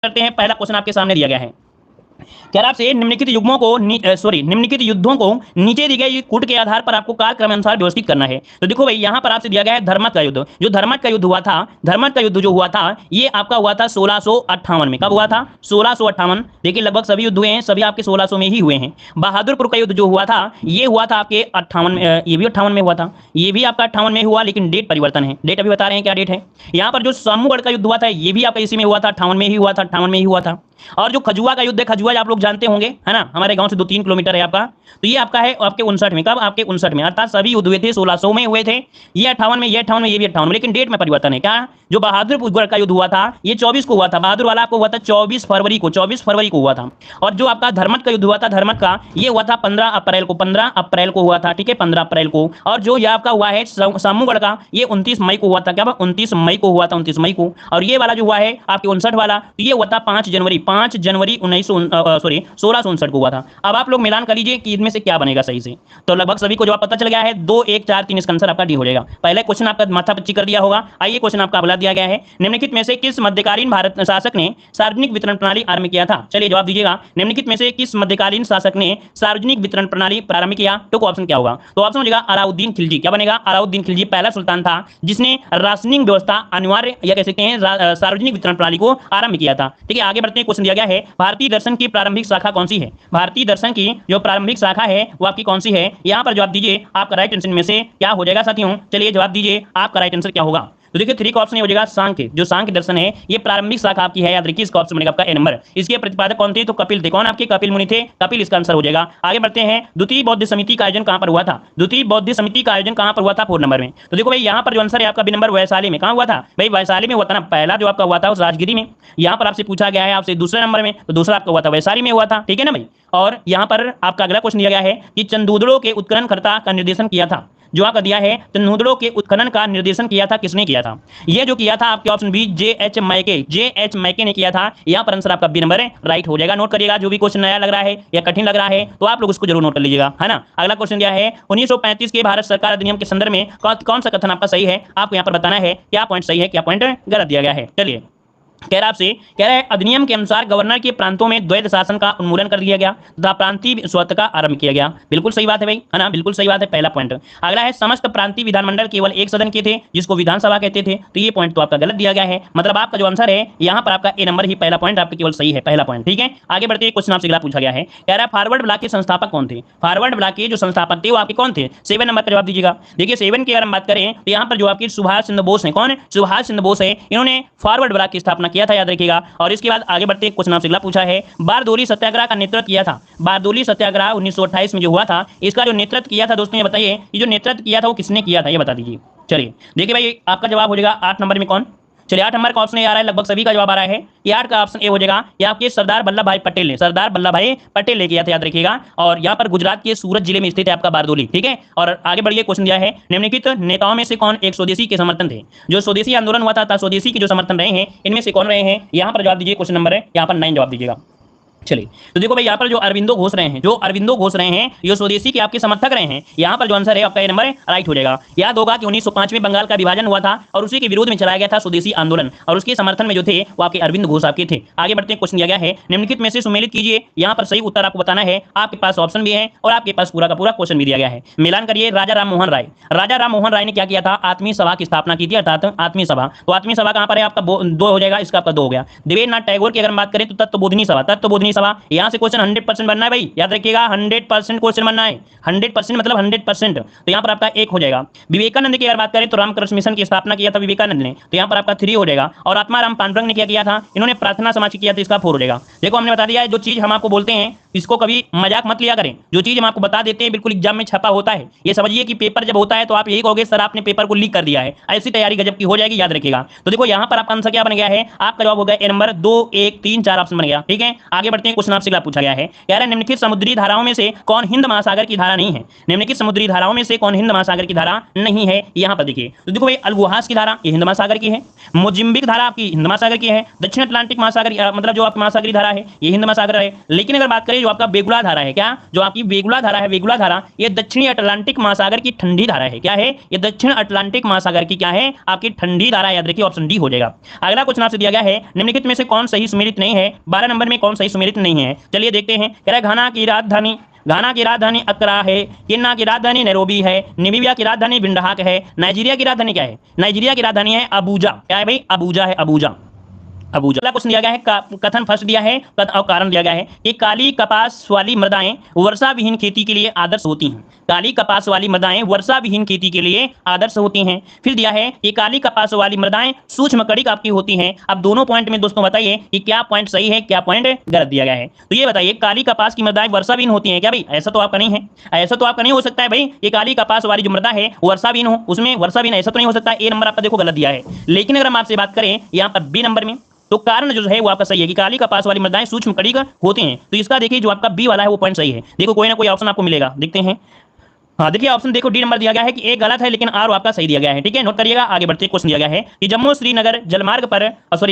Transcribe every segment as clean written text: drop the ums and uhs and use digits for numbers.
करते हैं। पहला क्वेश्चन आपके सामने दिया गया है, कह रहा आपसे निम्नलिखित युग्मों को निम्नलिखित युद्धों को नीचे दी गई कूट के आधार पर आपको कालक्रम अनुसार व्यवस्थित करना है। तो देखो भाई यहाँ पर आपसे दिया गया है धर्मत का युद्ध। जो धर्मत का युद्ध हुआ था, धर्मत का युद्ध जो हुआ था ये आपका हुआ था 1658 में। कब हुआ था? 1658। देखिए लगभग सभी युद्ध हुए हैं, सभी आपके 1600 में ही हुए हैं। बहादुरपुर का युद्ध जो हुआ था ये हुआ था आपके 58 में, ये भी 58 में हुआ था, ये भी आपका 58 में हुआ, लेकिन डेट परिवर्तन है। डेट अभी बता रहे हैं क्या डेट है। यहाँ पर जो सामूगढ़ का युद्ध हुआ था ये भी आपका इसी में हुआ था, 58 में ही हुआ था, 58 में ही हुआ था। और जो खजुआ का युद्ध है, खजुआ आप लोग जानते होंगे है ना, हमारे गांव से 2-3 किलोमीटर है आपका, तो ये आपका है आपके 59 में। कब? आपके 59 में। अर्थात सभी युद्ध हुए थे 1600 में हुए थे, ये 58 में, ये 58 में, ये भी 58 में, लेकिन डेट में परिवर्तन है। क्या? जो बहादुरपुर का युद्ध हुआ था ये 24 को हुआ था, बहादुर वाला आपको हुआ था 24 फरवरी को, 24 फरवरी को हुआ था। और जो आपका धर्मत का युद्ध हुआ था, धर्मत का ये हुआ था 15 अप्रैल को, 15 अप्रैल को हुआ था, ठीक है, 15 अप्रैल को। और जो ये आपका हुआ है सामूगढ़ का ये 29 मई को हुआ था। क्या? 29 मई को हुआ था, 29 मई को। और ये वाला जो हुआ है आपके 59 वाला, ये हुआ था 5 जनवरी 1659 को हुआ था। अब आप लोग मिलान कर लीजिए कि इनमें से क्या बनेगा सही से। तो लगभग सभी को जवाब पता चल गया है, 2 1 4 3 इसका आंसर आपका डी हो जाएगा। पहले क्वेश्चन आपका माथा पच्ची कर दिया होगा। आइए क्वेश्चन आपका अगला दिया गया है, निम्नलिखित में से किस मध्यकालीन भारत शासक ने सार्वजनिक वितरण प्रणाली आरंभ किया था? चलिए जवाब दीजिएगा, निम्नलिखित में से किस मध्यकालीन शासक ने सार्वजनिक वितरण प्रणाली प्रारंभ किया? तो ऑप्शन क्या होगा? तो ऑप्शन हो जाएगा अलाउद्दीन खिलजी। क्या बनेगा? अलाउद्दीन खिलजी पहला सुल्तान था जिसने राशनिंग व्यवस्था अनिवार्य या कह सकते हैं सार्वजनिक वितरण प्रणाली को आरंभ किया था। ठीक है, आगे बढ़ते हैं। क्वेश्चन दिया गया है, भारतीय दर्शन की प्रारंभिक शाखा कौन सी है? भारतीय दर्शन की जो प्रारंभिक शाखा है वो आपकी कौन सी है? यहाँ पर जवाब दीजिए, आपका राइट आंसर में से क्या हो जाएगा साथियों? चलिए जवाब दीजिए, आपका राइट आंसर क्या होगा? तो देखिए 3 का ऑप्शन हो जाएगा सांख्य। जो सांख्य दर्शन है ये प्रारंभिक शाखा आपकी है, याद रखिए इसका ऑप्शन बनेगा आपका ए नंबर। इसके प्रतिपादक कौन थे? तो कपिल थे। कौन? आपके कपिल मुनि थे, कपिल इसका आंसर हो जाएगा। आगे बढ़ते हैं, द्वितीय बौद्ध समिति का आयोजन कहां पर हुआ था? द्वितीय बौद्ध समिति का आयोजन कहां पर हुआ था? 4 नंबर में। तो देखो भाई यहाँ पर जो आंसर है आपका बी नंबर वैशाली में। कहां हुआ था भाई? वैशाली में हुआ था ना। पहला जो आपका हुआ था उस राजगिरी में, यहाँ पर आपसे पूछा गया है आपसे दूसरे नंबर में, तो दूसरा आपका हुआ था वैशाली में हुआ था। ठीक है ना भाई। और यहाँ पर आपका अगला क्वेश्चन दिया गया है कि चंदूदड़ों के उत्खननकर्ता का निर्देशन किया था। जो आपका दिया है चंदूदड़ों के उत्खनन का निर्देशन किया था, किसने किया था? ये जो किया था आपके ऑप्शन बी जे.एच. मैके, जे.एच. मैके ने किया था। यहाँ पर आंसर आपका बी नंबर है, राइट हो जाएगा। नोट करिएगा, जो भी क्वेश्चन नया लग रहा है या कठिन लग रहा है तो आप लोग उसको जरूर नोट कर लीजिएगा, है ना। अगला क्वेश्चन दिया है 1935 के भारत सरकार अधिनियम के संदर्भ में कौन सा कथन आपका सही है? आपको यहाँ पर बताना है क्या पॉइंट सही है, क्या पॉइंट गलत दिया गया है। चलिए कह रहा आपसे, कह रहा है अधिनियम के अनुसार गवर्नर के प्रांतों में द्वैध शासन का उन्मूलन कर दिया गया तथा प्रांतीय स्वतः का आरंभ किया गया। बिल्कुल सही बात है भाई, है ना, बिल्कुल सही बात है, पहला पॉइंट। अगला है समस्त प्रांतीय विधानमंडल केवल एक सदन के थे जिसको विधानसभा कहते थे, तो ये पॉइंट तो आपका गलत दिया गया है। मतलब आपका जो आंसर है यहाँ पर आपका ए नंबर ही पहला पॉइंट आपका केवल सही है, पहला पॉइंट। ठीक है, आगे बढ़ते हैं। क्वेश्चन आपसे अगला पूछा गया है, कह रहा है फॉरवर्ड ब्लॉक के संस्थापक कौन थे? फॉरवर्ड ब्लॉक के जो संस्थापक थे वो आपके कौन थे? 7 नंबर का जवाब दीजिएगा। देखिए 7 की अगर हम बात करें तो यहाँ पर जो आपकी सुभाष चंद्र बोस है, कौन? सुभाष चंद्र बोस है, इन्होंने फॉरवर्ड ब्लॉक की स्थापना किया था, याद रखिएगा। और इसके बाद आगे बढ़ते क्वेश्चन आपसे अगला पूछा है, बारदोली सत्याग्रह का नेतृत्व किया था। बारदोली सत्याग्रह 1928 में जो हुआ था, इसका जो नेतृत्व किया था दोस्तों ये बताइए, ये जो नेतृत्व किया था वो किसने किया था, ये बता दीजिए। चलिए देखिए भाई आपका जवाब हो जाएगा 8 नंबर में कौन? चलिए 8 नंबर का ऑप्शन आ रहा है, लगभग सभी का जवाब आ रहा है। ये 8 का ऑप्शन ए हो जाएगा, ये आपके सरदार वल्लभ भाई पटेल ने, सरदार वल्लभ भाई पटेल ने किया था, याद रखिएगा। और यहाँ पर गुजरात के सूरत जिले में स्थित है आपका बारदोली। ठीक है, और आगे बढ़िए। क्वेश्चन दिया है निम्नलिखित नेताओं में से कौन एक स्वदेशी के समर्थन थे? जो स्वदेशी आंदोलन हुआ था स्वदेशी के जो समर्थन रहे हैं इनमें से कौन रहे हैं? यहाँ पर जवाब दीजिए, क्वेश्चन नंबर है यहाँ पर 9 जवाब दीजिएगा। चलिए तो देखो भाई यहाँ पर जो अरविंदो घोष रहे हैं, जो अरविंदो घोष रहे हैं ये स्वदेशी के आपके समर्थक रहे हैं। यहाँ पर जो आंसर है आपका ये नंबर राइट हो जाएगा। याद होगा कि 1905 में बंगाल का विभाजन हुआ था और उसी के विरोध में चलाया गया था स्वदेशी आंदोलन, और उसके समर्थन में जो थे वो आपके अरविंद घोष आपके थे। आगे बढ़ते हैं। क्वेश्चन दिया गया है निम्नलिखित में से सुमेलित कीजिए। यहाँ पर सही उत्तर आपको बताना है, आपके पास ऑप्शन भी है और आपके पास पूरा का पूरा क्वेश्चन भी दिया गया है। मिलान करिए। राजा राम मोहन राय, राजा राम मोहन राय ने क्या किया था? आत्मीय सभा की स्थापना की थी, अर्थात आत्मीय सभा। तो आत्मीय सभा कहां पर है आपका? 2 हो जाएगा, इसका आपका 2 हो गया। देवेंद्रनाथ टैगोर की अगर बात करें तो तत्वबोधिनी सभा, तत्वबोधिनी सभा। यहाँ से क्वेश्चन 100% बनना है भाई, याद रखिएगा 100% क्वेश्चन बनना है, 100% मतलब 100%। तो यहाँ पर आपका 1 हो जाएगा। विवेकानंद की अगर बात करें तो रामकृष्ण मिशन की स्थापना किया था विवेकानंद ने, तो यहाँ पर आपका 3 हो जाएगा। और आत्माराम पांडुरंग ने क्या किया था? इन्होंने प्रार्थना समाज किया था, इसका 4 हो जाएगा। देखो हमने बता दिया है, जो चीज हम आपको बोलते हैं इसको कभी मजाक मत लिया करें। जो चीज हम आपको बता देते हैं बिल्कुल एग्जाम में छपा होता है, ये समझिए कि पेपर जब होता है तो आप यही कहोगे सर आपने पेपर को लीक कर दिया है, ऐसी तैयारी गजब की हो जाएगी, याद रखिएगा। तो देखो यहाँ पर आपका आंसर क्या बन गया है? आपका जवाब हो गया ए नंबर 2 1 3 4 ऑप्शन बन गया। ठीक है, आगे बढ़ते हैं। क्वेश्चन आपसे अगला पूछा गया है, कह रहा है निम्नलिखित समुद्री धाराओं में से कौन हिंद महासागर की धारा नहीं है? निम्नलिखित समुद्री धाराओं में से कौन हिंद महासागर की धारा नहीं है? यहाँ पर देखिए, तो देखो भाई अलवुहास की धारा ये हिंद महासागर की है, मोजिम्बिक धारा आपकी हिंद महासागर की है, दक्षिण अटलांटिक महासागर मतलब जो आपकी महासागरी धारा है ये हिंद महासागर है। लेकिन अगर बात करें बताइए जो आपका वेगुला धारा है, क्या जो आपकी वेगुला धारा है, वेगुला धारा ये दक्षिणी अटलांटिक महासागर की ठंडी धारा है। क्या है ये? दक्षिण अटलांटिक महासागर की क्या है? आपकी ठंडी धारा। याद रखिए ऑप्शन डी हो जाएगा। अगला क्वेश्चन आपसे दिया गया है निम्नलिखित में से कौन सही सुमेलित नहीं है? 12 नंबर में कौन सही सुमेलित नहीं है? चलिए देखते हैं। कह रहा है घाना की राजधानी अक्रा है, केन्या की राजधानी नैरोबी है, नामीबिया की राजधानी विंडहाक है, नाइजीरिया की राजधानी क्या है? नाइजीरिया की राजधानी है अबूजा। क्या है भाई? अबूजा है, अबूजा। अगला क्वेश्चन दिया गया है, कथन फर्स्ट दिया है और कारण दिया गया है कि काली कपास वाली मृदाएं वर्षा विहीन खेती के लिए आदर्श होती हैं। काली कपास वाली मृदाएं वर्षा विहीन खेती के लिए आदर्श होती हैं। फिर दिया है कि काली कपास वाली मृदाएं सूक्ष्म कणिक आपकी होती हैं। अब दोनों पॉइंट में दोस्तों बताइए कि क्या पॉइंट सही है, क्या पॉइंट गलत दिया गया है। तो ये बताइए काली कपास की मृदाएं वर्षा विहीन होती हैं क्या भाई? ऐसा तो आपका नहीं है, ऐसा तो आपका नहीं हो सकता है भाई। ये काली कपास वाली जो मृदा है वर्षा विहीन हो, उसमें वर्षा विहीन ऐसा तो नहीं हो सकता। ए नंबर आपका देखो गलत दिया है। लेकिन अगर हम आपसे बात करें यहाँ पर बी नंबर में, तो कारण जो है वो आपका सही है कि काली कपास वाली मृदाएं सूक्ष्म कणिक होती हैं। तो इसका देखिए जो आपका बी वाला है वो पॉइंट सही है। देखो कोई ना कोई ऑप्शन आपको मिलेगा, देखते हैं। हाँ देखिए ऑप्शन देखो डी नंबर दिया गया है कि एक गलत है लेकिन आर आपका सही दिया गया है। ठीक है, नोट करिएगा। आगे बढ़ते क्वेश्चन दिया गया है कि जम्मू श्रीनगर जलमार्ग पर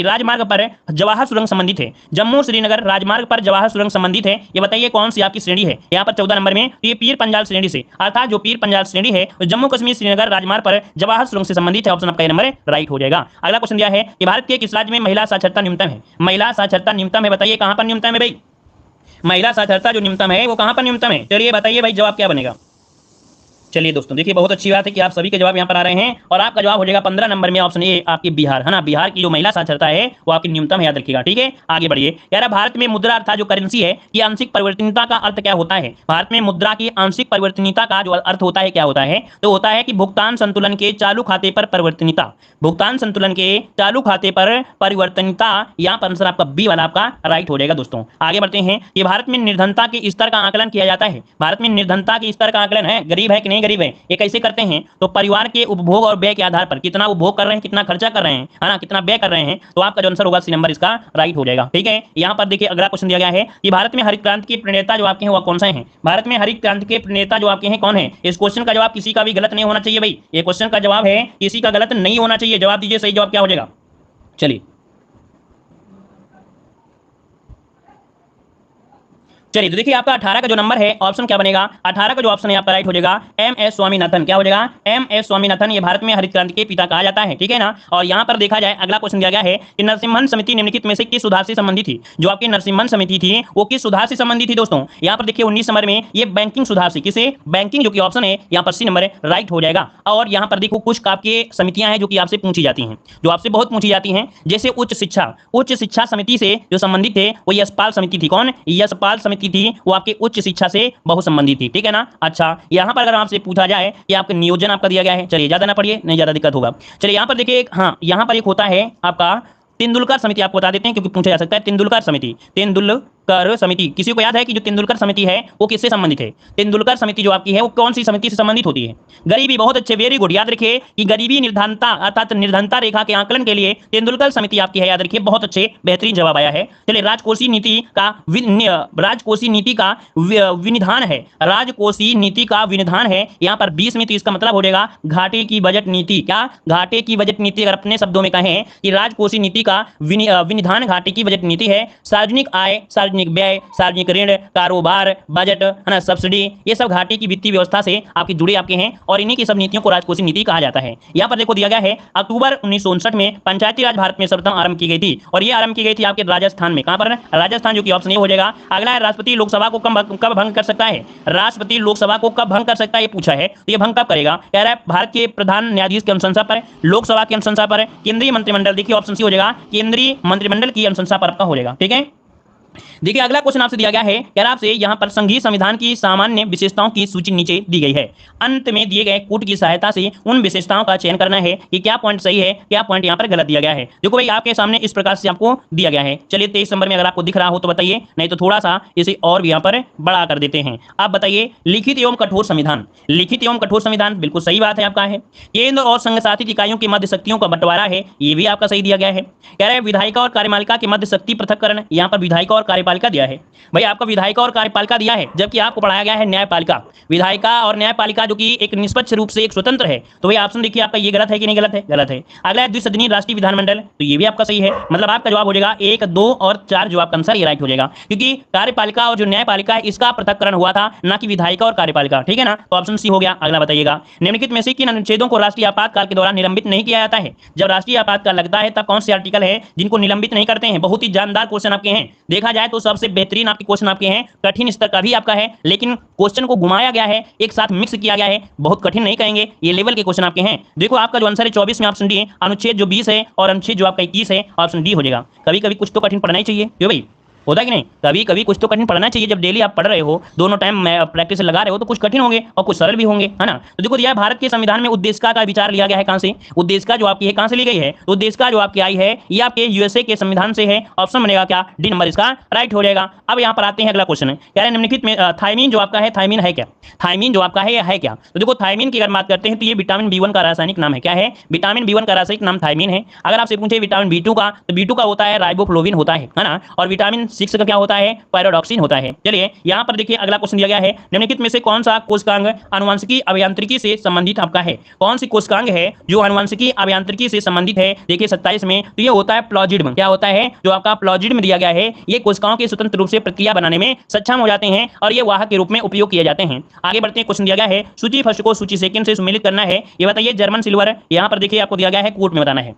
राजमार्ग पर जवाहर सुरंग संबंधित है। जम्मू श्रीनगर राजमार्ग पर जवाहर सुरंग संबंधित है। ये बताइए कौन सी आपकी श्रेणी है? यहाँ पर 14 नंबर में ये पीर पंजाल श्रेणी से, अर्थात जो पीर पंजाल श्रेणी है जम्मू कश्मीर श्रीनगर राजमार्ग पर जवाहर सुरंग से संबंधित है। ऑप्शन आपका नंबर राइट हो जाएगा। अगला क्वेश्चन दिया है कि भारत के किस राज्य में महिला साक्षरता न्यूनतम है? महिला साक्षरता न्यूनतम है, बताइए कहां पर न्यूनतम है भाई? महिला साक्षरता जो न्यूनतम है वो कहां पर न्यूनतम है? चलिए बताइए भाई जवाब क्या बनेगा। चलिए दोस्तों देखिए बहुत अच्छी बात है कि आप सभी के जवाब यहाँ पर आ रहे हैं और आपका जवाब हो जाएगा 15 नंबर में ऑप्शन ए आपकी बिहार, है ना। बिहार की जो महिला साक्षरता है वो आपकी न्यूनतम है, याद रखिएगा। ठीक है, आगे बढ़िए। यार भारत में मुद्रा अर्थात जो करेंसी है की आंशिक परिवर्तनीयता का अर्थ क्या होता है? भारत में मुद्रा की आंशिक परिवर्तनीयता का जो अर्थ होता है क्या होता है? तो होता है कि भुगतान संतुलन के चालू खाते पर परिवर्तनीयता। भुगतान संतुलन के चालू खाते पर परिवर्तनीयता। यहाँ पर आंसर आपका बी वाला आपका राइट हो जाएगा। दोस्तों आगे बढ़ते हैं कि भारत में निर्धनता के स्तर का आकलन किया जाता है। भारत में निर्धनता के स्तर का आकलन है, गरीब है कि नहीं गरीब है, ये कैसे करते हैं? तो परिवार के उपभोग और व्यय के आधार पर कितना उपभोग कर रहे हैं, कितना खर्चा कर रहे हैं, है ना, कितना व्यय कर रहे हैं। तो आपका जो आंसर होगा सी नंबर इसका राइट हो जाएगा। ठीक है, यहाँ पर देखिए अगला क्वेश्चन दिया गया है कि भारत में हरित क्रांति के प्रणेता जो आपके हैं वो कौन से हैं? भारत में हरित क्रांति के प्रणेता जो आपके हैं कौन है? इस क्वेश्चन का जवाब किसी का भी गलत नहीं होना चाहिए भाई। ये क्वेश्चन का जवाब है किसी का गलत नहीं होना चाहिए। जवाब दीजिए, सही जवाब क्या हो जाएगा? चलिए चलिए तो देखिए आपका 18 का जो नंबर है ऑप्शन क्या बनेगा? 18 का जो ऑप्शन है आपका राइट हो जाएगा एम एस स्वामीनाथन। क्या हो जाएगा? M S Swaminathan. ये भारत में हरित क्रांति के पिता कहा जाता है। ठीक है ना। और यहाँ पर देखा जाए अगला क्वेश्चन दिया गया है कि नरसिम्हन समिति निम्नलिखित में से किस सुधार से संबंधित थी? जो आपकी नरसिम्हन समिति थी वो किस सुधार से संबंधित थी? दोस्तों यहाँ पर देखिए 19 नंबर में ये बैंकिंग सुधार से, किसे? बैंकिंग, जो कि ऑप्शन है यहाँ पर सी नंबर राइट हो जाएगा। और यहाँ पर देखो कुछ आपके समितियां हैं जो कि आपसे पूछी जाती हैं, जो आपसे बहुत पूछी जाती हैं, जैसे उच्च शिक्षा समिति से जो संबंधित थे वो यशपाल समिति थी। कौन? यशपाल समिति थी, वो आपके उच्च शिक्षा से बहुत संबंधित थी। ठीक है ना। अच्छा यहाँ पर अगर आपसे पूछा जाए कि आपका नियोजन आपका दिया गया है, चलिए ज्यादा ना पढ़िए, नहीं ज्यादा दिक्कत होगा। चलिए यहाँ पर देखिए, हाँ यहाँ पर एक होता है आपका तेंदुलकर समिति, आपको बता देते हैं क्योंकि पूछा जा सकता है। तेंदुलकर समिति किसी को याद है कि जो तेंदुलकर समिति है वो किससे संबंधित है? तेंदुलकर समिति जो आपकी है वो कौन सी समिति से संबंधित होती है? गरीबी। बहुत अच्छे, वेरी गुड। याद रखिए कि गरीबी निर्धनता अर्थात निर्धनता रेखा के आकलन के लिए तेंदुलकर समिति आपकी है। याद रखिए, बहुत अच्छे, बेहतरीन जवाब आया है। चलिए राजकोषीय नीति का विनिधान है, राजकोषीय नीति का विनिधान है यहाँ पर 20 में। तो इसका मतलब हो जाएगा घाटे की बजट नीति। क्या? घाटे की बजट नीति। अगर अपने शब्दों में कहें कि राजकोषीय नीति का विनिधान घाटे की बजट नीति है। सार्वजनिक आय, सार्वजनिक व्यय, सार्वजनिक ऋण, कारोबार, बजट, है ना, सब्सिडी, ये सब घाटे की वित्तीय व्यवस्था से आपके जुड़े आपके हैं और इन्हीं की सब नीतियों को राजकोषीय नीति कहा जाता है। यहाँ पर देखो दिया गया है अक्टूबर 1959 में पंचायती राज भारत में सर्वप्रथम आरंभ की गई थी और ये आरंभ की गई थी आपके राजस्थान में। कहां पर? राजस्थान, जो कि ऑप्शन ए हो जाएगा। अगला है राष्ट्रपति लोकसभा को कब भंग कर सकता है? राष्ट्रपति लोकसभा को कब भंग कर सकता है ये पूछा है। तो ये भंग कब करेगा? कह रहा है भारत के प्रधान न्यायाधीश की अनुशंसा पर, लोकसभा की अनुशंसा पर, केंद्रीय मंत्रिमंडल। देखिए ऑप्शन सी हो जाएगा, केंद्रीय मंत्रिमंडल की अनुशंसा पर आपका हो जाएगा। ठीक है। देखिए अगला क्वेश्चन आपसे दिया गया है, कह रहा आपसे यहाँ पर संघीय संविधान की सामान्य विशेषताओं की सूची नीचे दी गई है। अंत में दिए गए कूट की सहायता से उन विशेषताओं का चयन करना है कि क्या पॉइंट सही है, क्या पॉइंट यहाँ पर गलत दिया गया है। देखो भाई आपके सामने इस प्रकार से आपको दिया गया है। चलिए 23 नंबर में अगर आपको दिख रहा हो तो बताइए, नहीं तो थोड़ा सा इसे और भी यहाँ पर बड़ा कर देते हैं। आप बताइए लिखित एवं कठोर संविधान। लिखित एवं कठोर संविधान बिल्कुल सही बात है आपका है। केंद्र और संघ शासित इकाइयों के मध्य शक्तियों का बंटवारा है, ये भी आपका सही दिया गया है। कह रहे हैं विधायिका और कार्यपालिका के मध्य शक्ति पृथक्करण। यहाँ पर विधायिका और कार्यपालिका दिया है। भाई आपका विधायिका और कार्यपालिका दिया है, जबकि आपको पढ़ाया गया है न्यायपालिका। विधायिका और न्यायपालिका जो कि एक निष्पक्ष रूप से एक स्वतंत्र है, तो भाई ऑप्शन देखिए आपका ये गलत है कि नहीं? गलत है, गलत है। अगला है द्विसदनीय राष्ट्रीय विधानमंडल, तो ये भी आपका सही है। मतलब आपका जवाब हो जाएगा 1, 2 और 4 जो आपका आंसर ये राइट हो जाएगा, क्योंकि कार्यपालिका और जो न्यायपालिका है इसका पृथक्करण हुआ था, ना कि विधायिका और कार्यपालिका, ठीक है ना? तो ऑप्शन सी हो गया। अगला बताइएगा, निम्नलिखित में से किन अनुच्छेदों को राष्ट्रीय आपातकाल के दौरान निलंबित नहीं किया जाता है? जब राष्ट्रीय आपातकाल लगता है तब कौन से आर्टिकल है जिनको निलंबित नहीं करते हैं? बहुत ही जानदार क्वेश्चन आपके हैं, देखा जाए तो सबसे बेहतरीन आपके क्वेश्चन आपके हैं, कठिन स्तर का भी आपका है, लेकिन क्वेश्चन को घुमाया गया है, एक साथ मिक्स किया गया है, बहुत कठिन नहीं कहेंगे, ये लेवल के क्वेश्चन आपके हैं। देखो आपका जो आंसर है 24 में ऑप्शन डी है, अनुच्छेद जो 20 है और अनुच्छेद जो आपका 21 है, ऑप्शन डी हो जाएगा। कभी कभी कुछ तो कठिन पढ़ना ही चाहिए, क्यों भाई? होता कि नहीं? कभी कभी कुछ तो कठिन पढ़ना चाहिए। जब डेली आप पढ़ रहे हो, दोनों टाइम प्रैक्टिस लगा रहे हो, तो कुछ कठिन होंगे और कुछ सरल भी होंगे, है ना? तो देखो दिया भारत के संविधान में उद्देशिका का विचार लिया गया है कहां से? उद्देशिका जो आपकी है कहां से ली गई है? उद्देशिका जो आपकी आई है ये आपके यूएसए के संविधान से है। ऑप्शन बनेगा क्या? डी नंबर इसका राइट हो जाएगा। अब यहाँ पर आते हैं, अगला क्वेश्चन है कह रहे हैं निम्नलिखित में थायमीन जो आपका है, थायमीन है क्या? थायमीन जो आपका है क्या? तो देखो थायमीन की अगर बात करते हैं तो ये विटामिन B1 का रासायनिक नाम है। क्या है? विटामिन B1 का रासायनिक नाम थायमीन है। अगर आपसे पूछे विटामिन B2 का, तो B2 का होता है राइबोफ्लोविन होता है ना? और विटामिन 6 का क्या होता है? पैराडॉक्सिन होता है। चलिए यहाँ पर देखिए अगला क्वेश्चन दिया गया है, निम्नलिखित में से कौन सा कोशिकांग आनुवंशिकी अभियांत्रिकी से संबंधित आपका है? कौन सी कोशिकांग है जो आनुवंशिकी अभियांत्रिकी से संबंधित है? देखिए 27 में, तो ये होता है प्लाजिड्म। क्या होता है? जो आपका प्लाजिड्म दिया गया है, ये कोशिकाओं के स्वतंत्र रूप से प्रक्रिया बनाने में सक्षम हो जाते हैं और ये वाहक के रूप में उपयोग किए जाते हैं। आगे बढ़ते हैं, क्वेश्चन दिया गया है सूची फर्स्ट को सूची सेकंड से सम्मिलित करना है। ये बताइए जर्मन सिल्वर, यहाँ पर देखिए आपको दिया गया है, कोट में बताना है।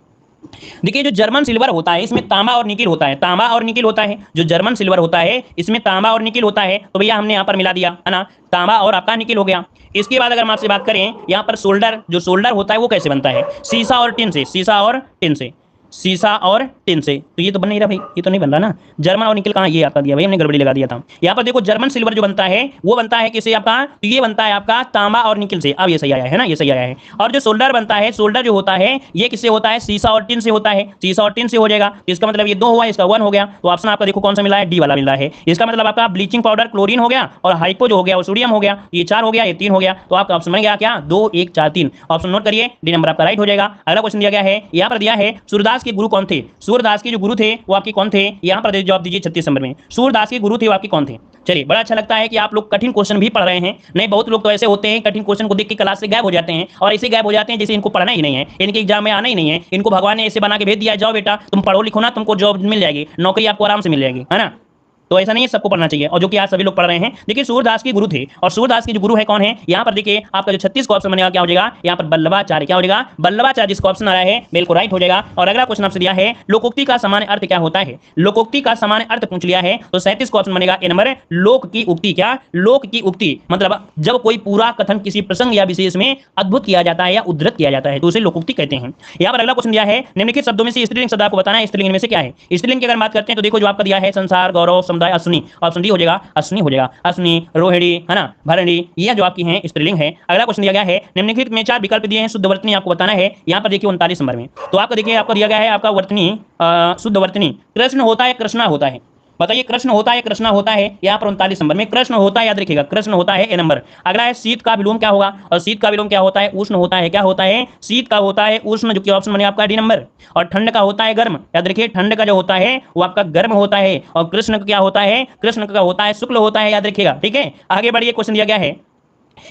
देखिए जो जर्मन सिल्वर होता है इसमें तांबा और निकिल होता है, तांबा और निकिल होता है। जो जर्मन सिल्वर होता है इसमें तांबा और निकिल होता है, तो भैया हमने यहाँ पर मिला दिया, है ना? तांबा और आपका निकिल हो गया। इसके बाद अगर हम आपसे बात करें, यहाँ पर सोल्डर, जो सोल्डर होता है वो कैसे बनता है? सीसा और टिन से, सीसा और टिन से, सीसा और टिन से। तो ये तो बन नहीं रहा भाई, ये तो नहीं बन रहा ना। जर्मन और निकल कहाँ, ये आपका दिया भाई, हमने गड़बड़ी लगा दिया था। यहाँ पर देखो जर्मन सिल्वर जो बनता है वो बनता है किससे आपका? तो ये बनता है आपका तांबा और निकल से। अब ये सही आया है ना, ये सही आया है। और जो सोल्डर बनता है, सोल्डर जो होता है ये किससे होता है? सीसा और टिन से होता है। सीसा और टिन से हो जाएगा, तो इसका मतलब ये 2 हुआ, इसका 1 हो गया। तो ऑप्शन आपका देखो कौन सा मिला है? डी वाला मिला है। इसका मतलब आपका ब्लीचिंग पाउडर क्लोरीन हो गया और हाइपो जो हो गया वो सोडियम हो गया। ये 4 हो गया, ये 3 हो गया। तो आपका ऑप्शन बन गया क्या? 2, 1, 4, 3। ऑप्शन नोट करिए, डी नंबर आपका राइट हो जाएगा। अगला क्वेश्चन दिया गया है, यहाँ पर दिया है सूरदास के गुरु कौन थे? सूरदास के जो गुरु थे वो आपके कौन थे? यहाँ पर जवाब दीजिए 36 नंबर में। सूरदास के गुरु थे वो आपके कौन थे? चलिए बड़ा अच्छा लगता है कि आप लोग कठिन क्वेश्चन भी पढ़ रहे हैं। नहीं, बहुत लोग तो ऐसे होते हैं कठिन क्वेश्चन को देख के क्लास से गायब हो जाते हैं, और ऐसे गायब हो जाते हैं जैसे इनको पढ़ना ही नहीं है, इनके एग्जाम में आना ही नहीं है। इनको भगवान ने ऐसे बना के भेज दिया, जाओ बेटा तुम पढ़ो लिखो ना, तुमको जॉब मिल जाएगी, नौकरी आपको आराम से मिल जाएगी, है ना? तो ऐसा नहीं है, सबको पढ़ना चाहिए, और जो कि आज सभी लोग पढ़ रहे हैं। देखिए सूरदास के गुरु थे, और सूरदास के जो गुरु है कौन है? यहाँ पर देखिए आपका जो 36 का ऑप्शन बनेगा क्या हो जाएगा? यहाँ पर बल्लभाचार्य। क्या हो जाएगा? बल्लभाचार्य जिसका ऑप्शन आ रहा है बिल्कुल राइट हो जाएगा। और अगला क्वेश्चन आपसे दिया है, लोकोक्ति का सामान्य अर्थ क्या होता है? लोकोक्ति का सामान्य अर्थ पूछ लिया है, तो 37 का ऑप्शन बनेगा ए नंबर, लोक की उक्ति। क्या? लोक की उक्ति मतलब जब कोई पूरा कथन किसी प्रसंग या विशेष में अद्भुत किया जाता है या उद्धृत किया जाता है तो उसे लोकोक्ति कहते हैं। यहाँ पर अगला क्वेश्चन दिया है, निम्नलिखित शब्दों में से स्त्रीलिंग शब्द आपको बताना है, स्त्रीलिंग में से क्या है? स्त्रीलिंग की अगर बात करते हैं तो देखो जो आपका दिया है संसार, गौरव, समुदाय, अश्विनी। ऑप्शन डी हो जाएगा, अश्विनी हो जाएगा। अश्विनी, रोहिणी, है ना, भरणी, ये जो आपकी हैं स्त्रीलिंग है। अगला क्वेश्चन दिया गया है, निम्नलिखित में 4 विकल्प दिए हैं, शुद्ध वर्तनी आपको बताना है। यहाँ पर देखिए 39 नंबर में, तो आपका देखिए आपका दिया गया है आपका वर्तनी, शुद्ध वर्तनी। कृष्ण होता है, कृष्णा होता है, बताइए कृष्ण होता है, कृष्णा होता है। यहाँ पर 39 नंबर में कृष्ण होता है, याद रखिएगा कृष्ण होता है ए नंबर। अगला है शीत का विलोम क्या होगा? और शीत का विलोम क्या होता है? उष्ण होता है। क्या होता है? शीत का होता है उष्ण, जो कि ऑप्शन बने आपका डी नंबर। और ठंड का होता है गर्म, याद रखिए ठंड का जो होता है वो आपका गर्म होता है। और कृष्ण का क्या होता है? कृष्ण का होता है शुक्ल होता है, याद रखिएगा, ठीक है। आगे बढ़िए, क्वेश्चन दिया गया है,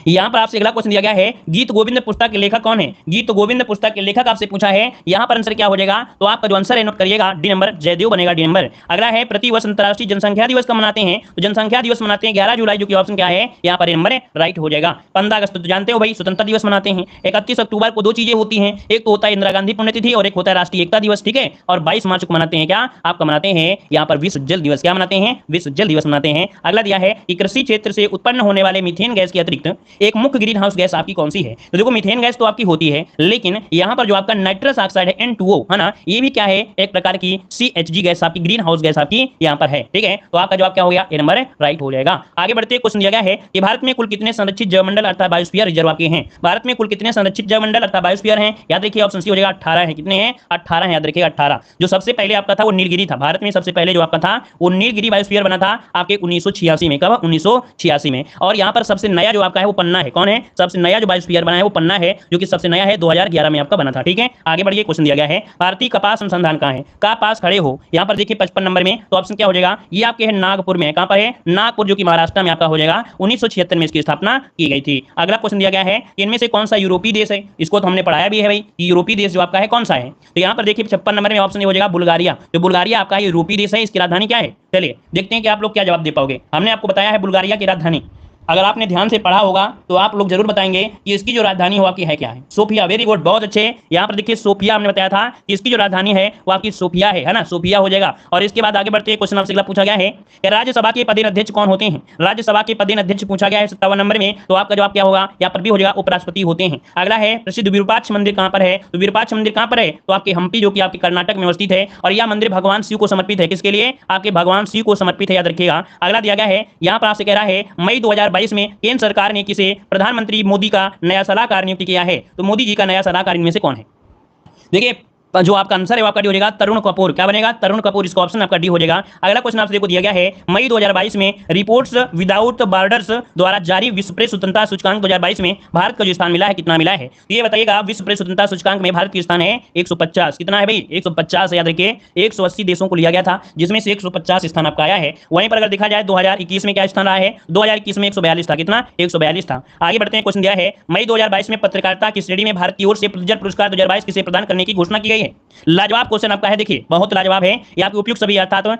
यहाँ पर आपसे अगला क्वेश्चन दिया गया है, गीत गोविंद पुस्तक के लेखक कौन है? गीत गोविंद पुस्तक के लेखक आपसे पूछा है। यहाँ पर आंसर क्या हो जाएगा? तो आपका जो आंसर है नोट करिएगा, डी नंबर, जयदेव बनेगा, डी नंबर। अगला है प्रतिवर्ष अंतर्राष्ट्रीय जनसंख्या दिवस कब मनाते हैं? तो जनसंख्या दिवस मनाते हैं 11 जुलाई, जो कि ऑप्शन क्या है यहाँ पर नंबर राइट हो जाएगा। 15 अगस्त तो जानते हो भाई स्वतंत्रता दिवस मनाते हैं। 31 अक्टूबर को 2 चीजें होती हैं, एक तो होता है इंदिरा गांधी पुण्यतिथि और एक होता है राष्ट्रीय एकता दिवस, ठीक है। और 22 मार्च को मनाते हैं क्या? आपका मनाते हैं यहाँ पर विश्व जल दिवस। क्या मनाते हैं? विश्व जल दिवस मनाते हैं। अगला दिया है कि कृषि क्षेत्र से उत्पन्न होने वाले मीथेन गैस के अतिरिक्त एक मुख्य ग्रीन हाउस गैस आपकी कौन सी है? तो देखो मीथेन गैस तो आपकी होती है, लेकिन यहाँ पर जो आपका नाइट्रस ऑक्साइड है N2O, है ना, ये भी क्या है? एक प्रकार की CHG गैस आपकी, ग्रीन हाउस गैस आपकी यहाँ पर है, ठीक है। तो आपका जवाब क्या हो गया? ए नंबर राइट हो जाएगा। आगे बढ़ते क्वेश्चन दिया गया है कि भारत में कुल कितने संरक्षित जैवमंडल अर्थात बायोस्फीयर रिजर्व आपके हैं? भारत में कुल कितने संरक्षित जैवमंडल अर्थात बायोस्फीयर हैं? याद रखिए ऑप्शन सी हो जाएगा 18 है। कितने हैं? 18 है, याद रखिएगा 18। जो सबसे पहले आपका था वो नीलगिरी था, भारत में सबसे पहले जो आपका था वो नीलगिरी बायोस्फीयर बना था आपके 1986 में। कब? 1986 में। और यहाँ पर सबसे नया जो आपका है वो पन्ना है। कौन है? सबसे नया जो बायोस्फीयर बना है वो पन्ना है, जो कि सबसे नया है, 2011 में आपका बना था। ठीक है, आगे बढ़िए। क्वेश्चन दिया गया है भारतीय कपास अनुसंधान कहाँ है? का पास खड़े हो। यहाँ पर देखिए 55 नंबर में, तो ऑप्शन क्या हो जाएगा? ये आपके है नागपुर में। कहाँ पर है? नागपुर, जो कि महाराष्ट्र में आपका हो जाएगा। 1976 में इसकी स्थापना की गई थी। अगला क्वेश्चन दिया गया है इनमें से कौन सा यूरोपीय देश है? इसको तो हमने पढ़ाया भी है भाई, यूरोपीय देश जो आपका है कौन सा है? तो यहाँ पर देखिए 56 नंबर में ऑप्शन हो जाएगा बुल्गारिया। तो बुल्गारिया आपका यूरोपीय देश है, इसकी राजधानी क्या है? चलिए देखते हैं कि आप लोग क्या जवाब दे पाओगे। हमने आपको बताया है बुल्गारिया की राजधानी, अगर आपने ध्यान से पढ़ा होगा तो आप लोग जरूर बताएंगे कि इसकी जो राजधानी हो आपकी है क्या है? सोफिया। वेरी गुड, बहुत अच्छे। यहाँ पर देखिए सोफिया हमने बताया था कि इसकी जो राजधानी है वो आपकी सोफिया है ना, सोफिया हो जाएगा। और इसके बाद आगे बढ़ते हैं, क्वेश्चन आपसे अगला पूछा गया है कि राज्यसभा के पदेन अध्यक्ष कौन होते हैं? राज्यसभा के पदेन अध्यक्ष पूछा गया है 57 नंबर में, तो आपका जवाब क्या होगा? यहाँ पर भी हो जाएगा उपराष्ट्रपति होते हैं। अगला है प्रसिद्ध विरूपाक्ष मंदिर कहाँ पर है? तो विरूपाक्ष मंदिर कहाँ पर है? तो आपके हम्पी, जो कि आपके कर्नाटक में अवस्थित है। और यह मंदिर भगवान शिव को समर्पित है। किसके लिए? आपके भगवान शिव को समर्पित है, याद रखिएगा। अगला दिया गया है, यहाँ पर आपसे कह रहा है मई 2022 में केंद्र सरकार ने किसे प्रधानमंत्री मोदी का नया सलाहकार नियुक्त किया है? तो मोदी जी का नया सलाहकार इनमें से कौन है? देखिए जो आपका आंसर है वो आपका डी हो जाएगा तरुण कपूर। क्या बनेगा? तरुण कपूर, इसका ऑप्शन आपका डी हो जाएगा। अगला क्वेश्चन आपसे देखो दिया गया है मई 2022 में रिपोर्ट्स विदाउट बॉर्डर्स द्वारा जारी विश्व प्रेस स्वतंत्रता सूचकांक 2022 में भारत का जो स्थान मिला है कितना मिला है? तो ये बताइएगा, विश्व प्रेस स्वतंत्रता सूचकांक में भारत का स्थान है 150। कितना है भाई? 150। याद रखिए 180 देशों को लिया गया था, जिसमें से 150 स्थान आपका आया है। वहीं पर अगर देखा जाए 2021 में क्या स्थान आया है? 2021 में 142 था। कितना? 142 था। आगे बढ़ते हैं, क्वेश्चन दिया है मई 2022 में पत्रकारिता की श्रेणी में भारत की ओर से पुलित्जर पुरस्कार 2022 किसे प्रदान करने की घोषणा की गई है? लाजवाब क्वेश्चन आपका है, देखिए बहुत लाजवाब है। ये आपके उपयुक्त सभी अर्थात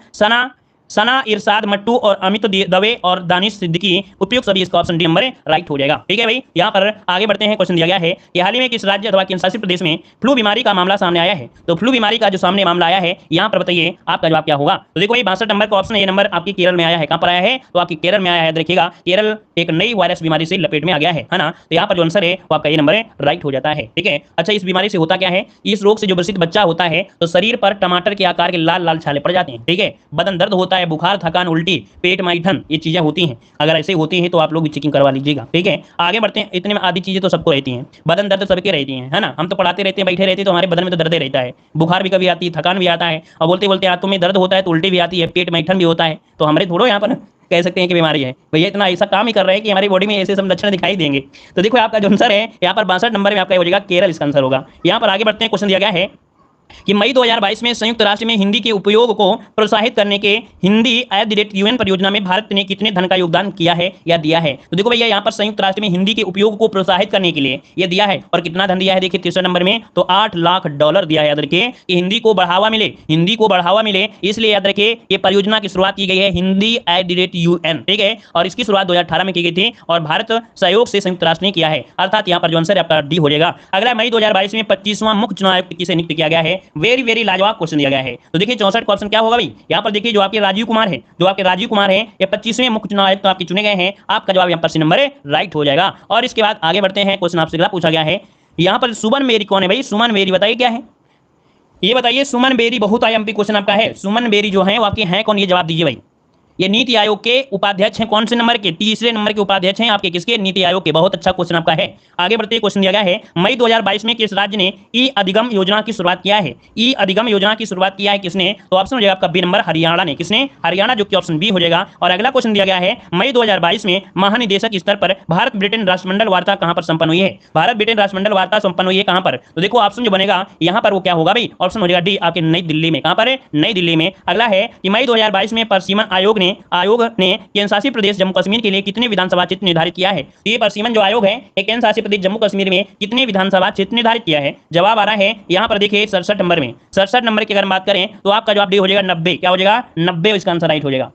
सना इरशाद मट्टू और अमित दवे और दानिश सिद्दीकी, उपयुक्त सभी, इसका ऑप्शन डी नंबर राइट हो जाएगा। ठीक है भाई, यहाँ पर आगे बढ़ते हैं। क्वेश्चन दिया गया है कि हाल ही में किस राज्य अथवा केंद्रशासित प्रदेश में फ्लू बीमारी का मामला सामने आया है? तो फ्लू बीमारी का जो सामने मामला आया है, यहाँ पर बताइए आपका जवाब क्या होगा? तो देखो ये 62 नंबर का ऑप्शन, ये नंबर आपकी केरल में आया है। कहाँ पर आया है? तो आपकी केरल में आया है। देखिएगा केरल एक नई वायरस बीमारी से लपेट में आ गया है ना, तो यहाँ पर जो आंसर है वो आपका ये नंबर राइट हो जाता है। ठीक है, अच्छा इस बीमारी से होता क्या है? इस रोग से जो ग्रसित बच्चा होता है तो शरीर पर टमाटर के आकार के लाल लाल छाले पड़ जाते हैं। ठीक है, बदन दर्द होता है, बुखार, थकान, उल्टी, पेट में ऐंठन, ये चीजें होती हैं। अगर ऐसे होती हैं तो आप लोग भी चेकिंग करवा लीजिएगा। ठीक है, आगे बढ़ते हैं। इतने में आधी चीजें तो सबको रहती हैं, बदन दर्द सबके रहती हैं, है ना। हम तो पढ़ाते रहते हैं, बैठे रहते हैं, तो हमारे बदन में तो दर्द रहता है, बुखार भी कभी आती है, थकान भी आता है, और बोलते बोलते हाथों में दर्द होता है तो उल्टी भी आती है, पेट में ऐंठन भी होता है। तो हमारे थोड़ो यहाँ पर कह सकते हैं कि बीमारी है भैया, इतना ऐसा काम ही कर रहे हैं कि हमारी बॉडी में ऐसे सब लक्षण दिखाई देंगे। तो देखो आपका जो आंसर है यहाँ पर 62 नंबर में आपका हो जाएगा केरल, इसका आंसर होगा। यहाँ पर आगे बढ़ते हैं, क्वेश्चन दिया गया है कि मई 2022 में संयुक्त राष्ट्र में हिंदी के उपयोग को प्रोत्साहित करने के हिंदी परियोजना में भारत ने कितने धन का योगदान किया है या दिया है? तो देखो भैया यहाँ पर संयुक्त राष्ट्र में हिंदी के उपयोग को प्रोत्साहित करने के लिए ये दिया है, और कितना धन दिया है? देखिए 63 नंबर में, तो $8 लाख दिया है। याद रखिए कि हिंदी को बढ़ावा मिले, हिंदी को बढ़ावा मिले, इसलिए याद रखिए ये परियोजना की शुरुआत की गई है Hindi@UN। ठीक है, और इसकी शुरुआत 2018 में की गई थी, और भारत सहयोग से संयुक्त राष्ट्र ने किया है, अर्थात यहाँ पर जो आंसर आपका डी हो जाएगा। अगला मई 2022 में 25वां मुख्य चुनाव आयुक्त किसे नियुक्त किया गया है? वेरी वेरी लाजवाब क्वेश्चन दिया गया है। तो देखिए 64 का ऑप्शन क्या होगा भाई? यहाँ पर देखिए जो आपके राजीव कुमार है, ये 25वें मुख्य चुनाव आयुक्त आपके चुने गए हैं। आपका जवाब यहाँ पर सी नंबर राइट हो जाएगा। और इसके बाद आगे बढ़ते हैं, क्वेश्चन आपसे अगला पूछा गया है, यहाँ पर सुमन बेरी कौन है भाई? सुमन बेरी बताइए क्या है, ये बताइए। सुमन बेरी बहुत आईएमपी क्वेश्चन आपका है। सुमन बेरी जो है वो आपके हैं कौन? ये जवाब दीजिए भाई। ये नीति आयोग के उपाध्यक्ष हैं। कौन से नंबर के? तीसरे नंबर के उपाध्यक्ष हैं आपके, किसके? नीति आयोग के। बहुत अच्छा क्वेश्चन आपका है। आगे बढ़ते हैं, क्वेश्चन दिया गया है मई 2022 में किस राज्य ने ई अधिगम योजना की शुरुआत किया है? ई अधिगम योजना की शुरुआत किया है किसने? तो ऑप्शन हो जाएगा आपका बी नंबर, हरियाणा ने। किसने? हरियाणा, जो कि ऑप्शन बी हो जाएगा। और अगला क्वेश्चन दिया गया है मई 2022 में महानिदेशक स्तर पर भारत ब्रिटेन राष्ट्रमंडल वार्ता कहां पर संपन्न हुई है? भारत ब्रिटेन राष्ट्रमंडल वार्ता संपन्न हुई है कहां पर? तो देखो ऑप्शन जो बनेगा यहाँ पर वो क्या होगा भाई? ऑप्शन हो जाएगा डी, आपके नई दिल्ली में। कहां पर? नई दिल्ली में। अगला है कि मई 2022 में परसीमन आयोग ने केंद्र शासित प्रदेश जम्मू कश्मीर के लिए कितने विधानसभा क्षेत्र निर्धारित किया है? ये परसीमन जो आयोग है केंद्र शासित प्रदेश जम्मू कश्मीर में कितने विधानसभा क्षेत्र निर्धारित किया है? जवाब आ रहा है यहाँ पर देखिए 67 नंबर में। 67 नंबर की अगर बात करें तो आपका जवाब डी हो जाएगा 90। क्या हो जाएगा? 90, इसका आंसर राइट हो जाएगा।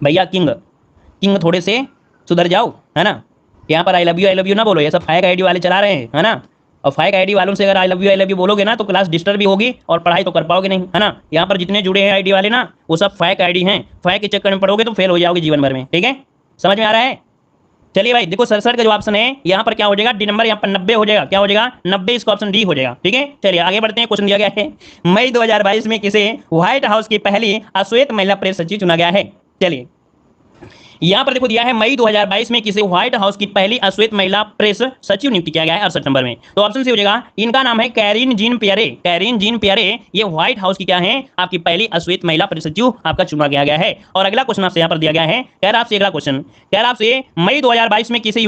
भैया किंग थोड़े से सुधर जाओ, है ना। यहाँ पर आई लव यू ना बोलो, ये सब फेक आईडी वाले चला रहे हैं, है ना। और फेक आईडी वालों से अगर आई लव यू बोलोगे ना तो क्लास डिस्टर्ब भी होगी और पढ़ाई तो कर पाओगे नहीं, है ना। यहाँ पर जितने जुड़े हैं आईडी वाले ना वो सब फेक आईडी हैं, फेक के चक्कर में पढ़ोगे तो फेल हो जाओगे जीवन भर में। ठीक है, समझ में आ रहा है? चलिए भाई देखो 67 का जो ऑप्शन है यहाँ पर क्या हो जाएगा? डी नंबर, यहाँ पर 90 हो जाएगा। क्या हो जाएगा? 90, इसका ऑप्शन डी हो जाएगा। ठीक है, चलिए आगे बढ़ते हैं। क्वेश्चन दिया गया है मई 2022 में किसे व्हाइट हाउस की पहली अश्वेत महिला प्रेस सचिव चुना गया है? चलिए यहाँ पर देखो दिया है मई 2022 में किसे व्हाइट हाउस की पहली अश्वेत महिला प्रेस सचिव नियुक्त किया गया है 68 नंबर में। तो ऑप्शन सी हो जाएगा, इनका नाम है Karine Jean Pierre. Karine Jean Pierre ये व्हाइट हाउस की क्या है, आपकी पहली अश्वेत महिला प्रेस सचिव आपका चुना गया है। और अगला क्वेश्चन आपसे यहाँ पर दिया गया है, कह रहा आपसे अगला क्वेश्चन, कह रहा आपसे मई 2022 में किसे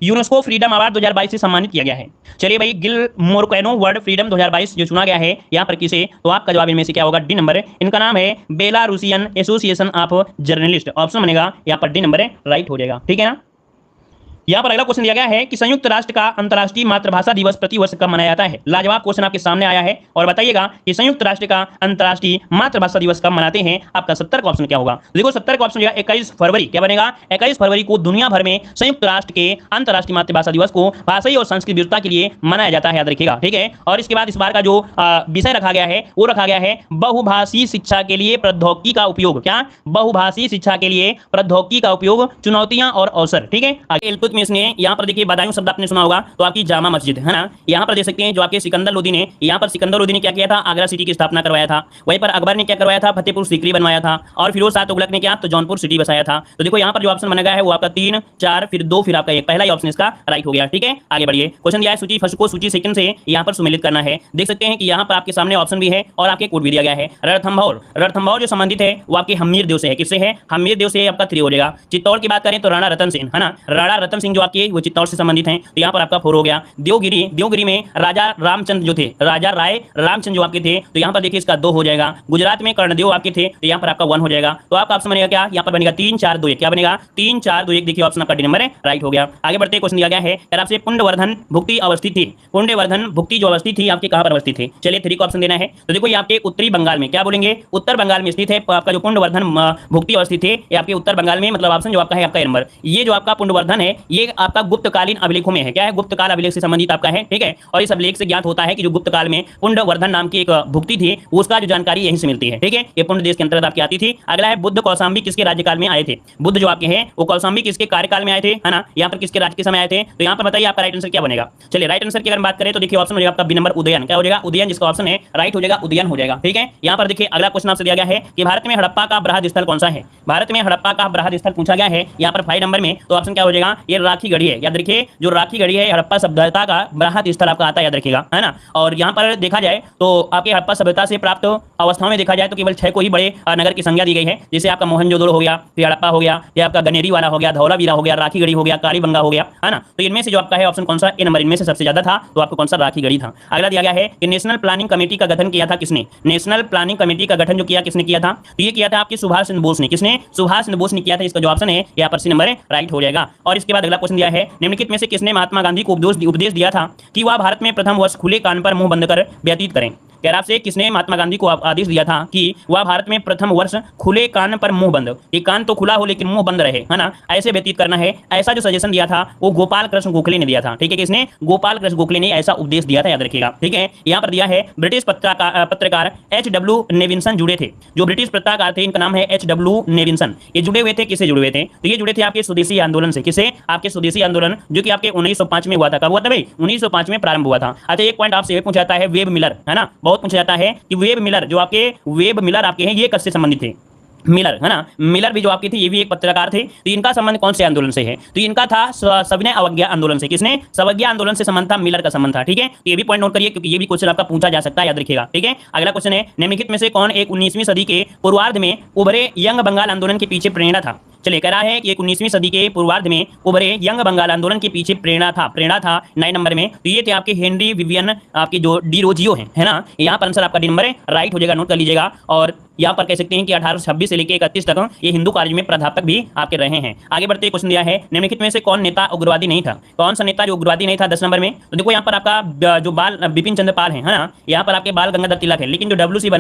यूनेस्को फ्रीडम अवार्ड 2022 से सम्मानित किया गया है। चलिए भाई, गिल मोरक्वेनो वर्ल्ड फ्रीडम 2022 जो चुना गया है यहाँ पर किसे, तो आपका जवाब इनमें से क्या होगा, डी नंबर। इनका नाम है Belarusian association of journalist. Option बनेगा यहाँ पर डी नंबर राइट हो जाएगा, ठीक है ना। यहाँ पर अगला क्वेश्चन दिया गया है कि संयुक्त राष्ट्र का अंतर्राष्ट्रीय मातृभाषा दिवस प्रतिवर्ष कब मनाया जाता है। लाजवाब क्वेश्चन आपके सामने आया है और बताइएगा कि संयुक्त राष्ट्र का अंतर्राष्ट्रीय मातृभाषा दिवस कब मनाते हैं। आपका 70 का ऑप्शन क्या होगा, देखो 70 का ऑप्शन 21 फरवरी। क्या बनेगा, 21 फरवरी को दुनिया भर में संयुक्त राष्ट्र के अंतर्राष्ट्रीय मातृभाषा दिवस को भाषाई और सांस्कृतिक विविधता के लिए मनाया जाता है, याद रखिएगा, ठीक है। और इसके बाद इस बार का जो विषय रखा गया है वो रखा गया है बहुभाषी शिक्षा के लिए प्रौद्योगिकी का उपयोग। क्या, बहुभाषी शिक्षा के लिए प्रौद्योगिकी का उपयोग, चुनौतियां और अवसर, ठीक है। आगे इल्तुतमिश ने यहाँ पर देखिए बदायूं शब्द आपने सुना होगा, तो आपकी जामा मस्जिद है ना, यहाँ पर देख सकते हैं जो आपके सिकंदर लोदी ने, यहाँ पर सिकंदर लोदी ने क्या किया था, आगरा सिटी की स्थापना करवाया था। वहीं पर अकबर ने क्या करवाया था, फतेहपुर सीकरी बनवाया था। और फिरोज शाह तुगलक ने क्या, तो जौनपुर सिटी बसाया था। तो देखो यहाँ पर जो ऑप्शन बना गया है वो आपका 3, 4 फिर 2 फिर आपका 1, पहला ही ऑप्शन इसका राइट हो गया, ठीक है। आगे बढ़िए, क्वेश्चन दिया है सूची फर्स्ट को सूची सेकंड से यहाँ पर सुमेलित करना है। देख सकते हैं कि यहाँ पर आपके सामने ऑप्शन भी है और आपके कोड भी दिया गया है। रणथंभौर जो संबंधित है वो आपके हमीर देव से है। किससे है, हमीर देव से आपका 3 हो जाएगा। चित्तौड़ की बात करें तो राणा रतन सिंह है ना, राणा रतन सिंह जो आपके वो चित्तौड़ से संबंधित हैं, तो यहाँ पर आपका 4 हो गया। देवगिरी में राजा रामचंद्र जो थे, राजा राय रामचंद्र जो आपके थे, तो यहाँ पर देखिए इसका 2 हो जाएगा। गुजरात में कर्णदेव आपके थे, तो यहाँ पर आपका 1 हो जाएगा। तो आपका ऑप्शन बनेगा क्या, यहाँ पर बनेगा 3, 4, 2, 1। क्या बनेगा, 3, 4, 2, 1। देखिए ऑप्शन आपका डी नंबर है राइट हो गया। आगे बढ़ते क्वेश्चन दिया गया है, अगर आपसे पुण्यवर्धन भुक्ति अवस्थित थी, पुण्यवर्धन भुक्ति जो अवस्थित थी आपके कहाँ पर अवस्थित थी। चलिए 3 को ऑप्शन देना है। तो देखो ये आपके उत्तरी बंगाल में, क्या बोलेंगे, उत्तर बंगाल में स्थित है। आपका जो पुण्यवर्धन भुक्ति अवस्थित है ये आपके उत्तर बंगाल में, मतलब ऑप्शन जो आपका है आपका नंबर। ये जो आपका पुण्यवर्धन है ये आपका गुप्तकालीन अभिलेखों में है। क्या है, गुप्त काल अभिलेख से संबंधित आपका है, ठीक है। और इस अभिलेख से ज्ञात होता है कि जो गुप्त काल में पुण्यवर्धन नाम की एक भुक्ति थी उसका जो जानकारी यहीं से मिलती है, ठीक है। ये पुण्य देश के अंतर्गत आपकी आती थी। अगला है बुद्ध कौशाम्बी किसके राज्यकाल में आए थे। बुद्ध जो आपके हैं वो कौशाम्बी किसके कार्यकाल में आए थे, है ना, यहाँ पर किसके राज्य के समय आए थे। तो यहाँ पर बताइए आपका राइट आंसर क्या बनेगा। चलिए राइट आंसर की अगर बात करें तो देखिए ऑप्शन हो जाएगा आपका बी नंबर उदयन। क्या हो जाएगा, उदयन, जिसका ऑप्शन है राइट हो जाएगा, उदयन हो जाएगा, ठीक है। यहाँ पर देखिए अगला क्वेश्चन आपसे दिया गया है कि भारत में हड़प्पा का बृहद स्थल कौन सा है। भारत में हड़प्पा का बृहद स्थल पूछा गया है यहाँ पर 5 नंबर में। तो ऑप्शन क्या हो जाएगा, ये राखी गढ़ी है। याद रखिए जो राखी गढ़ी है हड़प्पा सभ्यता का बृहद स्थल आपका आता है, याद रखिएगा, है ना। और यहाँ पर देखा जाए तो आपके हड़प्पा सभ्यता से प्राप्त अवस्थाओं में देखा जाए तो केवल 6 को ही बड़े नगर की संज्ञा दी गई है, जैसे आपका मोहनजोदड़ो हो गया, फिर हड़प्पा हो गया, या आपका गनेरी वाला हो गया, धौलावीरा हो गया, राखी गढ़ी हो गया, कालीबंगा हो गया, है ना। तो इनमें से जो आपका है ऑप्शन कौन सा, ए नंबर, इनमें से सबसे ज्यादा था तो आपको कौन सा, राखी गढ़ी था। अगला दिया गया है कि नेशनल प्लानिंग कमेटी का गठन किया था किसने। नेशनल प्लानिंग कमेटी का गठन जो किया किसने किया था, तो ये किया था आपके सुभाष चंद्र बोस ने। किसने, सुभाष चंद्र बोस ने किया था। इसका जो ऑप्शन है यहाँ पर सी नंबर राइट हो जाएगा। और इसके बाद अगला क्वेश्चन दिया है, निम्नलिखित में से किसने महात्मा गांधी को उपदेश दिया था कि वह भारत में प्रथम वर्ष खुले कान पर मुंह बंद कर व्यतीत करें। कह रहा आपसे किसने महात्मा गांधी को आदेश दिया था कि वह भारत में प्रथम वर्ष खुले कान पर मुंह बंद, ये कान तो खुला हो लेकिन मुंह बंद रहे, है ना, ऐसे व्यतीत करना है। ऐसा जो सजेशन दिया था वो गोपाल कृष्ण गोखले ने दिया था, ठीक है। किसने, गोपाल कृष्ण गोखले ने ऐसा उपदेश दिया था, याद रखिएगा, ठीक है। यहाँ पर दिया है ब्रिटिश पत्रकार H.W. नेविंसन जुड़े थे। जो ब्रिटिश पत्रकार थे इनका नाम है H.W. नेविंसन। ये जुड़े हुए थे, किससे जुड़े हुए थे, तो ये जुड़े थे आपके स्वदेशी आंदोलन से। किसे, आपके स्वदेशी आंदोलन जो कि आपके 1905 में हुआ था। कब हुआ था भाई, 1905 में प्रारंभ हुआ था। अच्छा एक पॉइंट आपसे पूछा जाता है, वेब मिलर, है ना, बहुत पूछा जाता है कि वेब मिलर जो आपके वेब मिलर आपके हैं ये किससे संबंधित थे। मिलर, है ना, मिलर भी जो आपके थे ये भी एक पत्रकार थे। तो इनका संबंध कौन से आंदोलन से है, तो इनका था सविनय अवज्ञा आंदोलन से। किसने, सवज्ञा आंदोलन से संबंध था, मिलर का संबंध था, ठीक है। तो ये भी पॉइंट नोट करिए क्योंकि ये भी क्वेश्चन आपका पूछा जा सकता है, याद रखिएगा, ठीक है। अगला क्वेश्चन है, निम्नलिखित में से कौन एक 19वीं सदी के पूर्वार्ध में उभरे यंग बंगाल आंदोलन के पीछे प्रेरणा था। चलिए कह रहा है कि 19वीं सदी के पूर्वार्ध में उभरे यंग बंगाल आंदोलन के पीछे प्रेरणा था 9 नंबर में। तो ये थे आपके हेनरी विवियन आपके जो डी रोजियो है ना। यहाँ पर आंसर आपका डी नंबर राइट हो जाएगा, नोट कर लीजिएगा। और यहाँ पर कह सकते हैं कि 1826 से लेकर 31 तक ये हिंदू कॉलेज में प्राध्यापक भी आपके रहे हैं। आगे बढ़ते क्वेश्चन दिया है, निम्नलिखित में से कौन नेता उग्रवादी नहीं था। कौन सा नेता जो उग्रवादी नहीं था 10 नंबर में। तो देखो यहाँ पर आपका जो बाल बिपिन चंद्र पाल है ना, यहाँ पर आपके बाल गंगाधर तिलक है। लेकिन जो WC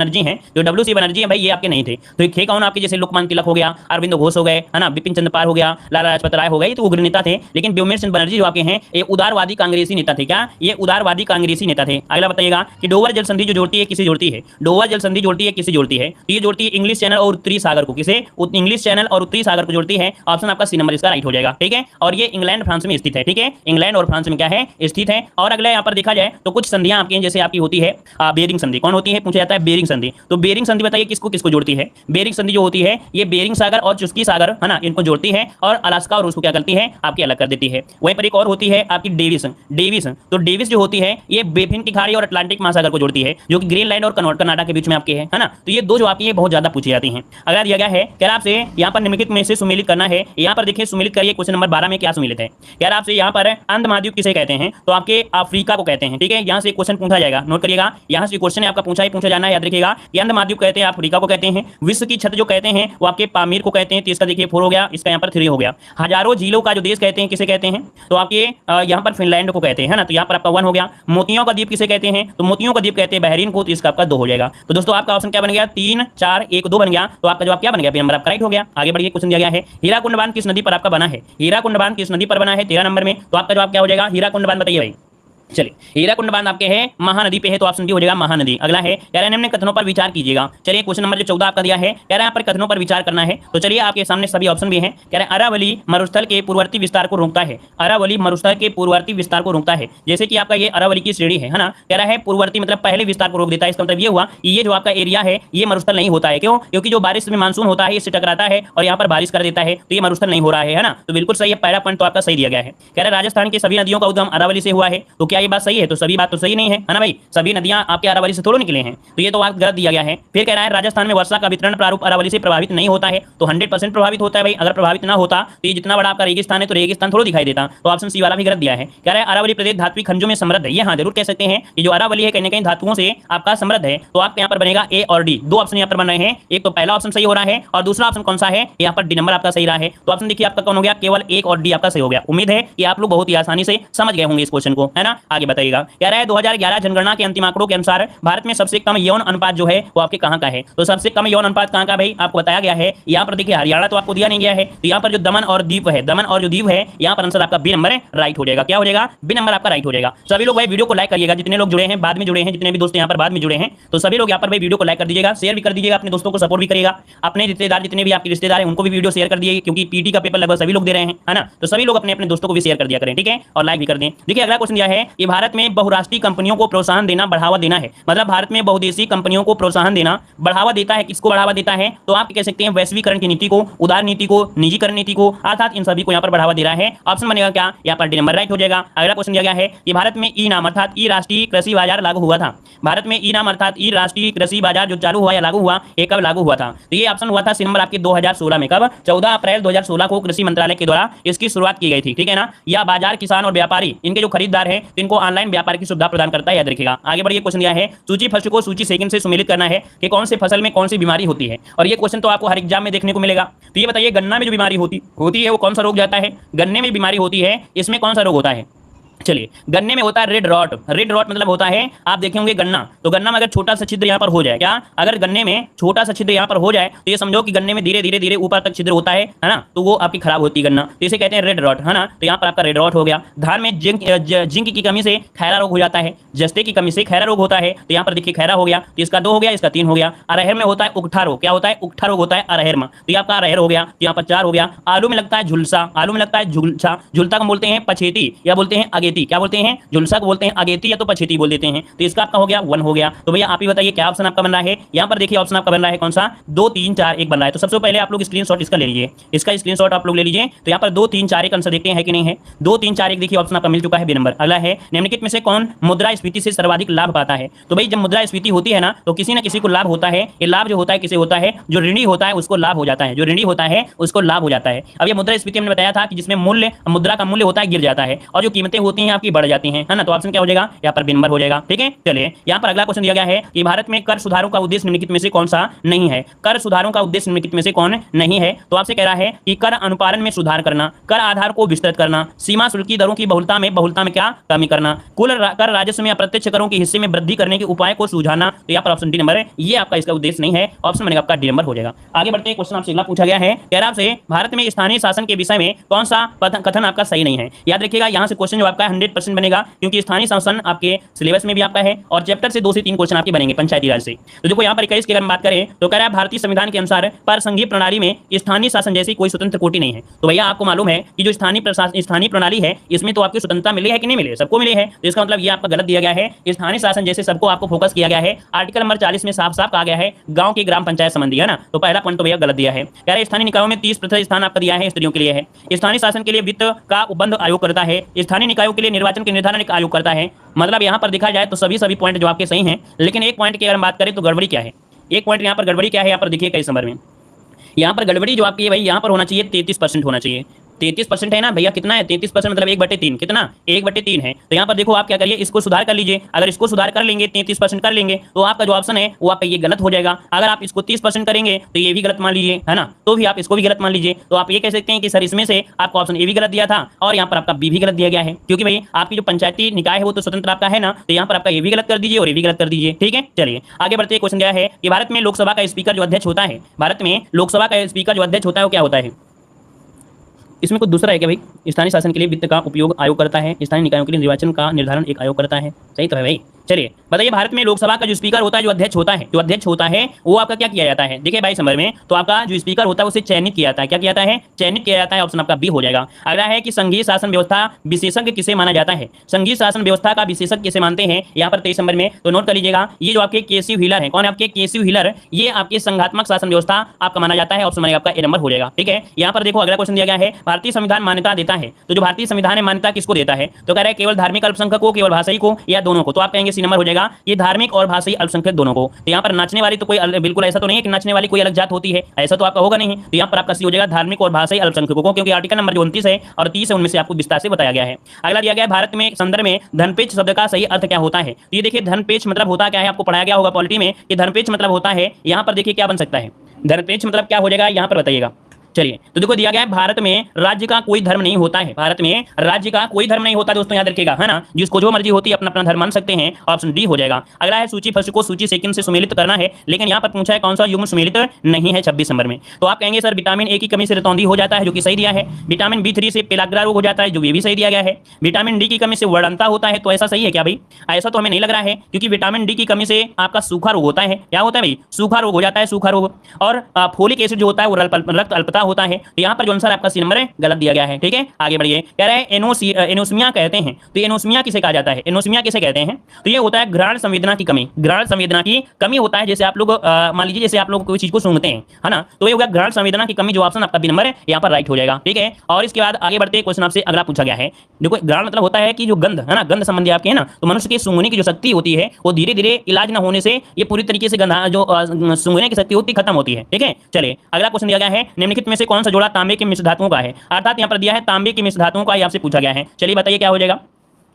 बनर्जी है भाई ये आपके नहीं थे। तो थे कौन, आपके जैसे लोकमान तिलक हो गया, अरविंद घोष हो गए, है ना, बिपिन चंद्र पाल हो गया, लाला लाजपत राय हो गए, ये तो उग्र नेता थे। लेकिन व्योमेश चंद्र बनर्जी जो आपके हैं ये उदारवादी कांग्रेसी नेता थे। क्या, ये उदारवादी कांग्रेसी नेता थे। अगला बताइएगा कि डोवर जल संधि जो जोड़ती है किसे जोड़ती है। डोवर जल संधि जोड़ती है किसे जोड़ती है, तो ये जोड़ती है इंग्लिश चैनल और उत्तरी सागर को, किसे? इंग्लिश चैनल और उत्तरी सागर को जोड़ती है। ऑप्शन आपका सी नंबर इसका राइट हो जाएगा, ठीक है। और ये इंग्लैंड फ्रांस में स्थित है, ठीक है, इंग्लैंड और फ्रांस में क्या है? स्थित है। और अगला यहाँ पर देखा जाए तो कुछ संधियां आपकी हैं, जैसे आपकी होती है बेरिंग संधि। कौन होती है? पूछा जाता है बेरिंग संधि। तो बेरिंग संधि बताइए किसको किसको जोड़ती है? बेरिंग संधि जो होती है ये बेरिंग सागर और चुस्की सागर है ना, इनको जोड़ती है, और अलास्का और उसको क्या करती है? आपकी अलग कर देती है। वहीं पर एक और होती है आपकी डेविस। डेविस तो डेविस जो होती है ये बेफिन की खाड़ी और अटलांटिक महासागर को जोड़ती है, जो कि ग्रीनलैंड और कनाडा के बीच में आपके है ना। तो ये दो जो आपकी बहुत ज्यादा पूछी जाती हैं। अगर दिया गया है क्या आपसे यहाँ पर निम्नलिखित में से सुमेलित करना है, यहाँ पर देखिए सुमेलित करिए। क्वेश्चन नंबर 12 में क्या सुमेलित है? यार आपसे यहाँ पर अंध महाद्वीप किसे कहते हैं? तो आपके अफ्रीका को कहते हैं, ठीक है। यहाँ से क्वेश्चन पूछा जाएगा, नोट करिएगा। यहाँ से क्वेश्चन आपका पूछा जाना है, याद रखिएगा। अंध महाद्वीप कहते हैं अफ्रीका को कहते हैं। विश्व की छत जो कहते हैं वो आपके पामीर को कहते हैं। तो इसका देखिए 4 हो गया, इसका यहाँ पर 3 हो गया। हजारों झीलों का जो देश कहते हैं किसे कहते हैं? तो आपके यहाँ पर फिनलैंड को कहते हैं ना। तो यहाँ पर आपका 1 हो गया। मोतियों का द्वीप किसे कहते हैं? तो मोतियों का द्वीप कहते हैं बहरीन को। तो इसका आपका 2 हो जाएगा। तो दोस्तों आपका ऑप्शन क्या बन गया? 3 4 1 2 बन गया। तो आपका जवाब क्या बन गया? नंबर आपका राइट हो गया। आगे बढ़िए, क्वेश्चन दिया गया है हीराकुंड बांध किस नदी पर आपका बना है? हीराकुंड बांध किस नदी पर बना है? 13 नंबर में। तो आपका जवाब क्या हो जाएगा? हीराकुंड बांध बताइए भाई। चलिए, हीराकुंड बांध आपके है महानदी पे है, तो ऑप्शन डी हो जाएगा महानदी। अगला है कह रहे हैं कथनों पर विचार कीजिएगा। चलिए क्वेश्चन नंबर जो 14 आपका दिया है, कह रहे हैं यहाँ पर कथनों पर विचार करना है। तो चलिए आपके सामने सभी ऑप्शन भी हैं। कह रहे हैं अरावली मरुस्थल के पूर्ववर्ती विस्तार को रोकता है। अरावली मरुस्थल के पूर्ववर्ती विस्तार को रोकता है। जैसे कि आपका ये अरावली की श्रेणी है ना। कह रहा है पूर्ववर्ती मतलब पहले विस्तार को रोक देता है। इसका मतलब ये हुआ कि ये जो आपका एरिया है ये मरुस्थल नहीं होता है। क्यों? क्योंकि जो बारिश में मानसून होता है इससे टकराता है और यहाँ पर बारिश कर देता है, तो ये मरुस्थल नहीं हो रहा है ना। तो बिल्कुल सही है, पहला पॉइंट तो आपका सही दिया गया है। कह रहे हैं राजस्थान की सभी नदियों का उद्गम अरावली से हुआ है। तो क्या ये बात सही है? तो सभी बात तो सही नहीं है ना भाई। सभी नदियां आपके अरावली से थोड़ो निकले हैं, तो ये तो बात गलत दिया गया है। फिर कह रहा है राजस्थान में वर्षा का वितरण प्रारूप अरावली से प्रभावित नहीं होता है। तो 100% प्रभावित होता है भाई। अगर प्रभावित ना होता तो ये जितना बड़ा आपका रेगिस्तान है तो रेगिस्तान थोड़ा दिखाई देता। तो ऑप्शन सी वाला भी गलत दिया है। कह रहा है अरावली प्रदेश धात्विक खनिजों में समृद्ध है। ये हाँ जरूर कह सकते हैं कि जो अरावली है कहीं ना कहीं धातुओं से आपका समृद्ध है। तो आपके यहाँ पर बनेगा ए और डी। 2 ऑप्शन यहाँ पर बन रहे हैं। एक तो पहला ऑप्शन सही हो रहा है और दूसरा ऑप्शन कौन सा है? यहाँ पर डी नंबर आपका सही रहा है। तो ऑप्शन देखिए आपका कौन हो गया? केवल 1 और डी आपका सही हो गया। उम्मीद है कि आप लोग बहुत ही आसानी से समझ गए होंगे इस क्वेश्चन को, है ना। आगे बताइएगा। कह रहा है 2011 जनगणना के अंतिम आंकड़ों के अनुसार भारत में सबसे कम यौन अनुपात जो है वो आपके कहां का है? तो सबसे कम यौन अनुपात कहां का भाई आपको बताया गया है। यहाँ पर देखिए हरियाणा तो आपको दिया नहीं गया है। तो यहाँ पर जो दमन और दीप है, दमन और जो दीप है, यहाँ पर आंसर आपका बी नंबर राइट हो जाएगा। क्या हो जाएगा? बी नंबर आपका राइट हो जाएगा। सभी लोग भाई वीडियो को लाइक करिएगा। जितने लोग जुड़े हैं बाद में जुड़े हैं, जितने भी दोस्त यहाँ पर बाद में जुड़े हैं, तो सभी लोग यहाँ पर भाई वीडियो को लाइक कर दीजिएगा, शेयर भी कर दीजिएगा, अपने दोस्तों को सपोर्ट भी करिएगा। अपने रिश्तेदार जितने भी आपके रिश्तेदार हैं उनको भी वीडियो शेयर कर दिए, क्योंकि पीटी का पेपर लगभग सभी लोग दे रहे हैं, है ना। तो सभी लोग अपने अपने दोस्तों को भी शेयर कर दिया करें, ठीक है, और लाइक भी कर दें। देखिए अगला क्वेश्चन दिया है कि भारत में बहुराष्ट्रीय कंपनियों को प्रोत्साहन देना बढ़ावा देना है। मतलब भारत में बहुदेशीय कंपनियों को प्रोत्साहन देना बढ़ावा देता है। किसको बढ़ावा देता है? तो आप कह सकते हैं वैश्वीकरण की नीति को, उदार नीति को, निजीकरण नीति को, अर्थात इन सभी को यहाँ पर बढ़ावा दे रहा है। ऑप्शन बनेगा क्या? यहाँ पर डी नंबर राइट हो जाएगा। अगला क्वेश्चन दिया गया है कि भारत में ई नाम अर्थात ई राष्ट्रीय कृषि बाजार लागू हुआ था। भारत में ई नाम अर्थात ई राष्ट्रीय कृषि बाजार जो चालू हुआ या लागू हुआ, ये कब लागू हुआ था? तो ये ऑप्शन हुआ था सी नंबर आपके 2016 में। कब? 14 अप्रैल 2016 को कृषि मंत्रालय के द्वारा इसकी शुरुआत की गई थी, ठीक है ना। यह बाजार किसान और व्यापारी इनके जो खरीदार है इनको ऑनलाइन व्यापार की सुविधा प्रदान करता है, याद रखिएगा। आगे बढ़िए, क्वेश्चन दिया है सूची फर्स्ट को सूची सेकंड से सुमेलित करना है कि कौन से फसल में कौन सी बीमारी होती है। और ये क्वेश्चन तो आपको हर एग्जाम में देखने को मिलेगा। तो ये बताइए गन्ना में जो बीमारी होती है वो कौन सा रोग जाता है? गन्ने में बीमारी होती है, इसमें कौन सा रोग होता है? चलिए, गन्ने में होता है रेड रॉट। रेड रॉट मतलब होता है, आप देखेंगे गन्ना, तो गन्ना में अगर छोटा सा छिद्र यहाँ पर हो जाए, क्या अगर गन्ने में छोटा सा छिद्र यहाँ पर हो जाए तो ये समझो कि गन्ने में धीरे धीरे धीरे ऊपर तक छिद्र होता है ना, तो वो आपकी खराब होती है गन्ना। तो इसे कहते हैं रेड रॉट, है ना। तो यहाँ पर आपका रेड रॉट हो गया। धान में जिंक की कमी से खैरा रोग हो जाता है, जस्ते की कमी से खैरा रोग होता है। तो यहाँ पर देखिए खैरा हो गया, तो इसका 2 हो गया, इसका 3 हो गया। अरहर में होता है उकठा रोग। क्या होता है? उकठा रोग होता है अरहर में। तो ये आपका अरहर हो गया, तो यहाँ पर 4 हो गया। आलू में लगता है झुलसा। आलू में लगता है झुलसा। झुलसा को बोलते हैं पछेती या बोलते हैं अगेती। क्या बोलते हैं? झुलसा को बोलते हैं अगेती या तो पछेती बोल देते हैं। तो इसका आपका हो गया 1 हो गया। तो भैया आप ही बताइए क्या ऑप्शन आपका बन रहा है? यहाँ पर देखिए ऑप्शन आपका बन रहा है कौन सा? 2 3 4 1 बन रहा है। तो सबसे पहले आप लोग स्क्रीनशॉट इसका ले लीजिए, इसका स्क्रीनशॉट आप लोग ले लीजिए। तो यहाँ पर 2 3 4 1 आंसर देखते हैं कि नहीं है। 2 3 4 1 देखिए ऑप्शन आपका मिल चुका है, बी नंबर। अगला है निम्नलिखित में से कौन मुद्रास्फीति से सर्वाधिक लाभ पाता है? तो भाई जब मुद्रास्फीति होती है ना तो किसी न किसी को लाभ होता है। ये लाभ जो होता है किसे होता है? जो ऋणी होता है उसको लाभ हो जाता है, जो ऋणी होता है उसको लाभ हो जाता है। अब ये मुद्रास्फीति हमने बताया था कि जिसमें मूल्य मुद्रा का मूल्य होता है गिर जाता है और जो कीमतें होती हैं आपकी बढ़ जाती हैं, है ना। तो ऑप्शन क्या हो जाएगा? यहाँ पर बी नंबर हो जाएगा, ठीक है। चलिए यहाँ पर अगला क्वेश्चन दिया गया है कि भारत में कर सुधारों का उद्देश्य निम्नलिखित में से कौन सा नहीं है? कर सुधारों का उद्देश्य निम्नलिखित में से कौन नहीं है? तो आपसे कह रहा है कि कर अनुपालन में सुधार करना, कर आधार को विस्तृत करना, सीमा शुल्क की दरों की बहुलता में क्या कमी करना, कुल कर राजस्व में अप्रत्यक्ष करों के हिस्से में वृद्धि करने के उपाय को सुझाना। तो यहाँ पर ऑप्शन डी नंबर है, ये आपका इसका उद्देश्य नहीं है। ऑप्शन बनेगा आपका डी नंबर हो जाएगा। आगे बढ़ते हैं, क्वेश्चन आपसे अगला पूछा गया है, कह रहा है भारत में स्थानीय शासन के विषय में कौन सा कथन आपका सही नहीं है? याद रखिएगा यहाँ से क्वेश्चन जो आपका 100% बनेगा, क्योंकि स्थानीय शासन आपके सिलेबस में भी आपका है और चैप्टर से 2 से 3 क्वेश्चन आपके बनेंगे पंचायती राज से। तो देखो यहाँ पर 21 की अगर हम बात करें तो कह रहा है भारतीय संविधान के अनुसार पर संघीय प्रणाली में स्थानीय शासन जैसी कोई स्वतंत्र कोटि नहीं है। तो भैया आपको मालूम है कि जो स्थानीय प्रणाली है इसमें तो आपकी स्वतंत्रता मिली है कि नहीं मिली है, सबको मिली है। तो इसका मतलब ये आपका गलत दिया गया है। स्थानीय शासन जैसे सबको आपको फोकस किया गया है। आर्टिकल नंबर 40 में साफ साफ कहा गया है गांव की ग्राम पंचायत संबंधी, है ना। तो पहला पॉइंट तो भैया गलत दिया है। कह रहे स्थानीय निकायों में 30% स्थान आपका दिया है स्त्रियों के लिए है। स्थानीय शासन के लिए वित्त का उपबंध आयोग करता है। स्थानीय निकायों के लिए निर्वाचन के निर्धारण एक आयोग करता है। मतलब यहाँ पर देखा जाए तो सभी पॉइंट जो आपके सही हैं, लेकिन एक पॉइंट की अगर हम बात करें तो गड़बड़ी क्या है। एक पॉइंट यहाँ पर गड़बड़ी क्या है, यहाँ पर देखिए कई नंबर में यहाँ पर गड़बड़ी जो आपकी है भाई, यहाँ पर होना चाहिए 33% होना चाहिए। 33% है ना भैया, कितना है 33% मतलब 1/3, कितना 1/3 है। तो यहाँ पर देखो आप क्या करिए, इसको सुधार कर लीजिए। अगर इसको सुधार कर लेंगे 33% कर लेंगे तो आपका जो ऑप्शन है वो आपका ये गलत हो जाएगा। अगर आप इसको 30% करेंगे तो ये भी गलत मान लीजिए, है ना, तो भी आप इसको भी गलत मान लीजिए। तो आप ये कह सकते हैं कि सर इसमें से आपका ऑप्शन ए भी गलत दिया था और यहाँ पर आपका बी भी गलत दिया गया है, क्योंकि भाई आपकी जो पंचायती निकाय है वो तो स्वतंत्र आपका है ना। तो यहाँ पर आपका ए भी गलत कर दीजिए और ए भी गलत कर दीजिए, ठीक है। चलिए आगे बढ़ते। क्वेश्चन क्या है कि भारत में लोकसभा का स्पीकर जो अध्यक्ष होता है, भारत में लोकसभा का स्पीकर जो अध्यक्ष होता है वो क्या होता है। इसमें कुछ दूसरा है क्या भाई। स्थानीय शासन के लिए वित्त का उपयोग आयोग करता है। स्थानीय निकायों के लिए निर्वाचन का निर्धारण एक आयोग करता है। सही तो है भाई। चलिए बताइए, भारत में लोकसभा का जो स्पीकर होता है, जो अध्यक्ष होता है वो आपका क्या किया जाता है। देखिए 22 नंबर में तो आपका जो स्पीकर होता है उसे चयनित किया जाता है। क्या किया जाता है, चयनित किया जाता है। ऑप्शन आपका बी हो जाएगा। अगला है कि संघीय शासन व्यवस्था विशेषज्ञ किसे माना जाता है। संघीय शासन व्यवस्था का विशेषज्ञ किसे मानते हैं, यहाँ पर 23 नंबर में। तो नोट कर लीजिएगा, ये जो आपके केसी व्हीलर है, कौन है आपके केसी व्हीलर, ये आपके संघात्मक शासन व्यवस्था आपका माना जाता है। ऑप्शन बनेगा आपका ए नंबर हो जाएगा, ठीक है। यहाँ पर देखो अगला क्वेश्चन दिया गया है, भारतीय संविधान मान्यता देता है। तो जो भारतीय संविधान है मान्यता किसको देता है, तो कह रहा है केवल धार्मिक अल्पसंख्यक को, केवल भाषाई को, या दोनों को। तो आप कहेंगे सी नंबर हो जाएगा, ये धार्मिक और भाषाई अल्पसंख्यक दोनों को। तो यहाँ पर नाचने वाली तो कोई बिल्कुल ऐसा तो नहीं है कि नाचने वाली कोई अलग जात होती है, ऐसा तो आपका होगा नहीं। तो यहाँ पर आपका सी हो जाएगा धार्मिक और भाषाई अल्पसंख्यकों को, क्योंकि आर्टिकल नंबर 29 है और 30 है उनमें से आपको विस्तार से बताया गया है। अगला दिया गया है, भारत में संदर्भ में धनपेच शब्द का सही अर्थ क्या होता है। तो ये देखिए धनपेच मतलब होता क्या है, आपको पढ़ाया गया होगा पॉलिटी में कि धनपेच मतलब होता है। यहाँ पर देखिए क्या बन सकता है, धनपेच मतलब क्या हो जाएगा, यहाँ पर बताइएगा। चलिए तो देखो दिया गया है, भारत में राज्य का कोई धर्म नहीं होता है। भारत में राज्य का कोई धर्म नहीं होता दोस्तों, याद रखिएगा, है ना। जिसको जो मर्जी होती है अपना अपना धर्म मान सकते हैं। ऑप्शन डी हो जाएगा। अगला है सूची फर्स्ट को सूची सेकंड से सुमेलित करना है, लेकिन यहाँ पर पूछा है कौन सा युग्म सुमेलित नहीं है 26 नंबर में। तो आप कहेंगे सर विटामिन ए की कमी से रतौंधी हो जाता है, जो कि सही दिया है। विटामिन B3 से पेलाग्रा रोग हो जाता है, जो ये भी सही दिया गया है। विटामिन डी की कमी से वर्णता होता है, तो ऐसा सही है क्या भाई, ऐसा तो हमें नहीं लग रहा है, क्योंकि विटामिन डी की कमी से आपका सूखा रोग होता है। क्या होता है भाई, सूखा रोग हो जाता है, सूखा रोग। और फोलिक एसिड जो होता है वो रक्त अल्पता होता है। तो यहाँ पर जो आंसर आपका सी नंबर है गलत दिया गया है, ठीक है। आगे बढ़िए, कह रहे हैं एनोस्मिया कहते हैं। तो एनोस्मिया किसे कहा जाता है, एनोस्मिया किसे कहते हैं, तो ये होता है घ्राण संवेदना की कमी। घ्राण संवेदना की कमी होता है, जैसे आप लोग मान लीजिए जैसे आप लोग कोई चीज को सूंघते हैं, है ना, तो ये होगा घ्राण संवेदना की कमी, जो ऑप्शन आपका बी नंबर है यहाँ पर राइट हो जाएगा, ठीक है। और इसके बाद आगे बढ़ते क्वेश्चन आपसे अगला पूछा गया है। देखो घ्राण मतलब होता है कि जो गंध है ना, गंध संबंधी आपके है ना, तो मनुष्य की सूंघने की जो शक्ति होती है वो धीरे धीरे इलाज न होने से ये पूरी तरीके से गंध जो सूंघने की शक्ति होती खत्म होती है, ठीक है। चलिए अगला क्वेश्चन दिया गया है, निम्नलिखित में से कौन सा जोड़ा तांबे के मिश्र धातुओं का है। अर्थात यहाँ पर दिया है तांबे की मिश्र धातुओं का, ये आपसे पूछा गया है। चलिए बताइए क्या हो जाएगा।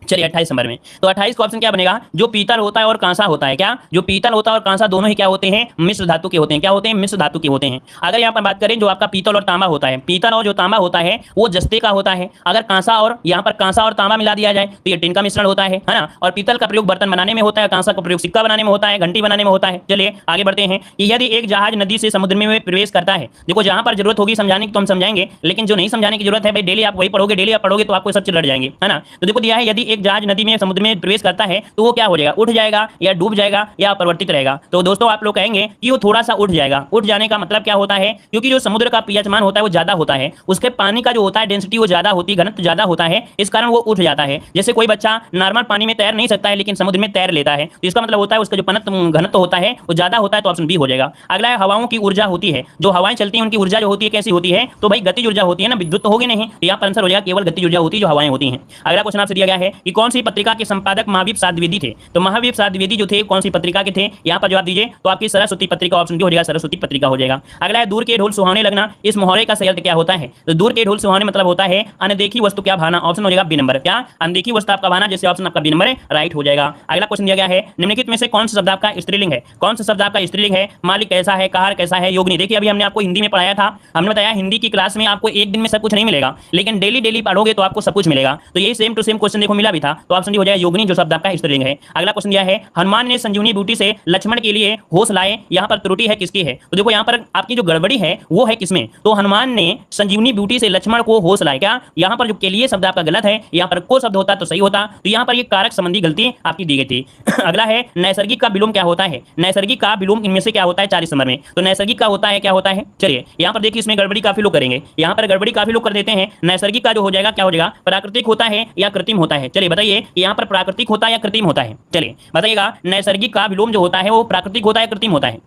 चलिए 28 नंबर में, तो 28 का ऑप्शन क्या बनेगा, जो पीतल होता है और कांसा होता है। क्या, जो पीतल होता है और कांसा दोनों ही क्या होते हैं, मिश्र धातु के होते हैं। क्या होते हैं, मिश्र धातु के होते हैं। अगर यहाँ पर बात करें जो आपका पीतल और तांबा होता है, पीतल और जो तांबा होता है वो जस्ते का होता है। अगर कांसा और यहाँ पर कांसा और तांबा मिला दिया जाए तो ये टिन का मिश्रण होता है ना। और पीतल का प्रयोग बर्तन बनाने में होता है, कांसा का प्रयोग सिक्का बनाने में होता है, घंटी बनाने में होता है। चलिए आगे बढ़ते हैं कि यदि एक जहाज नदी से समुद्र में प्रवेश करता है, देखो जहां पर जरूरत होगी समझाने की तो हम समझाएंगे, लेकिन जो नहीं समझाने की जरूरत है भाई डेली आप वही पढ़ोगे, डेली आप पढ़ोगे तो आपको सब चीज लड़ जाएंगे, है ना। तो देखो दिया है, यदि एक जहाज नदी में में प्रवेश करता है तो वो क्या हो जाएगा, उठ जाएगा या डूब जाएगा या अपरिवर्तित रहेगा। तो दोस्तों आप लोग कहेंगे कि वो थोड़ा सा उठ जाएगा। उठ जाने का मतलब क्या होता है, क्योंकि जो समुद्र का पीएच मान होता है वो ज्यादा होता है, उसके पानी का जो होता है डेंसिटी वो ज्यादा होती है, घनत्व ज्यादा होता है, इस कारण वो उठ जाता है। जैसे कोई बच्चा नॉर्मल पानी में तैर नहीं सकता है लेकिन समुद्र में तैर लेता है, तो इसका मतलब होता है उसका जो घनत्व होता है वो ज्यादा होता है। तो ऑप्शन बी हो जाएगा। अगला है हवाओं की ऊर्जा होती है, जो हवाएं चलती है उनकी ऊर्जा जो होती है कैसी होती है, तो भाई गतिज ऊर्जा होती है ना, विद्युत तो होगी नहीं। तो यहाँ पर आंसर हो जाएगा केवल गतिज ऊर्जा होती है जो हवाएं होती हैं। अगला क्वेश्चन आपसे दिया गया है कि कौन सी पत्रिका के संपादक महावीर प्रसाद द्विवेदी थे। तो महावीर प्रसाद द्विवेदी जो थे कौन सी पत्रिका के थे, यहाँ पर जवाब दीजिए। तो आपकी सरस्वती पत्रिका, ऑप्शन डी हो जाएगा, सरस्वती पत्रिका हो जाएगा। अगला है दूर के ढोल सुहावने लगना, इस मुहावरे का सही अर्थ क्या होता है। तो दूर के ढोल सुहावने मतलब होता है अनदेखी वस्तु क्या भाना, ऑप्शन हो जाएगा बी नंबर। क्या, अनदेखी वस्तु आपका भाना, जैसे ऑप्शन आपका बी नंबर राइट हो जाएगा। अगला क्वेश्चन दिया गया है, निम्नलिखित में से कौन सा शब्द आपका स्त्रीलिंग है। कौन सा शब्द आपका स्त्रीलिंग है, मालिक कैसा है, कहार कैसा है, योगिनी। देखिए अभी हमने आपको हिंदी में पढ़ाया था, हमने बताया हिंदी की क्लास में आपको एक दिन में सब कुछ नहीं मिलेगा, लेकिन डेली डेली पढ़ोगे तो आपको सब कुछ मिलेगा। तो यही सेम टू सेम क्वेश्चन देखो मिला भी था तो ऑप्शन डी हो जाएगा योगिनी, जो शब्द आपका स्त्रीलिंग है। अगला क्वेश्चन दिया है हनुमान ने संजीवनी बूटी से लक्ष्मण के लिए होश लाए, यहाँ पर त्रुटि है किसकी है? तो देखो यहाँ पर आपकी जो गड़बड़ी है वो है किसमें? तो हनुमान ने संजीवनी बूटी से लक्ष्मण को होश लाए, क्या यहाँ पर जो के लिए शब्द आपका गलत है, यहाँ पर को शब्द होता तो सही होता, तो यहाँ पर ये कारक संबंधी गलती आपकी दी गई थी। अगला है नैसर्गिक का विलोम क्या होता है? नैसर्गिक का विलोम इनमें से क्या होता है 4 नंबर में? तो नैसर्गिक का होता है क्या होता है? चलिए यहाँ पर देखिए इसमें गड़बड़ी काफी लोग करेंगे, यहाँ पर गड़बड़ी काफी लोग कर देते हैं। नैसर्गिक का जो हो जाएगा क्या हो जाएगा? प्राकृतिक होता है या कृत्रिम होता है? चलिए बताइए यहाँ पर प्राकृतिक होता है या कृत्रिम होता है? चलिए बताइएगा, नैसर्गिक का विलोम जो होता है वो प्राकृतिक होता है कृत्रिम होता है?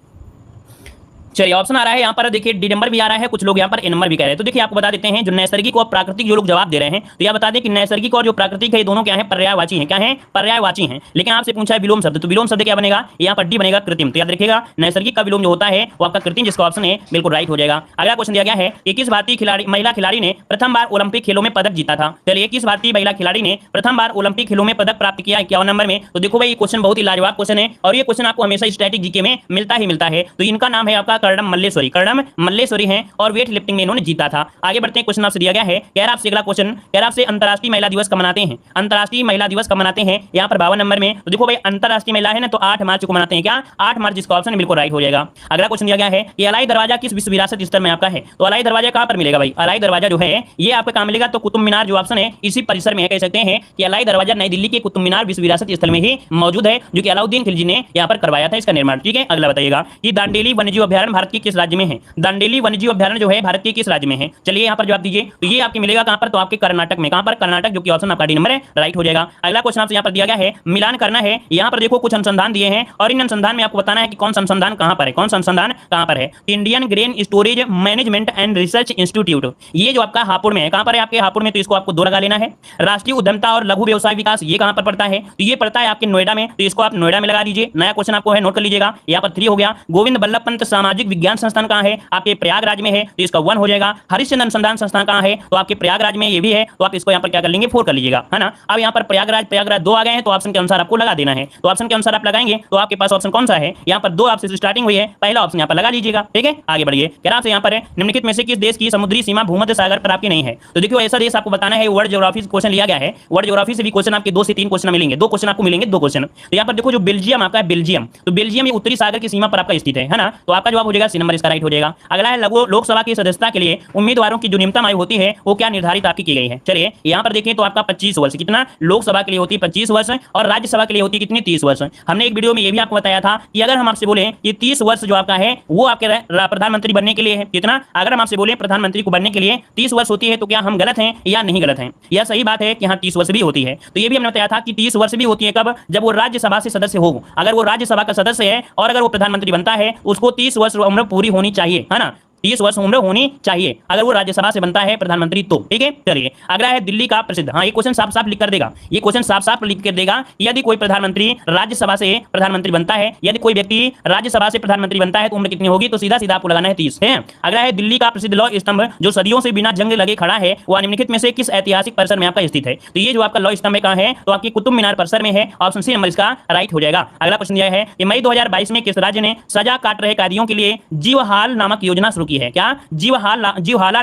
चलिए ऑप्शन आ रहा है यहाँ पर, देखिए डी नंबर भी आ रहा है, कुछ लोग यहाँ पर ए नंबर भी कह रहे हैं। तो देखिए आपको बता देते हैं जो नैसर्गिक और प्राकृतिक जो लोग जवाब दे रहे हैं, तो यह बता दें कि नैसर्गिक और जो प्राकृतिक है ये दोनों क्या है? पर्यायवाची हैं। क्या है? पर्यायवाची हैं। लेकिन आपसे पूछा है विलोम शब्द, तो विलोम शब्द क्या बनेगा? यहाँ पर डी बनेगा कृत्रिम। तो याद रखिएगा नैसर्गिक का विलोम जो होता है वो आपका कृत्रिम, जिसका ऑप्शन है बिल्कुल राइट हो जाएगा। अगला क्वेश्चन दिया गया है कि किस भारतीय खिलाड़ी महिला खिलाड़ी ने प्रथम बार ओलंपिक खेलों में पदक जीता था? चलिए किस भारतीय महिला खिलाड़ी ने प्रथम बार ओलंपिक खेलों में पदक प्राप्त किया 51 नंबर में? तो देखो भाई ये क्वेश्चन बहुत ही लाजवाब क्वेश्चन है और ये क्वेश्चन आपको हमेशा स्टैटिक जीके में मिलता ही मिलता है। तो इनका नाम है आपका कर्णम मल्लेश्वरी, कर्णम मल्लेश्वरी हैं और वेट लिफ्टिंग में इन्होंने जीता था। आगे बढ़ते हैं, क्वेश्चन आपसे दिया गया है, कह रहा आपसे अगला क्वेश्चन, कह रहा आपसे अंतर्राष्ट्रीय महिला दिवस कब मनाते हैं? अंतर्राष्ट्रीय महिला दिवस कब मनाते हैं? यहाँ पर 52 नंबर में। तो देखो भाई अंतर्राष्ट्रीय महिला है ना, तो 8 मार्च को मनाते हैं। क्या? 8 मार्च, जिसका ऑप्शन बिल्कुल राइट हो जाएगा। अगला क्वेश्चन दिया गया है कि अलाई दरवाजा किस विश्व विरासत स्थल में आपका है? तो अलाई दरवाजा कहाँ पर मिलेगा भाई? अलाई दरवाजा जो है ये आपका कहाँ मिलेगा? तो कुतुब मीनार जो ऑप्शन है इसी परिसर में है। कह सकते हैं कि अलाई दरवाजा नई दिल्ली के कुतुब मीनार विश्व विरासत स्थल में ही मौजूद है, जो कि अलाउद्दीन खिलजी ने यहाँ पर करवाया था इसका निर्माण। ठीक है, अगला बताइएगा कि दांडेली वन्यजीव अभ्यारण्य भारत के किस राज्य में है? दांडेली वन्यजीव अभ्यारण्य जो है भारत के किस राज्य में है? चलिए यहाँ पर जवाब दीजिए। तो ये आपके मिलेगा कहाँ पर? तो आपके कर्नाटक में। कहाँ पर? कर्नाटक, जो कि ऑप्शन आपका डी नंबर है राइट हो जाएगा। अगला क्वेश्चन आपसे यहाँ पर दिया गया है, मिलान करना है। यहाँ पर देखो कुछ अनुसंधान दिए हैं और इन अनुसंधान में आपको बताना है कि कौन सा अनुसंधान कहाँ पर है, कौन सा अनुसंधान कहाँ पर है। Indian grain storage management and research institute, ये जो आपका हापुड़ में है। कहाँ पर है आपके? हापुड़ में। तो इसको आपको 2 लगा लेना है। राष्ट्रीय उद्यमता और लघु व्यवसाय विकास, ये कहाँ पर पड़ता है? तो ये पड़ता है आपके नोएडा में, तो इसको आप नोएडा में लगा दीजिए। नया क्वेश्चन आपको है, नोट कर लीजिएगा। यहाँ पर 3 हो गया। गोविंद बल्लभ पंत सामाजिक विज्ञान संस्थान कहाँ है? आपके प्रयागराज में है, तो इसका 1 हो जाएगा। हरिश्चंद्र अनुसंधान संस्थान कहाँ है? तो आपके प्रयागराज में ये भी है, तो आप इसको यहाँ पर क्या कर लेंगे? 4 कर लीजिएगा, है ना। अब यहाँ पर प्रयागराज 2 आ गए हैं, तो ऑप्शन के अनुसार आपको लगा देना है। तो ऑप्शन के अनुसार आप लगाएंगे तो आपके पास ऑप्शन कौन सा है? यहाँ पर 2 आपसे स्टार्टिंग हुई है, पहला ऑप्शन यहाँ पर लगा लीजिएगा। ठीक है, आगे बढ़िए। कह रहा यहाँ पर निम्नलिखित में से किस देश की समुद्री सीमा भूमध्य सागर पर आपकी नहीं है? तो देखिए ऐसा देश आपको बताना है। वर्ल्ड ज्योग्राफी क्वेश्चन लिया गया है, वर्ल्ड ज्योग्राफी से भी क्वेश्चन आपके 2 से 3 क्वेश्चन मिलेंगे, 2 क्वेश्चन आपको मिलेंगे, 2 क्वेश्चन। तो यहाँ पर देखो जो बेल्जियम आपका है, बेल्जियम, तो बेल्जियम ये उत्तरी सागर की सीमा पर आपका स्थित है ना। तो आपका जवाब हो जाएगा सी नंबर, इसका राइट हो जाएगा। अगला है लोकसभा की सदस्यता के लिए उम्मीदवारों की जो न्यूनतम आयु होती है वो क्या निर्धारित आपकी की गई है? चलिए यहाँ पर देखें तो आपका 25 वर्ष। कितना? लोकसभा के लिए होती है 25 वर्ष और राज्यसभा के लिए होती है कितनी? 30 वर्ष। हमने एक वीडियो में ये भी आपको बताया था कि अगर हम आपसे बोले कि 30 वर्ष जो आपका है वो आपके प्रधानमंत्री बनने के लिए है। कितना? अगर हम आपसे बोले प्रधानमंत्री को बनने के लिए 30 वर्ष होती है, तो क्या हम गलत हैं या नहीं गलत हैं? यह सही बात है कि हाँ 30 वर्ष भी होती है। तो ये भी हमने बताया था कि 30 वर्ष भी होती है कब? जब वो राज्यसभा से सदस्य हो। अगर वो राज्यसभा का सदस्य है और अगर वो प्रधानमंत्री बनता है, उसको 30 वर्ष उम्र पूरी होनी चाहिए, है ना। 30 वर्ष उम्र होनी चाहिए अगर वो राज्यसभा से बनता है प्रधानमंत्री तो। ठीक है, चलिए अगला है दिल्ली का प्रसिद्ध, हाँ ये क्वेश्चन साफ साफ लिख कर देगा, ये क्वेश्चन साफ साफ लिख कर देगा। यदि कोई प्रधानमंत्री राज्यसभा से प्रधानमंत्री बनता है, यदि कोई व्यक्ति राज्यसभा से प्रधानमंत्री बनता है तो उम्र कितनी होगी? तो सीधा सीधा आपको लगाना है 30 है। अगला है दिल्ली का प्रसिद्ध लौह स्तंभ जो सदियों से बिना जंग लगे खड़ा है, वह निम्नलिखित में से किस ऐतिहासिक परिसर में आपका स्थित है? तो ये जो आपका लौह स्तंभ कहाँ है? तो आपकी कुतुब मीनार परिसर में है। ऑप्शन सी नंबर इसका राइट हो जाएगा। अगला क्वेश्चन यह है कि मई 2022 में किस राज्य ने सजा काट रहे कैदियों के लिए जीवहाल नामक योजना शुरू की है? क्या? जीवहाला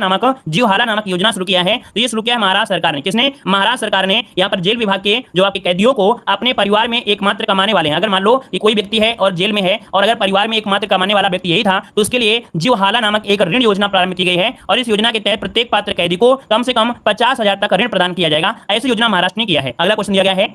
नामक योजना शुरू किया है। तो ये शुरू किया है महाराष्ट्र सरकार ने। किसने? महाराष्ट्र सरकार ने। यहाँ पर जेल विभाग के जो आपके कैदियों को अपने परिवार में एकमात्र कमाने वाले हैं, अगर मान लो कि कोई व्यक्ति है और जेल में है और अगर परिवार में एकमात्र कमाने वाला व्यक्ति यही था, तो उसके लिए जीवहाला नामक एक ऋण योजना प्रारंभ की गई है और इस योजना के तहत प्रत्येक पात्र कैदी को कम से कम 50,000 तक ऋण प्रदान किया जाएगा। ऐसी योजना महाराष्ट्र ने किया है। अगला क्वेश्चन दिया गया है,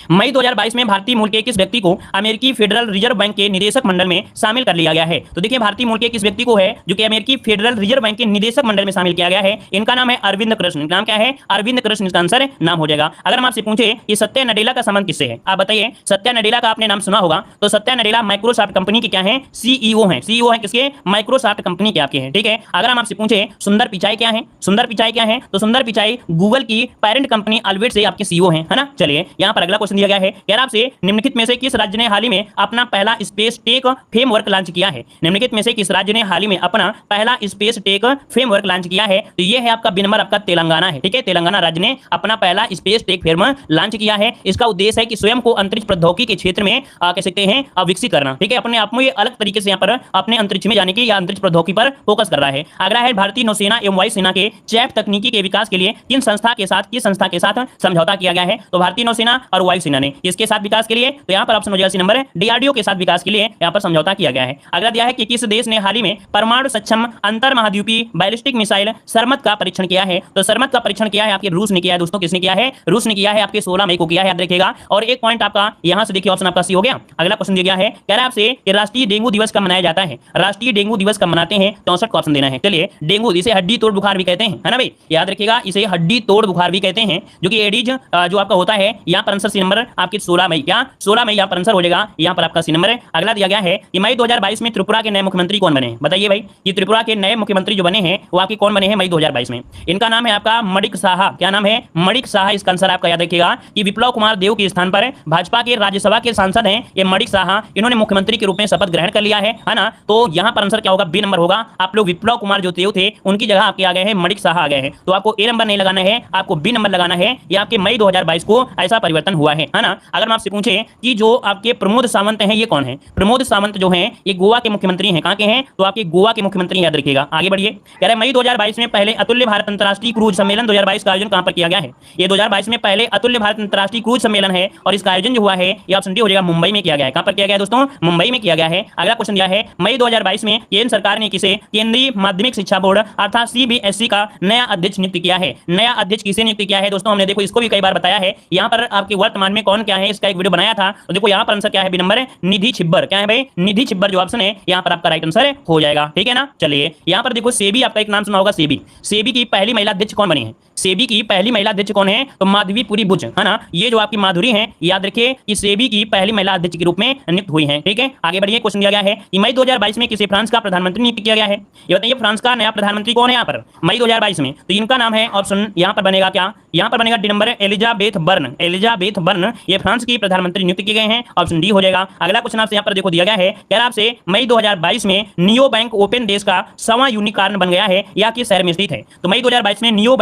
मई 2022 में भारतीय मूल के किस व्यक्ति को अमेरिकी फेडरल रिजर्व बैंक के निदेशक मंडल में शामिल कर लिया गया है? तो देखिए भारतीय मूल के किस व्यक्ति को है जो कि अमेरिकी फेडरल रिजर्व बैंक के निदेशक मंडल में शामिल किया गया है? इनका नाम है अरविंद कृष्ण। नाम क्या है? अरविंद कृष्ण, इसका आंसर नाम हो जाएगा। अगर हम आपसे पूछे कि सत्या नडेला का संबंध किससे है, आप बताइए। सत्या नडेला का आपने नाम सुना होगा, तो सत्या नडेला माइक्रोसॉफ्ट कंपनी के क्या है? सीईओ हैं। सीईओ है किसके? माइक्रोसॉफ्ट कंपनी के आपके हैं। ठीक है, अगर हम आपसे पूछे सुंदर पिचाई क्या है? सुंदर पिचाई क्या है? तो सुंदर पिचाई गूगल की पेरेंट कंपनी अल्फाबेट से आपके सीईओ हैं, है ना। चलिए यहाँ पर अगला क्वेश्चन दिया गया है, कह रहा आपसे निम्नलिखित में से किस राज्य ने हाल ही में अपना पहला स्पेस टेक फ्रेमवर्क लॉन्च किया है। निम्नलिखित में से किस राज्य ने हाल ही में अपना पहला स्पेस टेक फ्रेमवर्क लॉन्च किया है। तो ये है आपका बी नंबर आपका तेलंगाना है। ठीक है, तेलंगाना राज्य ने अपना पहला स्पेस टेक फ्रेमवर्क लॉन्च किया है। इसका उद्देश्य है कि स्वयं को अंतरिक्ष प्रौद्योगिकी के क्षेत्र में कह सकते हैं विकसित करना। ठीक है, अपने आप में अलग तरीके से यहाँ पर अपने अंतरिक्ष में जाने की या अंतरिक्ष प्रौद्योगिकी पर फोकस कर रहा है। अगला है भारतीय नौसेना एवं वायुसेना के जैव तकनीकी के विकास के लिए किस संस्था के साथ समझौता किया गया है। तो भारतीय नौसेना और वायुसेना ने इसके साथ विकास के लिए, तो यहाँ पर ऑप्शन हो जाएगा सी नंबर डीआरडीओ के साथ विकास के लिए यहाँ पर समझौता किया गया है। अगला दिया है कि किस देश ने हाल ही में परमाणु सक्षम अंतर महाद्वीपीय बैलिस्टिक मिसाइल सरमत का परीक्षण किया है। तो सरमत का परीक्षण किया है आपके रूस ने किया है दोस्तों। किसने किया है? रूस ने किया है, आपके 16 मई को किया है, याद रखिएगा। और एक पॉइंट आपका यहां से देखिए ऑप्शन आपका सी हो गया। अगला क्वेश्चन दिया गया है, कह रहा है आपसे कि राष्ट्रीय डेंगू दिवस कब मनाया जाता है। राष्ट्रीय डेंगू दिवस कब मनाते हैं? 64 का ऑप्शन देना है। चलिए, डेंगू इसे हड्डी तोड़ बुखार भी कहते हैं, है ना भाई, याद रखिएगा, इसे हड्डी तोड़ बुखार भी कहते हैं, जो कि एडीज जो आपका होता है। यहाँ पर आंसर सी नंबर आपके 16 मई, क्या 16 मई यहाँ पर आंसर हो जाएगा, यहाँ पर आपका सी नंबर है। अगला दिया गया है कि मई 2022 में त्रिपुरा के नए मुख्यमंत्री कौन बने? बताइए भाई, ये त्रिपुरा के नए मुख्यमंत्री जो बने हैं वो आपके कौन बने हैं मई 2022 में? इनका नाम है आपका मणिक साहा। क्या नाम है? मणिक साहा। इसका आंसर आपका याद रखिएगा कि विप्लव कुमार देव के स्थान पर भाजपा के राज्यसभा के सांसद हैं ये मणिक साहा, इन्होंने मुख्यमंत्री के रूप में शपथ ग्रहण कर लिया है ना। तो यहाँ पर आंसर क्या होगा? बी नंबर होगा। आप लोग विप्लव कुमार जो देव थे उनकी जगह आपके आ गए हैं मणिक साहा आ गए हैं, तो आपको ए नंबर नहीं लगाना है, आपको बी नंबर लगाना है। ये आपके मई 2022 को ऐसा परिवर्तन हुआ है ना। अगर मैं आपसे पूछे कि जो आपके प्रमोद सावंत हैं ये कौन है? प्रमोद सावंत जो हैं ये गोवा के मुख्यमंत्री हैं। कहां के हैं? तो आपके गोवा के मुख्यमंत्री, याद रखिएगा। आगे बढ़िए, कह रहे मई 2022 में पहले अतुल्य भारत अंतर्राष्ट्रीय क्रूज सम्मेलन 2022 का आयोजन कहां पर किया गया है? ये 2022 में पहले अतुल्य भारत अंतर्राष्ट्रीय क्रूज सम्मेलन है और इसका आयोजन जो हुआ है ये ऑप्शन डी हो जाएगा, मुंबई में किया गया है। कहां पर किया गया है दोस्तों? मुंबई में किया गया है। अगला क्वेश्चन दिया है, मई 2022 में केंद्र सरकार ने किसे केंद्रीय माध्यमिक शिक्षा बोर्ड अर्थात सीबीएसई का नया अध्यक्ष नियुक्त किया है? नया अध्यक्ष किसे नियुक्त किया है दोस्तों? हमने देखो इसको भी कई बार बताया है। यहाँ पर आपके वर्तमान में कौन क्या है इसका एक वीडियो बनाया था। तो देखो यहाँ पर आंसर क्या है? बी नंबर है निधि छिब्बर। क्या है भाई? निधि छिब्बर जो ऑप्शन है यहाँ पर आपका राइट आंसर हो जाएगा। ठीक है ना। चलिए, यहाँ पर देखो सेबी, आपका एक नाम सुना होगा सेबी। सेबी की पहली महिला अध्यक्ष कौन बनी है? सेबी की पहली महिला अध्यक्ष कौन है? तो माधवीपुरी बुच, है ना। ये जो आपकी माधुरी है, याद रखिए कि सेबी की पहली महिला अध्यक्ष के रूप में नियुक्त हुई है। ठीक है, आगे बढ़िए। क्वेश्चन दिया गया है कि मई 2022 में किसे फ्रांस का प्रधानमंत्री नियुक्त किया गया है? ये बताइए, फ्रांस का नया प्रधानमंत्री कौन है यहाँ पर मई 2022 में? तो इनका नाम है ऑप्शन यहाँ पर बनेगा क्या? यहाँ पर बनेगा D number Elizabeth burn. Elizabeth burn ये फ्रांस की प्रधानमंत्री नियुक्त किए गए हैं, ऑप्शन डी हो जाएगा। अगला क्वेश्चन आपसे यहाँ पर देखो दिया गया है, कह रहा आपसे मई 2022 में नियो बैंक ओपन देश का 100वां यूनिकॉर्न बन गया है, या किस शहर में स्थित है? तो मई 2022 में नियो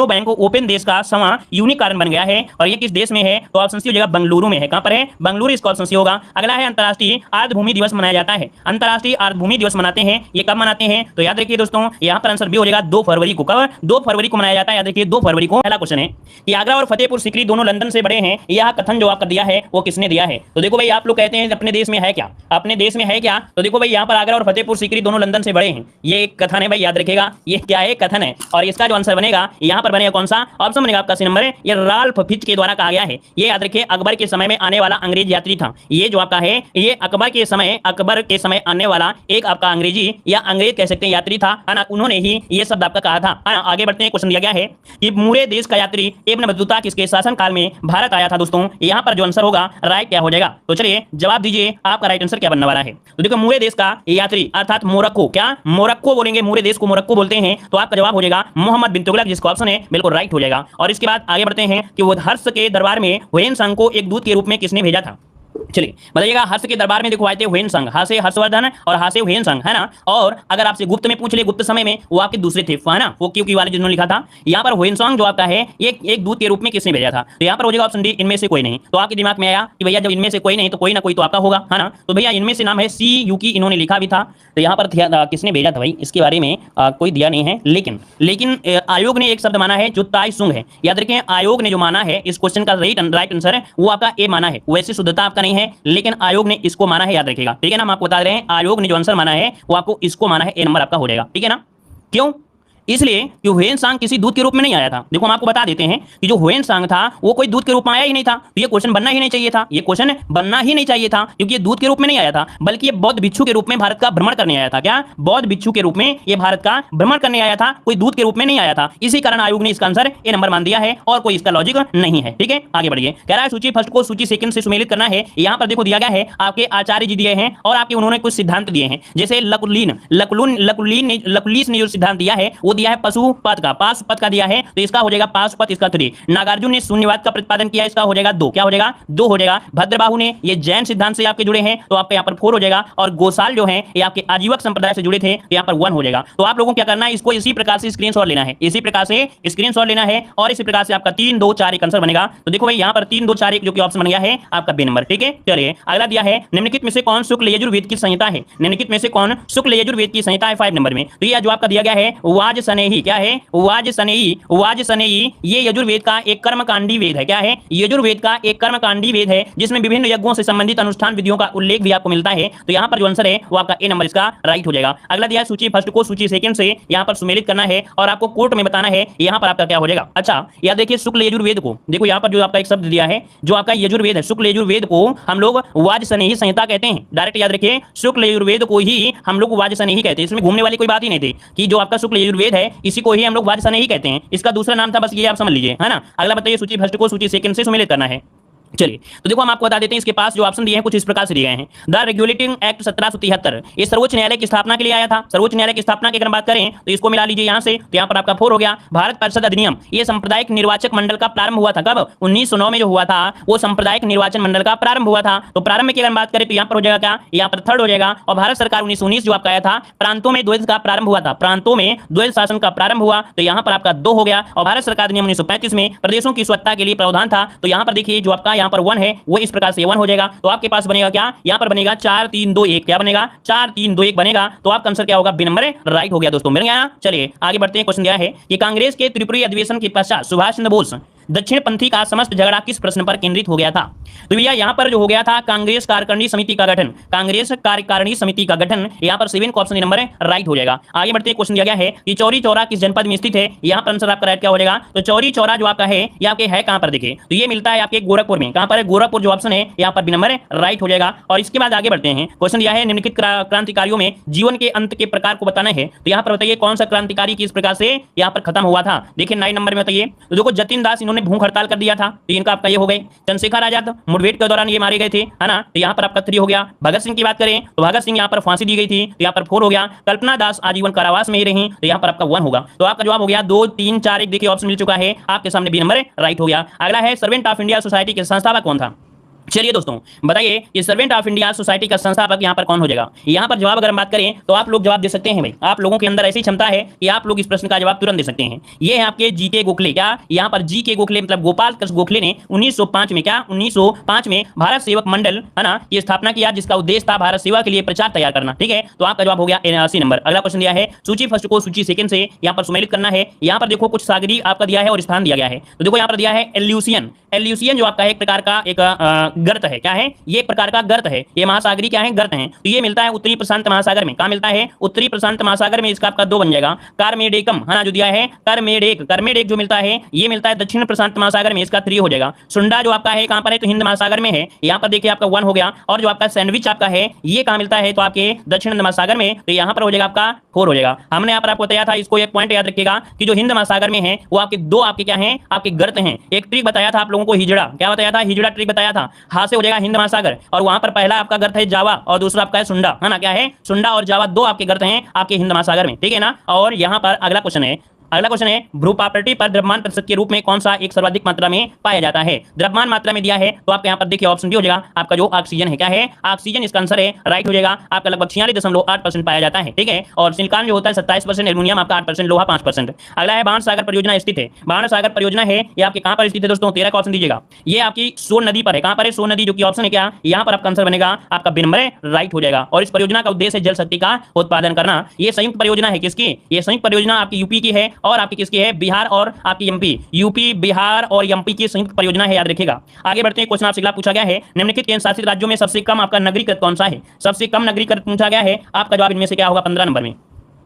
बैंक ओपन देश का 100वां यूनिकॉर्न बन गया है और ये किस देश में है? तो ऑप्शन सी हो जाएगा बंगलुरु में है। कहां पर है? बंगलुरु, इसका ऑप्शन सी होगा। अगला है अंतर्राष्ट्रीय आर्द्रभूमि दिवस मनाया जाता है। अंतर्राष्ट्रीय आर्द्रभूमि दिवस मनाते हैं, ये कब मनाते हैं? तो याद रखिए दोस्तों, यहाँ पर आंसर भी हो जाएगा 2 फरवरी को। कब? 2 फरवरी को मनाया जाता है, याद रखिए 2 फरवरी को। पहला क्वेश्चन है कि आगरा और फतेहपुर सीकरी दोनों लंदन से बड़े हैं, यह कथन जो आपका दिया है वो किसने दिया है? तो देखो भाई, आप लोग कहते हैं अपने देश में है क्या? अपने देश में है क्या? तो देखो भाई, यहाँ पर आगरा और फतेहपुर सीकरी दोनों लंदन से बड़े हैं, ये एक कथन है भाई, याद रखिएगा। ये क्या है? कथन है। और इसका जो आंसर बनेगा यहाँ पर बनेगा कौन सा? ऑप्शन बनेगा आपका सी नंबर है, ये राल्फ फिच के द्वारा कहा गया है। ये याद रखिए अकबर के समय में आने वाला अंग्रेज यात्री था। ये जो आपका है ये अकबर के समय आने वाला एक आपका अंग्रेजी या अंग्रेज कह सकते हैं यात्री था, है ना। उन्होंने ही ये शब्द आपका कहा था, है ना। आगे बढ़ते हैं। क्वेश्चन दिया गया है कि मूरे देश का यात्री इब्न बतूता किसके शासनकाल में भारत आया था दोस्तों? यहाँ पर जो आंसर होगा राइट क्या हो जाएगा? तो चलिए जवाब दीजिए, आपका राइट आंसर क्या बनने वाला है? तो देखो, मूरे देश का यात्री अर्थात मोरक्को, क्या मोरक्को बोलेंगे, मूरे देश को मोरक्को बोलते हैं, तो आपका जवाब हो जाएगा मोहम्मद बिन तुगलक, जिसका ऑप्शन है बिल्कुल राइट हो जाएगा। और इसके बाद आगे बढ़ते हैं कि वो हर्ष के दरबार में हुएन सांग को एक दूत के रूप में किसने भेजा था? चलिए बताइएगा, हर्ष के दरबार में देखो आए थे हुएन सांग, हा से हर्षवर्धन और हा से हुएन सांग, है ना। और अगर आपसे गुप्त में पूछ ले, गुप्त समय में वो आपके दूसरे थे, है ना, वो क्योंकि वाले जिन्होंने लिखा था। यहाँ पर हुएन सांग जो आपका है ये एक दूत के रूप में किसने भेजा था? तो यहाँ पर हो जाएगा ऑप्शन डी, इनमें से कोई नहीं। तो आपके दिमाग में आया कि भैया जब इनमें से कोई नहीं तो कोई ना कोई तो आपका होगा, है ना। तो भैया इनमें से नाम है सी यूकी, इन्होंने लिखा भी था। तो यहाँ पर किसने भेजा था भाई, इसके बारे में कोई दिया नहीं है, लेकिन आयोग ने एक शब्द माना है जो ताई सुंग है। याद रखें, आयोग ने जो माना है इस क्वेश्चन का राइट आंसर है वो आपका ए माना है। वैसे शुद्धता आपका नहीं है, लेकिन आयोग ने इसको माना है, याद रखिएगा। ठीक है ना, हम आपको बता रहे हैं आयोग ने जो आंसर माना है वो आपको इसको माना है, ए नंबर आपका हो जाएगा। ठीक है ना। क्यों? इसलिए कि हुएन सांग किसी दूत के रूप में नहीं आया था। देखो हम आपको बता देते हैं कि जो हुएन सांग था वो कोई दूत के रूप में आया ही नहीं था, तो ये क्वेश्चन बनना ही नहीं चाहिए था। ये क्वेश्चन बनना ही नहीं चाहिए था क्योंकि ये दूत के रूप में नहीं आया था, बल्कि ये बौद्ध भिक्षु के रूप में भारत का भ्रमण करने आया था। क्या? बौद्ध भिक्षु के रूप में ये भारत का भ्रमण करने आया था, कोई दूत के रूप में नहीं आया था। इसी कारण आयोग ने इसका आंसर ए नंबर मान दिया है और कोई इसका लॉजिक नहीं है। ठीक है, आगे बढ़िए। कह रहा है सूची फर्स्ट को सूची सेकंड से सुमेलित करना है। यहाँ पर देखो दिया गया है आपके आचार्य जी दिए हैं और आपके उन्होंने कुछ सिद्धांत दिए हैं, जैसे लकुलीस ने जो सिद्धांत दिया है वो दिया है पशुपत का, पाशुपत का दिया है, तो इसका हो जाएगा पाशुपत, इसका 3। नागार्जुन ने शून्यवाद का प्रतिपादन किया, इसका हो जाएगा 2, क्या हो जाएगा 2 हो जाएगा। भद्रबाहु ने ये जैन सिद्धांत से आपके जुड़े हैं, तो आपके यहाँ पर 4 हो जाएगा। और गोसाल जो है ये आपके आजीवक संप्रदाय से जुड़े थे, तो यहाँ पर 1 हो जाएगा। तो आप लोगों को क्या करना है, इसको इसी प्रकार से स्क्रीनशॉट लेना है, इसी प्रकार से स्क्रीनशॉट लेना है, और इसी प्रकार से आपका 3 2 4 1 आंसर बनेगा। तो देखो भाई यहाँ पर 3 2 4 1 जो कि ऑप्शन बन गया है आपका बी नंबर, ठीक है। चलिए अगला दिया है, निम्नलिखित में से कौन शुक्ल यजुर्वेद की संहिता है, निम्नलिखित में से कौन शुक्ल यजुर्वेद की संहिता है 5 नंबर में। तो ये जो आपका दिया गया है वाजसनेयी, क्या है वाजसनेयी, वाजसनेयी ये यजुर्वेद का एक कर्मकांडी वेद है, क्या है यजुर्वेद का एक कर्मकांडी वेद है, जिसमें विभिन्न यज्ञों से संबंधित अनुष्ठान विधियों का उल्लेख भी आपको मिलता है। तो यहाँ पर जो आंसर है वो आपका ए नंबर इसका राइट हो जाएगा। अगला दिया है सूची फर्स्ट को सूची सेकंड से यहाँ पर सुमेलित करना है और आपको कोर्ट में बताना है, यहाँ पर आपका क्या हो जाएगा। अच्छा यार देखिए शुक्ल यजुर्वेद को देखो, यहाँ पर जो आपका एक शब्द दिया है जो आपका यजुर्वेद है, शुक्ल यजुर्वेद को हम लोग वाजसनेयी संहिता कहते हैं। डायरेक्ट याद रखिए शुक्ल यजुर्वेद को ही हम लोग वाजसनेयी कहते हैं, इसमें घूमने वाली कोई बात ही नहीं थी कि जो आपका शुक्ल यजुर्वेद है इसी को ही हम लोग वाजसनेयी कहते हैं, इसका दूसरा नाम था, बस ये आप समझ लीजिए, है ना। अगला बताइए सूची फर्स्ट को सूची सेकंड से सुमेलित करना है। चलिए तो देखो हम आपको बता देते हैं, इसके पास जो ऑप्शन दिए हैं कुछ इस प्रकार से दिए गए हैं। द रेगुलेटिंग एक्ट 1773 ये सर्वोच्च न्यायालय की स्थापना के लिए आया था। सर्वोच्च न्यायालय की स्थापना की अगर बात करें तो इसको मिला लीजिए यहाँ से, तो यहाँ पर आपका 4 हो गया। भारत परिषद अधिनियम ये सांप्रदायिक निर्वाचक मंडल का प्रारंभ हुआ था, कब 1909 में जो हुआ था वो सांप्रदायिक निर्वाचन मंडल का प्रारंभ हुआ था। तो प्रारंभ की अगर बात करें तो यहाँ पर हो जाएगा क्या, यहाँ पर 3rd हो जाएगा। और भारत सरकार 1919 जो आपका आया था, प्रांतों में द्वैध का प्रारंभ हुआ था, प्रांतों में द्वैध शासन का प्रारंभ हुआ, तो यहाँ पर आपका 2 हो गया। और भारत सरकार अधिनियम 1935 में प्रदेशों की स्वतंत्रता के लिए प्रावधान था, तो यहाँ पर देखिए जो आपका यहाँ पर 1 है वो इस प्रकार से 1 हो जाएगा। तो आपके पास बनेगा क्या, यहाँ पर बनेगा 4 3 2 1, क्या बनेगा 4 3 2 1 बनेगा। तो आपका आंसर क्या होगा, बी नंबर राइट हो गया दोस्तों, मिल गया। चलिए आगे बढ़ते हैं। क्वेश्चन दिया है कि कांग्रेस के त्रिपुरी अधिवेशन के पश्चात सुभाष चंद्र बोस दक्षिणपंथी का समस्त झगड़ा किस प्रश्न पर केंद्रित हो गया था। तो भैया यहाँ पर जो हो गया था कांग्रेस कार्यकारिणी समिति का गठन, कांग्रेस कार्यकारिणी समिति का गठन, यहाँ पर 7 का ऑप्शन नंबर राइट हो जाएगा। आगे बढ़ते क्वेश्चन दिया गया है कि चौरी चौरा किस जनपद में स्थित है, यहाँ पर आंसर आपका राइट क्या हो जाएगा। तो चौरी चौरा जो आपका है ये आपके है कहाँ पर, देखिए तो ये मिलता है आपके गोरखपुर में, कहाँ पर है गोरखपुर, जो ऑप्शन है यहाँ पर बी नंबर राइट हो जाएगा। और इसके बाद आगे बढ़ते हैं। क्वेश्चन दिया है निम्नलिखित क्रांतिकारियों में जीवन के अंत के प्रकार को बताना है, तो यहाँ पर बताइए कौन सा क्रांतिकारी किस प्रकार से यहाँ पर खत्म हुआ था। देखिए 9 नंबर में बताइए। तो देखो जतिन दास इन्होंने भूख हड़ताल कर दिया था, तो इनका आपका ये हो गए। चंद्रशेखर आजाद मुठभेड़ के दौरान ये मारे गए थे, है ना, तो यहाँ पर आपका 3 हो गया। भगत सिंह की बात करें तो भगत सिंह यहाँ पर फांसी दी गई थी, तो यहाँ पर 4 हो गया। कल्पना दास आजीवन कारावास में ही रही, तो यहाँ पर आपका 1 होगा। तो आपका जवाब हो गया 2 3 4 1। देखिए ऑप्शन मिल चुका है आपके सामने, बी नंबर राइट हो गया। अगला है सर्वेंट ऑफ इंडिया सोसाइटी के संस्थापक कौन था। चलिए दोस्तों बताइए कि सर्वेंट ऑफ इंडिया सोसाइटी का संस्थापक यहाँ पर कौन हो जाएगा। यहाँ पर जवाब अगर हम बात करें तो आप लोग जवाब दे सकते हैं भाई, आप लोगों के अंदर ऐसी क्षमता है कि आप लोग इस प्रश्न का जवाब तुरंत दे सकते हैं। ये है आपके जीके गोखले, क्या यहाँ पर जीके गोखले मतलब गोपाल कृष्ण गोखले ने 1905 में, क्या 1905 में भारत सेवक मंडल, है ना, की स्थापना किया, जिसका उद्देश्य था भारत सेवा के लिए प्रचार तैयार करना। ठीक है, तो आपका जवाब हो गया 80 नंबर। अगला क्वेश्चन दिया है सूची फर्स्ट को सूची सेकंड से यहाँ पर सुमेलित करना है। यहाँ पर देखो कुछ सागरी आपका दिया है और स्थान दिया गया है। तो देखो यहाँ पर दिया है एल्यूसियन, एल्यूसियन जो आपका एक प्रकार का एक गर्त है, क्या है ये एक प्रकार का गर्त है, ये महासागरी क्या है गर्त है। तो ये मिलता है उत्तरी प्रशांत महासागर में, कहाँ मिलता है उत्तरी प्रशांत महासागर में। इसका आपका 2 बन जाएगा। कार्मेडेकम, है ना, जो दिया है कार्मेडेक, कार्मेडेक जो मिलता है ये मिलता है दक्षिण प्रशांत महासागर में, इसका 3 हो जाएगा। सुंडा जो आपका है कहाँ पर है, तो हिंद महासागर में है, यहाँ पर देखिए आपका 1 हो गया। और जो आपका सैंडविच आपका है ये कहाँ मिलता है, तो आपके दक्षिण हिंद महासागर में, तो यहाँ पर हो जाएगा आपका 4 हो जाएगा। हमने यहाँ पर आपको बताया था, इसको एक पॉइंट याद रखिएगा कि जो हिंद महासागर में है वो आपके 2 आपके क्या है आपके गर्त हैं। एक ट्रिक बताया था आप लोगों को, हिजड़ा, क्या बताया था, हिजड़ा ट्रिक बताया था। हाथ से हो जाएगा हिंद महासागर, और वहां पर पहला आपका गर्त है जावा और दूसरा आपका है सुंडा, है ना, क्या है सुंडा और जावा, 2 आपके गर्त हैं आपके हिंद महासागर में। ठीक है ना। और यहाँ पर अगला क्वेश्चन है, अगला क्वेश्चन है भ्रू प्रॉपर्टी पर द्रव्यमान प्रतिशत के रूप में कौन सा एक सर्वाधिक मात्रा में पाया जाता है। द्रव्यमान मात्रा में दिया है तो आपके यहाँ पर देखिए ऑप्शन भी हो जाएगा आपका जो ऑक्सीजन है, क्या है ऑक्सीजन, इसका आंसर है राइट हो जाएगा। आपका लगभग 46.8% पाया जाता है। ठीक है, और सिलिकॉन जो होता है 27%, एल्यूमिनियम आपका 8%, लोहा 5%। अगला है बाण सागर परियोजना स्थित है। बाण सागर परियोजना है ये आपके कहाँ पर स्थित है दोस्तों, 13 का ऑप्शन दीजिएगा। ये आपकी सोन नदी पर है, कहाँ पर है सोन नदी, जो कि ऑप्शन है क्या, यहाँ पर आपका आंसर बनेगा आपका बी नंबर राइट हो जाएगा। और इस परियोजना का उद्देश्य जल शक्ति का उत्पादन करना। ये संयुक्त परियोजना है किसकी, ये संयुक्त परियोजना आपकी यूपी की है और आपकी किसकी है, बिहार और आपकी एमपी, यूपी बिहार और एमपी की संयुक्त परियोजना है, याद रखिएगा। आगे बढ़ते हैं। क्वेश्चन आपसे अगला पूछा गया है निम्नलिखित केंद्र शासित राज्यों में सबसे कम आपका नगरीकृत कौन सा है। सबसे कम नगरीकृत पूछा गया है, आपका जवाब इनमें से क्या होगा 15 नंबर में।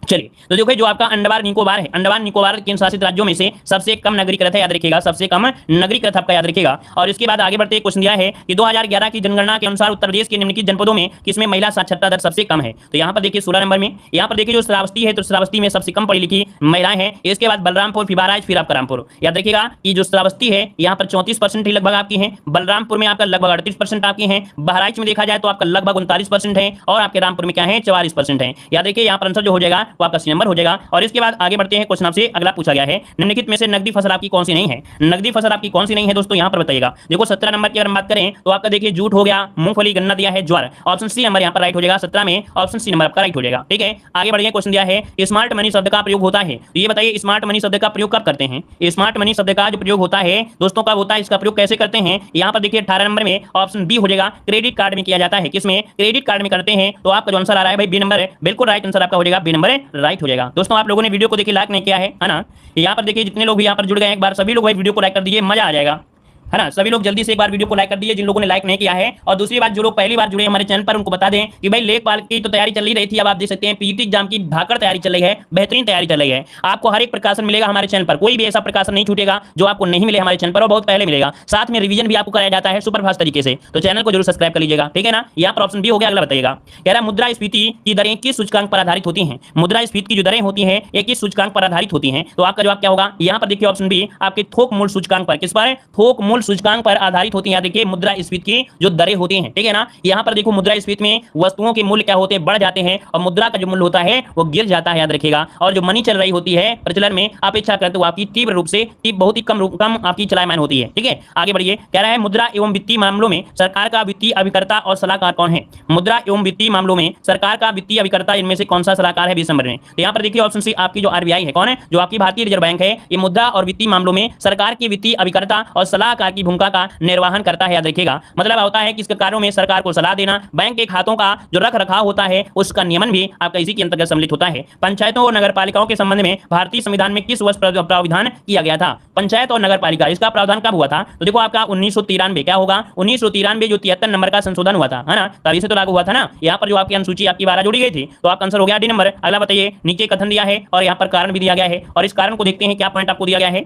चलिए तो देखो जो आपका अंडमान निकोबार है, अंडमान निकोबार केंद्र शासित राज्यों में से सबसे कम नगरीकृत है, याद रखिएगा, सबसे कम नगरीकृत आपका याद रखिएगा। और इसके बाद आगे बढ़ते क्वेश्चन दिया है कि 2011 की जनगणना के अनुसार उत्तर प्रदेश के निम्नलिखित जनपदों में किसमें महिला साक्षरता दर सबसे कम है। तो यहाँ पर देखिए 16 नंबर में, यहाँ पर देखिए जो श्रावस्ती है, तो श्रावस्ती में सबसे कम पढ़ी लिखी महिलाएं हैं। इसके बाद बलरामपुर, फिर बहराइच, फिर आपका रामपुर। याद रखिएगा कि जो श्रावस्ती है यहाँ पर 34% ही लगभग आपकी है, बलरामपुर में आपका लगभग 38% आपकी है, बहराइच में देखा जाए तो आपका लगभग 39% है, और आपके रामपुर में क्या है 44% है। याद रखिए यहाँ पर आंसर जो हो जाएगा वो आपका सी नंबर हो जाएगा। और इसके बाद आगे बढ़ते हैं, क्वेश्चन आपसे अगला पूछा गया है, निम्नलिखित में से नकदी फसल आपकी कौन सी नहीं है? नकदी फसल आपकी कौन सी नहीं है दोस्तों, यहाँ पर बताइएगा। देखो 17 नंबर की अगर हम बात करें तो आपका देखिए जूट हो गया, मूंगफली, गन्ना दिया है, ज्वार, ऑप्शन सी नंबर यहाँ पर राइट हो जाएगा। 17 में ऑप्शन सी नंबर आपका राइट हो जाएगा। ठीक है, आगे बढ़िए, क्वेश्चन दिया है स्मार्ट मनी शब्द का प्रयोग होता है, तो ये बताइए स्मार्ट मनी शब्द का प्रयोग कब करते हैं? स्मार्ट मनी शब्द का जो प्रयोग होता है दोस्तों कब होता है, इसका प्रयोग कैसे करते हैं? यहाँ पर देखिए 18 नंबर में ऑप्शन बी हो जाएगा, क्रेडिट कार्ड में किया जाता है। किसमें? क्रेडिट कार्ड में करते हैं। तो आपका जो आंसर आ रहा है भाई बी नंबर, बिल्कुल राइट आंसर आपका हो जाएगा, बी नंबर राइट हो जाएगा। दोस्तों आप लोगों ने वीडियो को देखिए लाइक नहीं किया है ना, यहाँ पर देखिए जितने लोग भी यहाँ पर जुड़ गए एक बार सभी लोग भाई वीडियो को लाइक कर दीजिए, मजा आ जाएगा, है ना। सभी लोग जल्दी से एक बार वीडियो को लाइक कर दीजिए जिन लोगों ने लाइक नहीं किया है। और दूसरी बात, जो लोग पहली बार जुड़े हमारे चैनल पर उनको बता दें कि भाई लेखपाल की तो तैयारी चल ही रही थी, अब आप देख सकते हैं पीटी एग्जाम की भाकर तैयारी चल रही है, बेहतरीन तैयारी चल रही है। आपको हर एक प्रकाशन मिलेगा हमारे चैनल पर, कोई भी ऐसा प्रकाशन नहीं छूटेगा जो आपको नहीं मिले हमारे चैनल पर, और बहुत पहले मिलेगा। साथ में रिवीजन भी आपको कराया जाता है सुपरफास्ट तरीके से, तो चैनल को जरूर सब्सक्राइब कर लीजिएगा, ठीक है ना। यहाँ पर ऑप्शन बी हो गया। अगला बताइएगा, कह रहा मुद्रास्फीति की दरें किस सूचकांक पर आधारित होती हैं? मुद्रास्फीति की जो दरें होती हैं ये किस सूचकांक पर आधारित होती हैं? तो आपका जवाब क्या होगा? यहाँ पर देखिए ऑप्शन बी, आपके थोक मूल्य सूचकांक पर। किस पर? थोक मूल्य सूचकांक पर आधारित होती है। देखिए मुद्रास्फीति की जो दरें होती हैं, ठीक है ना। यहाँ पर देखो मुद्रास्फीति में वस्तुओं के मूल्य क्या होते हैं? बढ़ जाते हैं, और मुद्रा का जो मूल्य होता है वो गिर जाता है, याद रखिएगा। और जो मनी चल रही होती है प्रचलन में अपेक्षाकृत वो आपकी तीव्र रूप से बहुत ही कम आपकी चलायमान होती है। ठीक है, आगे बढ़िए, कह रहा है मुद्रा एवं वित्तीय मामलों में सरकार का वित्तीय अभिकर्ता और सलाहकार कौन है? मुद्रा एवं वित्तीय मामलों में सरकार का वित्तीय अभिकर्ता इनमें से कौन सा सलाहकार है 20 नंबर में? तो यहाँ पर देखिए ऑप्शन सी आपकी जो आरबीआई है, कौन है? जो आपकी भारतीय रिजर्व बैंक है, ये मुद्रा और वित्तीय मामलों में सरकार के वित्तीय अभिकर्ता और सलाहकार की भूमिका का निर्वहन करता है, याद रखिएगा। मतलब होता है कि इसके कार्यों में सरकार को सलाह देना, बैंक के खातों का जो रख रखाव होता है उसका नियमन भी आपका इसी के अंतर्गत सम्मिलित होता है। पंचायतों और नगरपालिकाओं के संबंध में भारतीय संविधान में किस वर्ष प्रावधान किया गया था? पंचायत और नगरपालिका, इसका प्रावधान कब हुआ था? तो देखो आपका 1993, क्या होगा? 1993 जो 73 नंबर का संशोधन हुआ था, है ना, तभी से तो लागू हुआ था ना। यहाँ पर जो आपकी अनुसूची आपकी 12 जोड़ी गई थी, तो आपका आंसर हो गया डी नंबर। अगला बताइए, नीचे कथन दिया है और यहाँ पर कारण भी दिया गया है, और इस कारण को देखते हैं क्या पॉइंट आपको दिया गया है।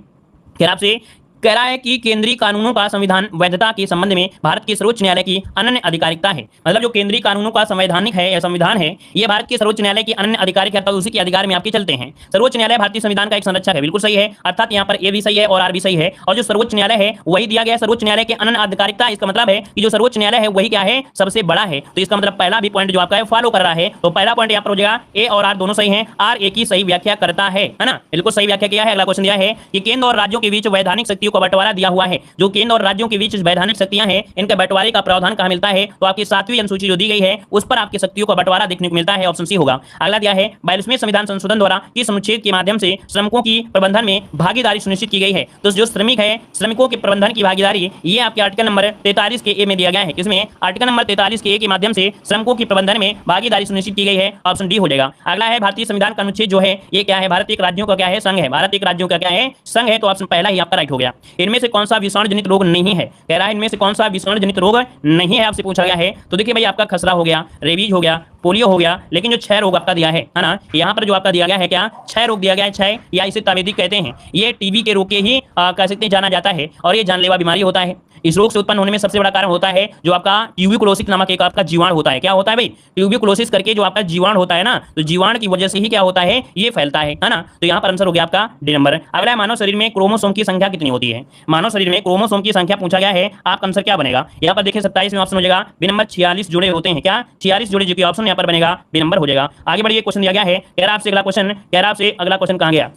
क्या आपसे कह रहा है कि केंद्रीय कानूनों का संविधान वैधता के संबंध में भारत के सर्वोच्च न्यायालय की अनन्य अधिकारिकता है। मतलब जो केंद्रीय कानूनों का संवैधानिक है या संविधान है, ये भारत के सर्वोच्च न्यायालय की अनन्य अधिकारिक है, तो उसी के अधिकार में आपके चलते हैं। सर्वोच्च न्यायालय भारतीय संविधान का एक संरक्षक है, बिल्कुल सही है, अर्थात यहाँ पर ए भी सही है और आर भी सही है। और जो सर्वोच्च न्यायालय है वही दिया गया सर्वोच्च न्यायालय के अनन्य अधिकारिकता, इसका मतलब है कि जो सर्वोच्च न्यायालय है वही क्या है? सबसे बड़ा है। तो इसका मतलब पहला भी पॉइंट जो आपका है फॉलो कर रहा है, तो पहला पॉइंट यहाँ पर हो जाएगा ए और आर दोनों सही है, आर ए की सही व्याख्या करता है ना, बिल्कुल सही व्याख्या किया है। अगला क्वेश्चन दिया है कि केंद्र और राज्यों के बीच वैधानिक शक्तियों का बंटवारा दिया हुआ है। जो केंद्र और राज्यों के बीच वैधानिक शक्तियां हैं, इनके बंटवारे का प्रावधान कहां मिलता है? तो आपकी 7वीं अनुसूची जो दी गई है उस पर आपकी शक्तियों का बंटवारा देखने को मिलता है, ऑप्शन सी होगा। अगला दिया है 42वें संविधान संशोधन द्वारा इस अनुच्छेद के माध्यम से श्रमिकों की प्रबंधन में भागीदारी सुनिश्चित की गई है। तो जो श्रमिक है, श्रमिकों के प्रबंधन की भागीदारी, ये आपके आर्टिकल नंबर 43 के ए में दिया गया है। किसमें? आर्टिकल नंबर 43 के ए के माध्यम से श्रमिकों की प्रबंधन में भागीदारी सुनिश्चित की गई है, ऑप्शन डी हो जाएगा। अगला है भारतीय संविधान का अनुच्छेद जो है ये क्या है? भारत एक राज्यों का क्या है? संघ है। भारत एक राज्यों का क्या है? संघ है, तो ऑप्शन पहला ही आपका राइट हो गया। इनमें से कौन सा विषाणु जनित रोग नहीं है? कह रहा है इनमें से कौन सा विषाणु जनित रोग नहीं है, आपसे पूछा गया है। तो देखिए भाई आपका खसरा हो गया, रेबीज हो गया, पोलियो हो गया, लेकिन जो 6 रोग आपका दिया है ना, यहाँ पर जो आपका दिया गया है क्या? 6 रोग दिया गया है, 6, या इसे तपेदिक कहते हैं। ये टीबी के रोग के ही कह सकते हैं जाना जाता है, और ये जानलेवा बीमारी होता है। इस रोग से उत्पन्न होने में सबसे बड़ा कारण होता है जो आपका ट्यूबिकुलोसिस नामक एक आपका जीवाणु होता है। क्या होता है भाई? ट्यूबिकुलोसिस करके जो आपका जीवाणु होता है ना, तो जीवाणु की वजह से ही क्या होता है? ये फैलता है ना। तो यहाँ पर आंसर हो गया आपका डी नंबर। अगला है मानव शरीर में क्रोमोसोम की संख्या कितनी होती है? मानव शरीर में क्रोमोसोम की संख्या पूछा गया है, आपका आंसर क्या बनेगा? यहाँ पर देखिए 27 में ऑप्शन हो जाएगा बी नंबर, 46 जोड़े होते हैं। क्या? 46 जोड़े, जो कि ऑप्शन यहाँ पर बनेगा बी नंबर हो जाएगा। आगे बढ़िए, क्वेश्चन दिया गया है, कह रहा आपसे अगला क्वेश्चन, कह रहा आपसे अगला क्वेश्चन कहाँ गया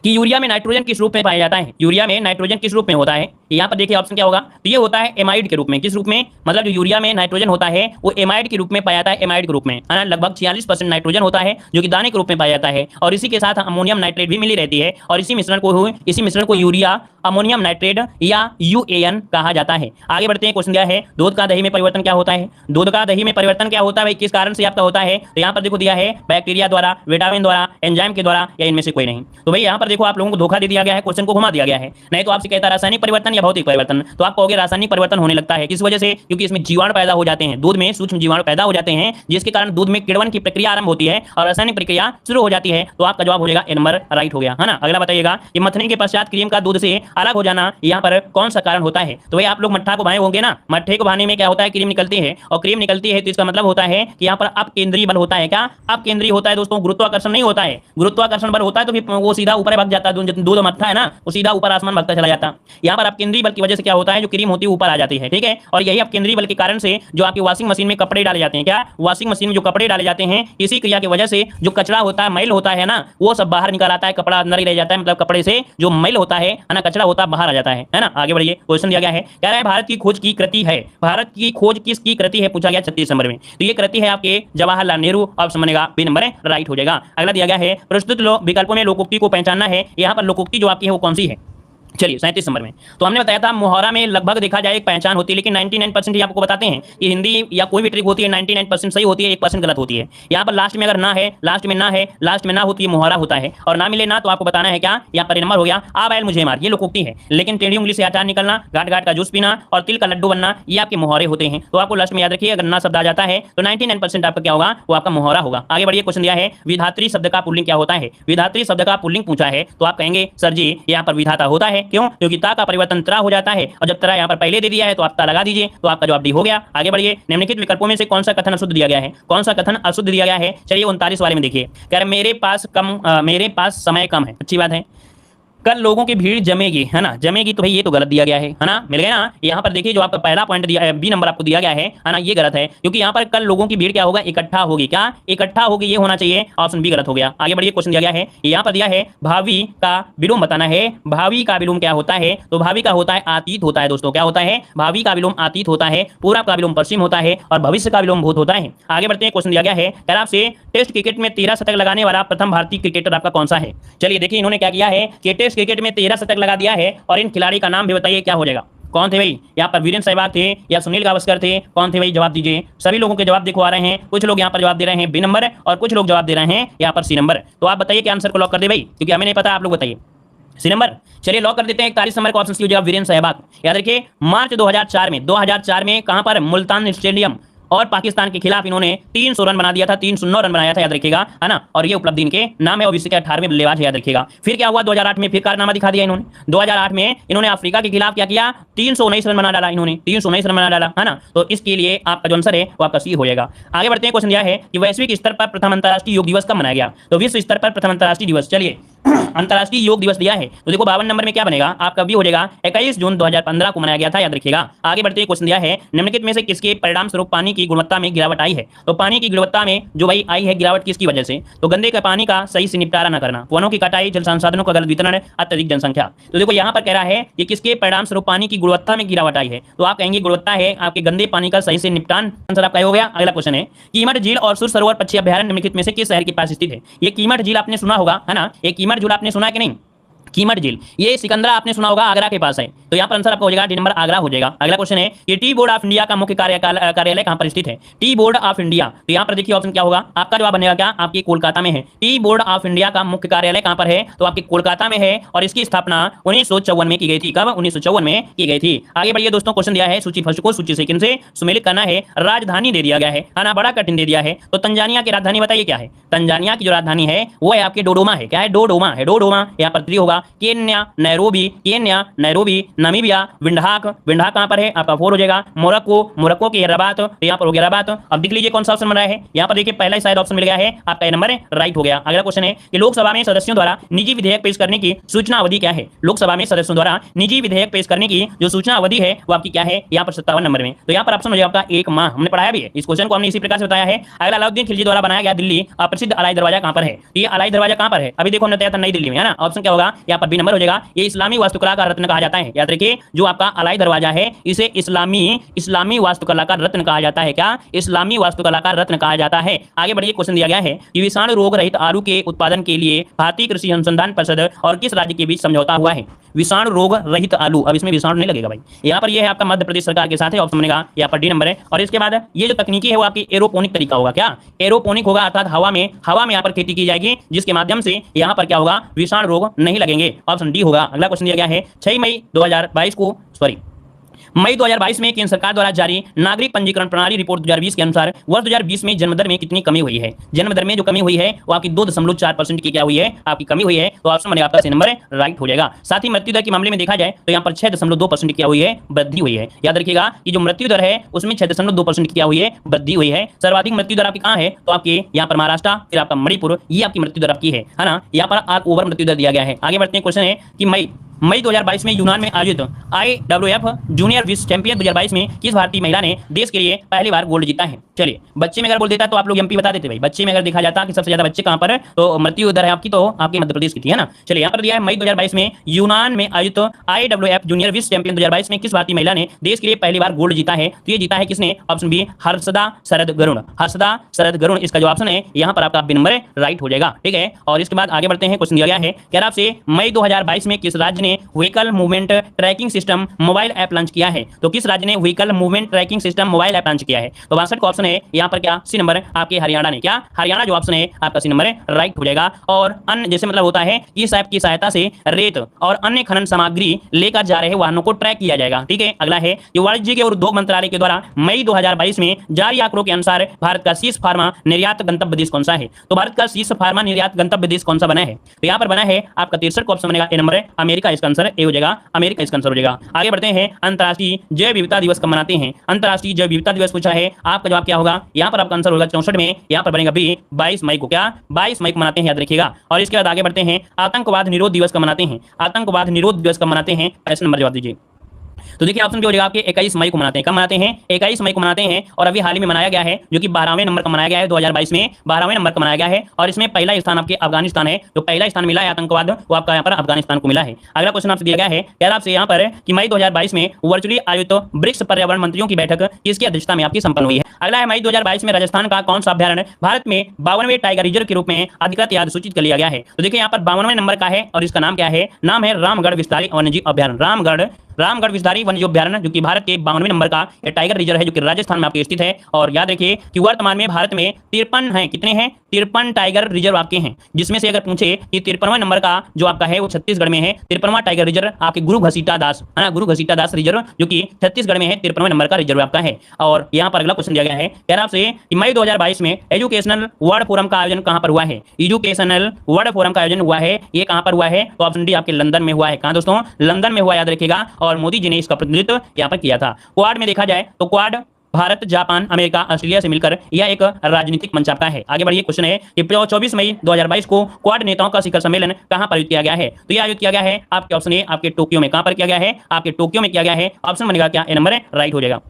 कि यूरिया में नाइट्रोजन किस रूप में पाया जाता है? यूरिया में नाइट्रोजन किस रूप में होता है? यहाँ पर देखिए ऑप्शन क्या होगा, तो ये होता है एमाइड के रूप में। किस रूप में? मतलब जो यूरिया में नाइट्रोजन होता है वो एमाइड के रूप में पाया जाता है, एमाइड के रूप में, है ना। लगभग 46% नाइट्रोजन होता है जो कि दाने के रूप में पाया जाता है, और इसी के साथ अमोनियम नाइट्रेट भी मिली रहती है, और इसी मिश्रण को यूरिया अमोनियम नाइट्रेट या UAN कहा जाता है। आगे बढ़ते हैं, क्वेश्चन क्या है, दूध का दही में परिवर्तन क्या होता है? दूध का दही में परिवर्तन क्या होता है भाई? किस कारण से आपका होता है? तो यहाँ पर देखो दिया है बैक्टीरिया द्वारा, विटामिन द्वारा, एंजाइम के द्वारा, या इनमें से कोई नहीं। तो भाई यहाँ पर देखो आप लोगों को धोखा दे दिया गया है, क्वेश्चन को घुमा दिया गया है। नहीं तो आपसे कहता रासायनिक परिवर्तन या भौतिक परिवर्तन, तो आप कहोगे रासायनिक परिवर्तन होने लगता है। किस वजह से? क्योंकि इसमें जीवाणु पैदा हो जाते हैं, दूध में सूक्ष्म जीवाणु पैदा हो जाते हैं, जिसके कारण दूध में किण्वन की प्रक्रिया आरंभ होती है और रासायनिक प्रक्रिया शुरू हो जाती है। तो आपका जवाब हो जाएगा ए नंबर राइट हो गया, है ना। अगला बताइएगा कि मथने के पश्चात क्रीम का दूध से अलग हो जाना यहाँ पर कौन सा कारण होता है? तो भाई आप लोग मट्ठा को भाए होंगे ना, मट्ठे को भाने में क्या होता है? क्रीम निकलती है, और क्रीम निकलती है तो इसका मतलब होता है कि यहाँ पर अपकेंद्रीय बल होता है। क्या? अपकेंद्रीय होता है दोस्तों, गुरुत्वाकर्षण नहीं होता है। गुरुत्वाकर्षण बल होता है तो फिर वो सीधा ऊपर भाग जाता है, दूध मट्ठा है ना, वो सीधा ऊपर आसमान भागता चला जाता। यहाँ पर अपकेंद्रीय केंद्रीय बल की वजह से क्या होता है, जो क्रीम होती है ऊपर आ जाती है, ठीक है। और यही अब केंद्रीय बल के कारण से जो आपकी वॉशिंग मशीन में कपड़े डाले जाते हैं, क्या वॉशिंग मशीन में जो कपड़े डाले जाते हैं, इसी क्रिया की वजह से जो कचरा होता है, मैल होता है ना, वो सब बाहर निकल आता है, कपड़ा अंदर ही रह जाता है, मतलब कपड़े से जो मैल होता है ना, कचरा होता है बाहर आ जाता है ना। आगे बढ़िए, क्वेश्चन दिया गया है, कह रहा है भारत की खोज की कृति है, भारत की खोज किसकी कृति है पूछा गया 36 नंबर में। तो ये कृति है आपके जवाहरलाल नेहरू, ऑप्शन बनेगा बी नंबर राइट हो जाएगा। अगला दिया गया है, प्रस्तुत विकल्पों में लोकोक्ति को पहचानना है। यहाँ पर लोकोक्ति जो आपकी है वो कौन सी है, चलिए 37 नंबर में। तो हमने बताया था मुहावरा में लगभग देखा जाए एक पहचान होती है, लेकिन 99% आपको बताते हैं कि हिंदी या कोई भी ट्रिक होती है 99% सही होती है, 1% गलत होती है। यहाँ पर लास्ट में अगर ना है, लास्ट में ना है, लास्ट में ना होती है मुहावरा होता है, और ना मिले ना तो आपको बताना है क्या, यहाँ पर नंबर हो गया आ बैल मुझे मार, ये लोकोक्ति है। लेकिन टेढ़ी उंगली से अचार निकलना, घाट घाट का जूस पीना और तिल का लड्डू बनना, ये आपके मुहावरे होते हैं। तो आपको लास्ट में याद रखिए, अगर ना शब्द आ जाता है तो 99% आपका क्या होगा, वो आपका मुहावरा होगा। आगे बढ़िए, क्वेश्चन दिया है, विधात्री शब्द का पुल्लिंग क्या होता है। विधात्री शब्द का पुल्लिंग पूछा है तो आप कहेंगे सर जी यहाँ पर विधाता होता है, क्यों, क्योंकि ता परिवर्तन त्रा हो जाता है, और जब त्रा यहाँ पर पहले दे दिया है तो आप ता लगा दीजिए, तो आपका जवाब डी हो गया। आगे बढ़िए, निम्नलिखित विकल्पों में से कौन सा कथन अशुद्ध दिया गया है, कौन सा कथन अशुद्ध दिया गया है। चलिए 39 वाले में देखिए, कह रहे मेरे पास समय कम है, अच्छी बात है। कल लोगों की भीड़ जमेगी, है ना, जमेगी, तो भाई ये तो गलत दिया गया है ना, मिल गया ना। यहाँ पर देखिए जो आपका पहला पॉइंट दिया है, बी नंबर आपको दिया गया है ना, ये गलत है, क्योंकि यहाँ पर कल लोगों की भीड़ क्या होगा, इकट्ठा होगी, क्या इकट्ठा होगी, ये होना चाहिए, ऑप्शन बी गलत हो गया। आगे बढ़िए, क्वेश्चन दिया गया है, यहाँ पर दिया है भावी का विलोम बताना है। भावी का विलोम क्या होता है, तो भावी का होता है अतीत होता है दोस्तों, क्या होता है, भावी का विलोम अतीत होता है, पूर्व का विलोम पश्चिम होता है, और भविष्य का विलोम भूत होता है। आगे बढ़ते हैं, क्वेश्चन दिया गया है, कह आपसे टेस्ट क्रिकेट में 13 शतक लगाने वाला प्रथम भारतीय क्रिकेटर आपका कौन सा है। चलिए देखिए, इन्होंने क्या किया है कि टेस्ट क्रिकेट में 13 शतक लगा दिया है, और इन खिलाड़ी का नाम भी बताइए क्या हो जाएगा, कौन थे भाई। यहाँ पर वीरेंद्र सहवाग थे या सुनील गावस्कर थे, कौन थे भाई, जवाब दीजिए। सभी लोगों के जवाब देखो आ रहे हैं, कुछ लोग यहाँ पर जवाब दे रहे हैं बी नंबर, और कुछ लोग जवाब दे रहे हैं यहाँ पर सी नंबर। तो आप बताइए कि आंसर को लॉक कर दे भाई, क्योंकि हमें नहीं पता, आप लोग बताइए सी नंबर। चलिए लॉक कर देते हैं, 41 नंबर का ऑप्शन सी हो जाएगा वीरेंद्र सहवाग। याद रखिए, मार्च 2004 में कहां पर, मुल्तान स्टेडियम, और पाकिस्तान के खिलाफ इन्होंने 300 रन बना दिया था, 309 रन बनाया था, याद रखिएगा, है ना। और ये उपलब्धि इनके नाम है, और विश्व के 18वें बल्लेबाज है, याद रखिएगा। फिर क्या हुआ 2008 में, फिर कारनामा दिखा दिया इन्होंने। 2008 में इन्होंने अफ्रीका के खिलाफ क्या किया, 319 रन बना डाला इन्होंने, 319 रन बना डाला, है ना। तो इसके लिए आपका जो आंसर है वो आपका सी हो जाएगा। आगे बढ़ते हैं, क्वेश्चन यह है कि वैश्विक स्तर पर प्रथम अंतर्राष्ट्रीय योग दिवस कब मनाया गया। तो विश्व स्तर पर प्रथम अंतर्राष्ट्रीय दिवस, चलिए अंतर्राष्ट्रीय योग दिवस दिया है, तो देखो 52 नंबर में क्या बनेगा, आपका भी हो जाएगा 21 जून 2015 को मनाया गया था, याद रखिएगा। आगे बढ़ते हैं, क्वेश्चन दिया है, निम्नलिखित में से किसके परिणाम स्वरूप पानी की गुणवत्ता में गिरावट आई है। तो पानी की गुणवत्ता में जो भाई आई है गिरावट किसकी वजह से, तो गंदे का पानी का सही से निपटारा न करना, वनों की कटाई, जल संसाधनों का गलत वितरण, अत्यधिक जनसंख्या। तो देखो यहाँ पर कह रहा है कि किसके परिणाम स्वरूप पानी की गुणवत्ता में गिरावट आई है, तो आप कहेंगे गुणवत्ता है आपके गंदे पानी का सही से निपटान, आंसर आपका हो गया। अगला क्वेश्चन है, कीमत झील और सुर सरोवर पक्षी अभ्यारण्य निम्नलिखित में से किस शहर के पास स्थित है। ये कीमत झील आपने सुना होगा, है ना, ये कीमत झील आपने सुना है कि नहीं, कीमत झील, ये सिकंदरा आपने सुना होगा, आगरा के पास है, तो यहाँ पर आंसर आपका हो जाएगा डी नंबर आगरा हो जाएगा। अगला क्वेश्चन है कि टी बोर्ड ऑफ इंडिया का मुख्य कार्यालय कहाँ पर स्थित है। टी बोर्ड ऑफ इंडिया, तो यहाँ पर देखिए ऑप्शन क्या होगा, आपका जवाब बनेगा क्या, आपके कोलकाता में है। टी बोर्ड ऑफ इंडिया का मुख्य कार्यालय कहाँ पर है, तो आपके कोलकाता में है, और इसकी स्थापना 1954 में की गई थी। कब, 1954 में की गई थी। आगे बढ़िए दोस्तों, क्वेश्चन दिया है, सूची फर्स्ट को सूची सेकंड से सुमेलित करना है, राजधानी दे दिया गया है ना, बड़ा कठिन दे दिया है। तो तंजानिया की राजधानी बताइए क्या है। तंजानिया की जो राजधानी है वो है आपके डोडोमा है, क्या है, डोडोमा है, डोडोमा। यहाँ पर 3 होगा, केन्या, नैरोबी, नामीबिया, विंडहाक कहां पर है, आपका 4 हो जाएगा। मोरक्को की रबात, यहाँ पर हो गया रबात। अब देख लीजिए कौन सा ऑप्शन बन रहा है, यहाँ पर देखिए पहला शायद ऑप्शन मिल गया है, आपका नंबर राइट हो गया। अगला क्वेश्चन है कि लोकसभा में सदस्यों द्वारा निजी विधेयक पेश करने की सूचना अवधि क्या है। लोकसभा में सदस्यों द्वारा निजी विधेयक पेश करने की जो सूचना अवधि है वो आपकी क्या है, यहाँ पर 57 नंबर में। तो यहाँ पर ऑप्शन हो जाएगा आपका 1 माह, हमने पढ़ाया भी है इस क्वेश्चन को, हमने इसी प्रकार से बताया है। अगला अलाउद्दीन खिलजी द्वारा बनाया गया दिल्ली प्रसिद्ध अलाई दरवाजा कहाँ पर है। ये अलाई दरवाजा कहाँ पर है, अभी देखो हमने बताया था नई दिल्ली में, है ना। ऑप्शन क्या होगा, यहाँ पर बी नंबर हो जाएगा। ये इस्लामी वास्तुकला का रत्न कहा जाता है, याद रखिए, जो आपका अलाई दरवाजा है इसे इस्लामी वास्तुकला का रत्न कहा जाता है, क्या, इस्लामी वास्तुकला का रत्न कहा जाता है। आगे बढ़िए, क्वेश्चन दिया गया है कि विषाणु रोग रहित आलू के उत्पादन के लिए भारतीय कृषि अनुसंधान परिषद और किस राज्य के बीच समझौता हुआ है। विषाणु रोग रहित आलू, अब इसमें विषाणु नहीं लगेगा भाई, यहाँ पर यह है आपका मध्य प्रदेश सरकार के साथ है, ऑप्शन बनेगा यहाँ पर डी नंबर है। और इसके बाद ये जो तकनीकी है वो आपकी एरोपोनिक तरीका होगा, क्या, एरोपोनिक होगा, अर्थात हवा में यहाँ पर खेती की जाएगी, जिसके माध्यम से यहाँ पर क्या होगा, विषाणु रोग नहीं लगेंगे, ऑप्शन डी होगा। अगला क्वेश्चन दिया गया है 6 मई 2022 में केंद्र सरकार द्वारा जारी नागरिक पंजीकरण प्रणाली रिपोर्ट 2020 के अनुसार वर्ष 2020 में जन्म दर में कितनी कमी हुई है। जन्म दर में जो कमी हुई है वो आपकी 2.4% की क्या हुई है, आपकी कमी हुई है। तो ऑप्शन बनेगा आपका सी नंबर राइट हो जाएगा। साथ ही मृत्यु दर के मामले में देखा जाए तो यहाँ पर 6.2% की क्या हुई है, वृद्धि हुई है। याद रखिएगा कि जो मृत्यु दर है उसमें 6.2% की क्या हुई है, वृद्धि हुई है। सर्वाधिक मृत्यु दर आपकी कहाँ है, तो आपके यहाँ पर महाराष्ट्र, फिर आपका मणिपुर, ये आपकी मृत्यु दर आपकी है ना। यहाँ पर ऑल ओवर मृत्यु दर दिया गया है। आगे बढ़ते हैं, क्वेश्चन है कि मई मई 2022 में यूनान में आयोजित IWF जूनियर विश्व चैंपियन 2022 में किस भारतीय महिला ने देश के लिए पहली बार गोल्ड जीता है? चलिए, बच्चे में अगर बोल देता तो आप लोग एमपी बता देते भाई। बच्चे में अगर देखा जाता कि सबसे ज्यादा बच्चे कहां पर है तो मृत्यु दर है आपकी, तो आपके मध्य प्रदेश की थी, है ना। चलिए, यहाँ पर दिया है मई 2022 में यूनान में आयोजित IWF जूनियर विश्व चैंपियन 2022 में किस भारतीय महिला ने देश के लिए पहली बार गोल्ड जीता है? तो ये जीता है किसने? ऑप्शन बी, हर्षदा शरद गरुड़। हर्षदा शरद गरुड़ इसका जो ऑप्शन है यहाँ पर आपका बी नंबर राइट हो जाएगा, ठीक है। और इसके बाद आगे बढ़ते हैं। क्वेश्चन दिया गया है कह रहा आपसे मई 2022 में किस राज्य ने vehicle movement tracking system mobile app launch किया है? तो किस राज्य ने vehicle movement tracking system mobile app launch किया है? तो 62 का ऑप्शन है यहाँ पर क्या? सी नंबर आपके हरियाणा ने। क्या? हरियाणा जो ऑप्शन है आपका सी नंबर राइट हो जाएगा। और अन्य जैसे मतलब होता है इस ऐप की सहायता से रेत और अन्य खनन सामग्री लेकर जा रहे वाहनों को ट्रैक किया जाएगा, ठीक है। अगला है कि वाणिज्य और उद्योग मंत्रालय के द्वारा मई 2022 में जारी आंकड़ों के अनुसार भारत का शीर्ष फार्मा निर्यात गंतव्य देश कौन सा है? तो भारत का शीर्ष फार्मा निर्यात गंतव्य देश कौन सा बना है? तो यहाँ पर बना है आपका 63 का ऑप्शन बनेगा ए नंबर, अमेरिका इसका आंसर ए हो जाएगा, अमेरिका इसका आंसर हो जाएगा। आगे बढ़ते हैं। अंतर्राष्ट्रीय जैव विविधता दिवस कब मनाते हैं? अंतर्राष्ट्रीय जैव विविधता दिवस पूछा है, आपका जवाब क्या होगा? यहाँ पर आपका आंसर होगा 64 में, यहाँ पर बनेगा बी 22 मई को। क्या? 22 मई को मनाते हैं, याद रखिएगा। और इसके बाद आगे बढ़ते हैं। आतंकवाद निरोध दिवस कब मनाते हैं? आतंकवाद निरोध दिवस कब मनाते हैं? ऐसे नंबर जवाब दीजिए। तो देखिए ऑप्शन क्या हो जाएगा आपके 21 मई को मनाते हैं। कब मनाते हैं? 21 मई को मनाते हैं। और अभी हाल ही में मनाया गया है जो कि 12वें नंबर का मनाया गया है, 2022 में 12वें नंबर का मनाया गया है। और इसमें पहला स्थान आपके अफगानिस्तान है, जो पहला स्थान मिला है आतंकवाद वो आपका यहाँ पर अफगानिस्तान को मिला है। अगला क्वेश्चन आपसे दिया गया है कह रहा आपसे यहाँ पर कि मई 2022 में वर्चुअली आयोजित ब्रिक्स पर्यावरण मंत्रियों की बैठक किसकी अध्यक्षता में आपकी संपन्न हुई है? अगला है मई 2022 में राजस्थान का कौन सा अभ्यारण्य भारत में 52वें टाइगर रिजर्व के रूप में अधिकृत या सूचित कर लिया गया है? तो देखिए यहाँ पर 52वें नंबर का है और इसका नाम क्या है? नाम है रामगढ़ विस्तारी वन्यजीव अभ्यारण्य। रामगढ़ विस्तारी वन्यजीव अभ्यारण्य जो कि भारत के 52वें नंबर का टाइगर रिजर्व है, जो कि राजस्थान में आपके स्थित है। और याद रखिए कि वर्तमान में भारत में 53 हैं। कितने हैं? 53 टाइगर रिजर्व आपके हैं, जिसमें से अगर पूछे कि 53वां नंबर का जो आपका है वो छत्तीसगढ़ में है। 53वां टाइगर रिजर्व आपके गुरु घसीटा दास, है ना, गुरु घसीटा दास रिजर्व जो कि छत्तीसगढ़ में है, 53वें नंबर का रिजर्व आपका है। और यहाँ पर अगला क्वेश्चन दिया गया है कह रहा आपसे कि मई 2022 में एजुकेशनल वर्ल्ड फोरम का आयोजन कहाँ पर हुआ है? एजुकेशनल वर्ल्ड फोरम का आयोजन हुआ है, ये कहाँ पर हुआ है? तो ऑप्शन डी आपके लंदन में हुआ है। कहाँ दोस्तों? लंदन में हुआ, याद रखिएगा। और मोदी जी ने इसका प्रतिनिधित्व यहाँ पर किया था। क्वाड में देखा जाए तो quad Bharat, Japan, America, Australia से मिलकर यह एक राजनीतिक मंच आपका है। आगे बढ़िए। क्वेश्चन है कि 24 मई 2022 को क्वाड नेताओं का शिखर सम्मेलन कहां पर आयोजित किया गया है? तो यह आयोजित किया गया है आपके ऑप्शन ए आपके टोक्यो में। कहां पर किया गया है? आपके टोक्यो में किया गया है। ऑप्शन बनेगा क्या? ए नंबर राइट हो जाएगा।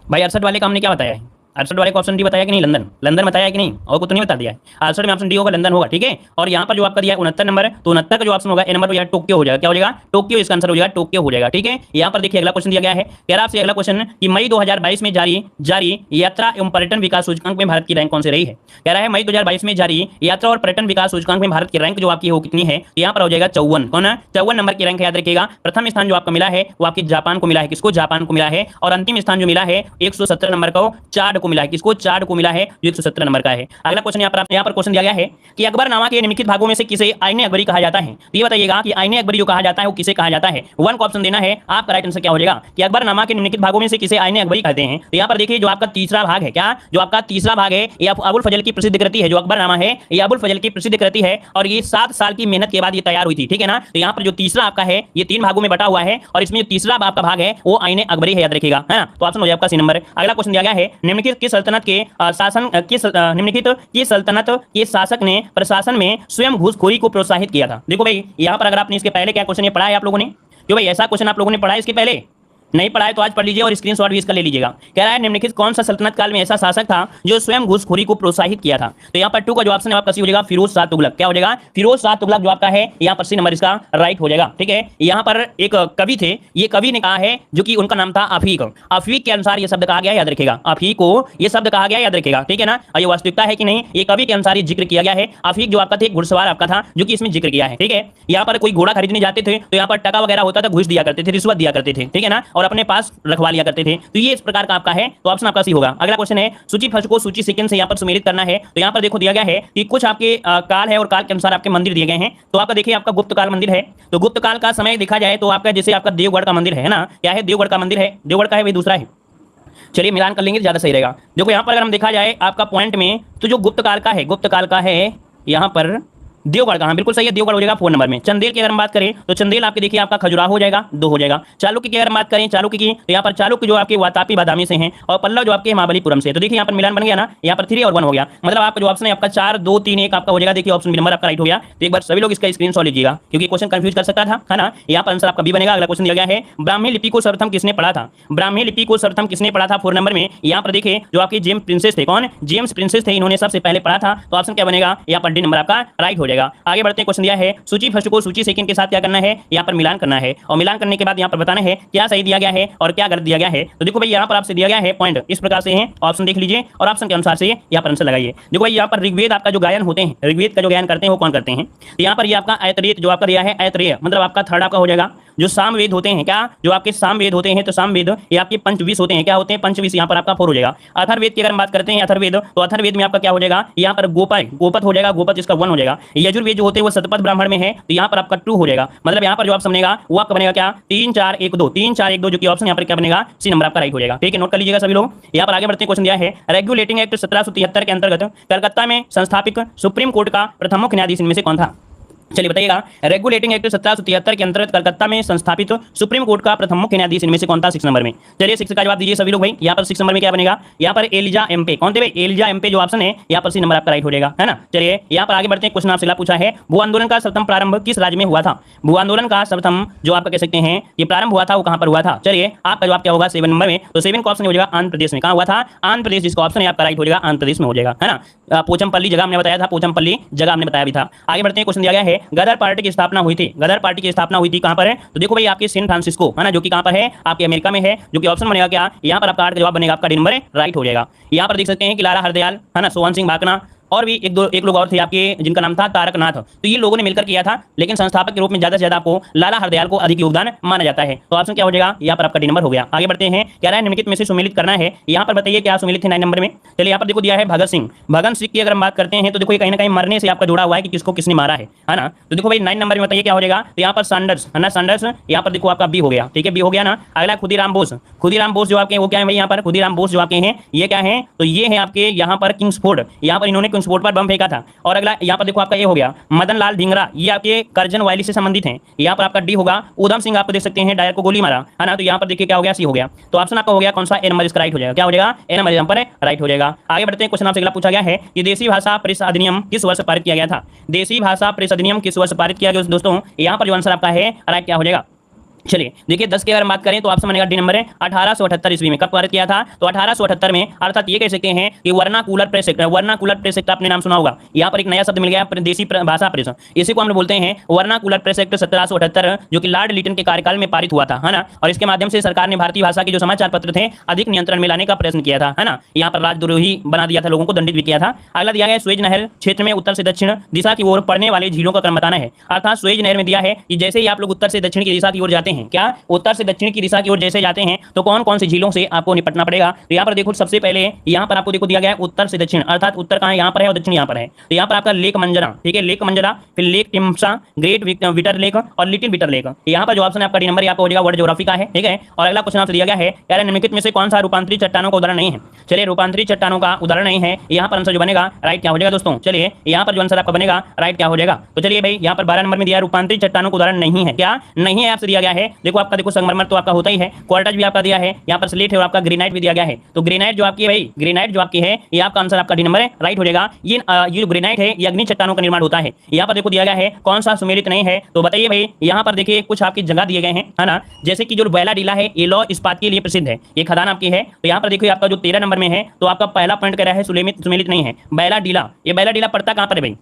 भाई 68 वाले का हमने क्या बताया है? 68 वाले को ऑप्शन डी बताया कि नहीं? लंदन। लंदन बताया कि नहीं? और को तो नहीं बता दिया है। 68 में ऑप्शन डी होगा, लंदन होगा, ठीक है। और यहाँ पर जो आपका दिया है 69 नंबर, तो 69 का जो ऑप्शन होगा ए नंबर हो जाएगा, टोक्यो हो जाएगा। क्या हो जाएगा? टोक्यो इसका आंसर हो जाएगा, टोक्यो हो जाएगा, ठीक है। यहाँ पर देखिए अगला क्वेश्चन दिया गया है कह रहा आपसे अगला क्वेश्चन कि मई 2022 में जारी यात्रा एवं पर्यटन विकास सूचकांक में भारत की रैंक कौन से रही है? कह रहा है मई 2022 में जारी यात्रा और पर्यटन विकास सूचकांक में भारत की रैंक जो आपकी है वो कितनी है? यहाँ पर हो जाएगा 54। कौन है? 54 नंबर की रैंक है, याद रखिएगा। प्रथम स्थान जो आपका मिला है वो आपके जापान को मिला है। किसको? जापान को मिला है। और अंतिम स्थान जो मिला है 117 नंबर को चार्ड को मिला है। किसको? चार्ड को मिला है, जो 117 नंबर का है। अगला क्वेश्चन यहाँ पर क्वेश्चन दिया गया है कि अकबरनामा के निम्नलिखित भागों में से किसे आईने अकबरी कहा जाता है? तो ये बताइएगा कि आईने अकबरी जो कहा जाता है वो किसे कहा जाता है? 1 का ऑप्शन देना है। आपका राइट आंसर क्या हो जाएगा कि अकबरनामा के निम्नलिखित भागों में से किसे आईने अकबरी कहते हैं? तो यहाँ पर देखिए जो आपका तीसरा भाग है, क्या जो आपका तीसरा भाग है ये अबुल फजल की प्रसिद्ध कृति है। जो अकबरनामा है ये अबुल फजल की प्रसिद्ध कृति है और ये 7 साल की मेहनत के बाद ये तैयार हुई थी, ठीक है ना। तो यहाँ पर जो तीसरा आपका है ये 3 भागों में बटा हुआ है और इसमें जो तीसरा आपका भाग है वो आईने अकबरी है, याद रखिएगा, है ना। तो ऑप्शन हो जाएगा आपका सी नंबर। अगला क्वेश्चन दिया गया है निम्नलिखित किस सल्तनत के शासन निम्नलिखित किस सल्तनत के शासक ने प्रशासन में स्वयं घूसखोरी को प्रोत्साहित किया था? देखो भाई यहाँ पर अगर आपने इसके पहले क्या क्वेश्चन ये पढ़ा है आप लोगों ने? क्यों भाई ऐसा क्वेश्चन आप लोगों ने पढ़ा है इसके पहले? नहीं पढ़ा है तो आज पढ़ लीजिए और स्क्रीनशॉट भी इसका ले लीजिएगा। कह रहा है निम्नलिखित कौन सा सल्तनत काल में ऐसा शासक था जो स्वयं घूसखोरी को प्रोत्साहित किया था? तो यहाँ पर 2 का जो ऑप्शन है आपका सी हो जाएगा, फिरोज शाह तुगलक। क्या हो जाएगा? फिरोज शाह तुगलक जो आपका है यहाँ पर सी नंबर इसका राइट हो जाएगा, ठीक है। यहाँ पर एक कवि थे, ये कवि ने कहा है जो कि उनका नाम था अफीक। अफीक के अनुसार ये शब्द कहा गया, याद रखेगा। अफीक को ये शब्द कहा गया, याद रखेगा, ठीक है ना। ये वास्तविकता है कि नहीं, ये कवि के अनुसार ये जिक्र किया गया है। अफीक जो आपका थे घुड़सवार आपका था जो कि इसमें जिक्र किया है, ठीक है। यहाँ पर कोई घोड़ा खरीदने जाते थे तो यहाँ पर टका वगैरह होता था, घूस दिया करते थे, रिश्वत दिया करते थे, ठीक है ना, और अपने पास लिया करते थे। तो ये इस प्रकार का आपका है, तो ऑप्शन आपका सी होगा। अगला क्वेश्चन है सूची फर्स्ट को सूची सेकंड से यहाँ पर सुमेलित करना है। तो यहाँ पर देखो दिया गया है कि कुछ आपके काल है और काल के अनुसार आपके मंदिर दिए गए हैं। तो आपका देखिए आपका गुप्त काल मंदिर है, तो गुप्त काल का समय देखा जाए तो आपका जैसे आपका देवगढ़ का मंदिर है ना, क्या है? देवगढ़ का मंदिर है, देवगढ़ का है भाई, दूसरा है। चलिए मिलान कर लेंगे ज्यादा सही रहेगा। देखो यहाँ पर अगर हम देखा जाए आपका पॉइंट में तो जो गुप्त काल का है, गुप्त काल का है यहाँ पर देवगढ़ का, हाँ बिल्कुल सही है, देवगढ़ हो जाएगा 4 नंबर में। चंदेल की अगर हम बात करें तो चंदेल आपके देखिए आपका खजुराहो हो जाएगा 2 हो जाएगा। चालुक्य की अगर हम बात करें चालुक्य की तो यहाँ पर चालुक्य जो आपके वातापी बादामी से हैं और पल्लव जो आपके महाबलीपुरम से। तो देखिए यहाँ पर मिलान बन गया ना, यहाँ पर 3 और 1 हो गया, मतलब आपका जो ऑप्शन है आपका 4 2 3 1 आपका हो जाएगा। देखिए ऑप्शन बी नंबर आपका राइट हो गया। तो एक बार सभी लोग इसका स्क्रीनशॉट लीजिएगा क्योंकि क्वेश्चन कंफ्यूज कर सकता था, है ना। यहाँ पर आंसर आपका बी बनेगा। अगला क्वेश्चन दिया गया है ब्राह्मी लिपि को सर्वप्रथम किसने पढ़ा था? ब्राह्मी लिपि को सर्वप्रथम किसने पढ़ा था 4 नंबर में? यहाँ पर देखिए जो आपके जेम्स प्रिंसेस थे, कौन? जेम्स प्रिंसेस थे, इन्होंने सबसे पहले पढ़ा था। तो ऑप्शन क्या बनेगा? यहाँ पर डी नंबर आपका राइट हो जाएगा। आगे बढ़ते हैं, क्वेश्चन दिया है सूची फर्स्ट को सूची सेकंड के साथ क्या करना है? यहाँ पर मिलान करना है और मिलान करने के बाद यहाँ पर बताना है क्या सही दिया गया है और क्या गलत दिया गया है। तो देखो भाई यहाँ पर आपसे दिया गया है पॉइंट इस प्रकार से है, ऑप्शन देख लीजिए और ऑप्शन के अनुसार से यहाँ पर आंसर लगाइए। देखो भाई यहाँ पर ऋग्वेद आपका जो गायन होते हैं, ऋग्वेद का जो गायन करते हैं वो कौन करते हैं? तो यहाँ पर ये आपका ऐतरेय जो आपका दिया है, ऐतरेय मतलब आपका थर्ड आपका हो जाएगा। जो सामवेद होते हैं, क्या जो आपके सामवेद होते हैं, तो सामवेद ये आपके पंचविश होते हैं, क्या होते हैं? पंचविश। यहाँ पर आपका 4 हो जाएगा। अथर्ववेद की अगर हम बात करते हैं अथर्ववेद, तो अथर्ववेद में आपका क्या हो जाएगा? यहाँ पर गोपत हो जाएगा, गोपत इसका 1 हो जाएगा। यजुर्वेद जो होते हैं वो शतपथ ब्राह्मण में है, तो यहाँ पर आपका 2 हो जाएगा। मतलब यहाँ पर जो आप समझेगा वो आपका बनेगा क्या? 3 4 1 2 3 4 1 2 जो कि ऑप्शन यहाँ पर क्या बनेगा? सी नंबर आपका राइट हो जाएगा। ठीक है, नोट कर लीजिएगा सभी लोग। यहाँ पर आगे बढ़ते हैं, क्वेश्चन दिया है रेगुलेटिंग एक्ट 1773 के अंतर्गत कलकत्ता में संस्थापित सुप्रीम कोर्ट का प्रथम मुख्य न्यायाधीश इनमें से कौन था? चलिए बताइएगा, रेगुलेटिंग एक्ट 1773 के अंतर्गत कलकत्ता में संस्थापित सुप्रीम कोर्ट का प्रथम मुख्य न्यायाधीश इनमें से कौन था 6 नंबर में? चलिए 6 का जवाब दीजिए सभी लोग भाई। यहाँ पर 6 नंबर में क्या बनेगा? यहाँ पर एलिजा एम्पे। कौन थे भाई? एलिजा एम्पे जो ऑप्शन है यहाँ पर सी नंबर आपका राइट हो जाएगा, है ना। चलिए यहाँ पर आगे बढ़ते हैं, क्वेश्चन आपसे पूछा है भू आंदोलन का सर्वप्रथम प्रारंभ किस राज्य में हुआ था? भू आंदोलन का सर्वप्रथम जो आपका कह सकते हैं ये प्रारंभ हुआ था वो कहाँ पर हुआ था? चलिए आपका जवाब क्या होगा 7 नंबर में। तो 7 का ऑप्शन हो जाएगा आंध्र प्रदेश में। कहाँ हुआ था? आंध्र प्रदेश, जिसका ऑप्शन है आपका राइट हो जाएगा, आंध्र प्रदेश में हो जाएगा, है ना। पोचमपल्ली जगह हमने बताया था, पोचमपल्ली जगह हमने बताया भी था। आगे बढ़ते हैं, क्वेश्चन दिया गया है गदर पार्टी की स्थापना हुई थी। गदर पार्टी की स्थापना हुई थी कहां पर है? तो देखो भाई आपके सैन फ्रांसिस्को, है ना, जो कि कहां पर है? आपके अमेरिका में है, जो कि ऑप्शन बनेगा क्या? यहां पर आपका जवाब बनेगा आपका डी नंबर राइट हो जाएगा। यहां पर देख सकते हैं कि लाला हरदयाल, है ना, सोहन सिंह भाकना और भी एक लोग और थे आपके जिनका नाम था तारक नाथ। तो ये लोगों ने मिलकर किया था, लेकिन संस्थापक के रूप में ज्यादा से ज्यादा आपको लाला हरदयाल को अधिक योगदान माना जाता है। तो ऑप्शन क्या हो जाएगा? यहाँ पर आपका डी नंबर हो गया। आगे बढ़ते हैं, क्या है निम्नलिखित में से सुमेलित करना है। यहाँ पर बताइए क्या सुमेलित है 9 नंबर में। चलिए यहाँ पर देखो दिया है भगत सिंह। भगत सिंह की अगर हम बात करते हैं तो देखो ये कहीं ना कहीं मरने से आपका जुड़ा हुआ है कि किसको किसने मारा है ना। तो देखो भाई 9 नंबर में बताइए क्या हो जाएगा? तो यहाँ पर सैंडर्स, है ना, सैंडर्स। यहाँ पर देखो आपका बी हो गया। ठीक है, बी हो गया ना। अगला खुदीराम बोस। खुदीराम बोस जो आपके वो क्या है भाई? यहाँ पर खुदीराम बोस जो आपके हैं ये क्या है? तो ये है आपके यहाँ पर किंग्सफोर्ड। यहाँ पर इन्होंने किंग्सफोर्ड पर बम फेंका था। और अगला यहाँ पर देखो आपका ये हो गया मदन लाल धिंगरा, ये आपके करजन वायली से संबंधित हैं। यहाँ पर आपका डी होगा। उधम सिंह आपको देख सकते हैं डायर को गोली मारा, है ना। तो यहाँ पर देखिए क्या हो गया? सी हो गया। तो ऑप्शन आपका हो गया कौन सा? ए नंबर इसका राइट हो जाएगा। क्या हो जाएगा? ए नंबर यहाँ पर राइट हो जाएगा। आगे बढ़ते हैं, क्वेश्चन आपसे अगला पूछा गया है कि देसी भाषा प्रेस अधिनियम किस वर्ष पारित किया गया था? देसी भाषा प्रेस अधिनियम किस वर्ष पारित किया गया दोस्तों? यहाँ पर जो आंसर आपका है राइट क्या हो जाएगा? चलिए देखिए 10 की अगर बात करें तो ऑप्शन बनेगा डी नंबर है 1878 ईस्वी में। कब पारित किया था? तो 1878 में। अर्थात ये कह सकते हैं कि vernacular press act. Vernacular press act आपने नाम सुना होगा। यहाँ पर एक नया शब्द मिल गया देसी भाषा प्रेस, इसी को हम बोलते हैं वर्नाकुलर प्रेस एक्ट 1778, जो कि लॉर्ड लिटन के कार्यकाल में पारित हुआ था, है ना। और इसके माध्यम से सरकार ने भारतीय भाषा के जो समाचार पत्र थे अधिक नियंत्रण में लाने का प्रयत्न किया था, है ना। यहाँ पर राजद्रोही बना दिया था, लोगों को दंडित भी किया था। अगला दिया गया स्वेज नहर क्षेत्र में उत्तर से दक्षिण दिशा की ओर पड़ने वाले झीलों का क्रम बताना है। अर्थात स्वेज नहर में दिया है कि जैसे ही आप लोग उत्तर से दक्षिण की दिशा की ओर जाते हैं, क्या उत्तर से दक्षिण की दिशा की ओर जैसे जाते हैं तो कौन कौन से झीलों से आपको निपटना पड़ेगा? तो यहाँ पर देखो सबसे पहले यहाँ पर आपको देखो दिया गया है उत्तर से दक्षिण, अर्थात उत्तर कहाँ है? यहाँ पर है और दक्षिण यहाँ पर है। तो यहाँ पर आपका लेक मंजरा, ठीक है, लेक मंजरा, फिर लेक टिम्सा, ग्रेट विटर लेक और लिटिल विटर लेक। यहाँ पर जो ऑप्शन है आपका डी नंबर यहाँ पर हो जाएगा, वर्ल्ड ज्योग्राफी का है। ठीक है, और अगला क्वेश्चन आपसे दिया गया है क्या है निम्नलिखित में से कौन सा रूपांतरित चट्टानों का उदाहरण नहीं है? चलिए रूपांतरित चट्टानों का उदाहरण नहीं है, यहाँ पर आंसर जो बनेगा राइट क्या हो जाएगा दोस्तों? चलिए यहाँ पर जो आंसर आपका बनेगा राइट क्या हो जाएगा? तो चलिए भाई यहाँ पर 12 नंबर में दिया रूपांतरित चट्टानों का उदाहरण नहीं है। क्या नहीं है? आपसे दिया गया है। देखो आपका देखो संगमरमर तो आपका होता ही है, क्वार्टज भी आपका दिया है, यहाँ पर स्लेट है और आपका ग्रेनाइट भी दिया गया है। तो ग्रेनाइट जो आपकी है भाई, ग्रेनाइट जो आपकी है ये आपका आंसर आपका डी नंबर है राइट हो जाएगा। ये जो ग्रेनाइट है ये अग्नि चट्टानों का निर्माण होता है। यहाँ पर देखो दिया गया है कौन सा सुमेलित नहीं है? तो बताइए भाई। यहाँ पर देखिए कुछ आपकी जगह दिए गए हैं, है ना, जैसे कि जो बैला डीला है ये लौह इस्पात के लिए प्रसिद्ध है, ये खदान आपकी है। तो यहाँ पर देखिए आपका जो 13 नंबर में है तो आपका पहला पॉइंट कह रहा है सुमेलित नहीं है। बैला डीला, ये बैला डीला पड़ता कहाँ पर है भाई?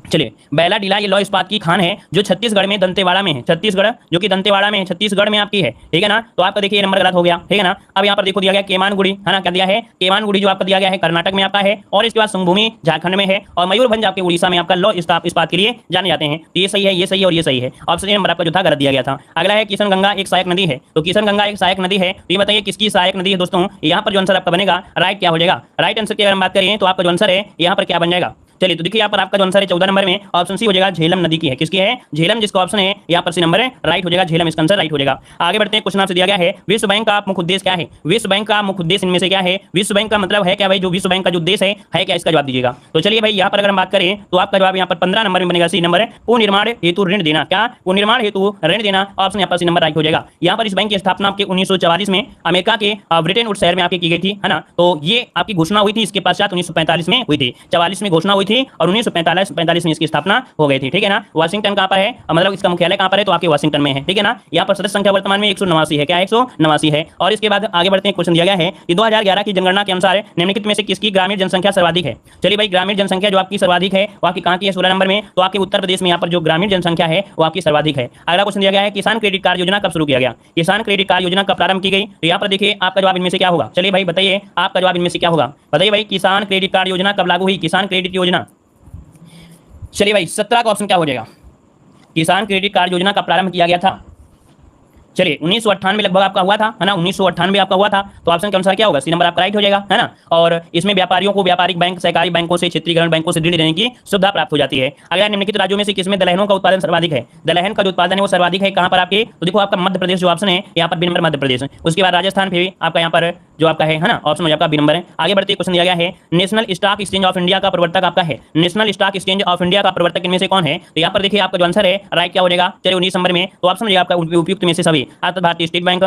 चलिए बैला डीला ये लौह इस्पात की खान है जो छत्तीसगढ़ में दंतेवाड़ा में है। छत्तीसगढ़ जो कि दंतेवाड़ा में है, छत्तीसगढ़ में आपकी है, ठीक है ना। तो आपका देखिए ये नंबर गलत हो गया, ठीक है ना। अब यहाँ पर देखो दिया गया केमानगुड़ी, है ना, क्या दिया है? केमानगुड़ी जो आपका दिया गया है कर्नाटक में आपका है, और इसके बाद संगभूमि झारखंड में है, और मयूरभंज आपके उड़ीसा में आपका लौह इस्पात के लिए जाने जाते हैं। तो ये सही है, ये सही है और ये सही है। ऑप्शन ए नंबर आपका जो था गलत दिया गया था। अगला है किशन गंगा एक सहायक नदी है। तो किशन गंगा एक सहायक नदी है, तो ये बताइए किसकी सहायक नदी है दोस्तों? यहाँ पर जो आंसर आपका बनेगा राइट क्या हो जाएगा? राइट आंसर की अगर हम बात करें तो आपका जो आंसर है यहाँ पर क्या बन जाएगा? चलिए तो देखिए यहाँ पर आपका जो आंसर है 14 नंबर में ऑप्शन सी हो जाएगा, झेलम नदी की है। किसकी है? झेलम, जिसका ऑप्शन है यहाँ पर सी नंबर है राइट हो जाएगा, झेलम इसका आंसर राइट हो जाएगा। आगे बढ़ते हैं, क्वेश्चन आपसे दिया गया है विश्व बैंक का मुख्य उद्देश्य क्या है? विश्व बैंक का मुख्य उद्देश्य इनमें से क्या है? विश्व बैंक का मतलब है क्या भाई? जो विश्व बैंक का जो उद्देश्य है क्या? इसका जवाब दीजिएगा। तो चलिए भाई यहाँ पर अगर हम बात करें तो आपका जवाब यहाँ पर 15 नंबर में बनेगा, सी नंबर है पुनर्निर्माण हेतु ऋण देना। क्या? पुनर्निर्माण हेतु ऋण देना, ऑप्शन यहाँ पर सी नंबर राइट हो जाएगा। यहाँ पर इस बैंक की स्थापना आपके 1944 में अमेरिका के ब्रिटेन वुड शहर में आपकी की गई थी, है ना। तो ये आपकी घोषणा हुई थी, इसके पश्चात 1945 में हुई थी, 44 में घोषणा हुई थी और 1945 में इसकी स्थापना हो गई थी, ठीक है ना। वाशिंगटन कहाँ पर है, मतलब इसका मुख्यालय कहाँ पर है? तो आपके वाशिंगटन में है, ठीक है ना। यहाँ पर सदस्य संख्या वर्तमान में 189 है। क्या? 189 है। और इसके बाद आगे बढ़ते हैं, क्वेश्चन दिया गया है कि 2011 की जनगणना के अनुसार निम्नलिखित में से किसकी ग्रामीण जनसंख्या सर्वाधिक है? चलिए भाई, ग्रामीण जनसंख्या जो आपकी सर्वाधिक है वो आपकी कहाँ की है? 16 नंबर में। तो आपके उत्तर प्रदेश में यहाँ पर जो ग्रामीण जनसंख्या है वो आपकी सर्वाधिक है। अगला क्वेश्चन दिया गया है किसान क्रेडिट कार्ड योजना कब शुरू किया गया? किसान क्रेडिट कार्ड योजना कब प्रारंभ की गई? तो यहाँ पर देखिए आपका जवाब इनमें से क्या होगा? चलिए भाई बताइए, आपका जवाब इनमें से क्या होगा? बताइए भाई, किसान क्रेडिट कार्ड योजना कब लागू हुई? किसान क्रेडिट योजना, चलिए भाई 17 का ऑप्शन क्या हो जाएगा? किसान क्रेडिट कार्ड योजना का प्रारंभ किया गया था, चलिए 1998 लगभग आपका हुआ था, है ना। 1998 आपका हुआ था। तो ऑप्शन के अनुसार क्या होगा? सी नंबर आपका राइट हो जाएगा, है ना। और इसमें व्यापारियों को व्यापारिक बैंक, सहकारी बैंकों से, क्षेत्रीय बैंकों से ऋण लेने की सुविधा प्राप्त हो जाती है। अगला, निम्नलिखित राज्यों में से किसमें दलहनों का उत्पादन सर्वाधिक है? दलहन का जो उत्पादन है वो सर्वाधिक है कहां पर आपके? तो देखो आपका मध्य प्रदेश जो ऑप्शन है यहाँ पर बी नंबर मध्य प्रदेश, उसके बाद राजस्थान फिर आपका यहाँ पर जो आपका है ना, ऑप्शन हो आपका बी नंबर है। आगे बढ़ते क्वेश्चन दिया गया है national stock exchange of India का प्रवर्तक आपका है। National stock exchange of India का प्रवर्तक इनमें से कौन है? तो यहाँ पर देखिए आपका जो आंसर है राइट क्या हो जाएगा? चलिए 19 नंबर में। तो ऑप्शन हो जाएगा आपका उपयुक्त में से सभी, अर्थात भारतीय स्टेट बैंक,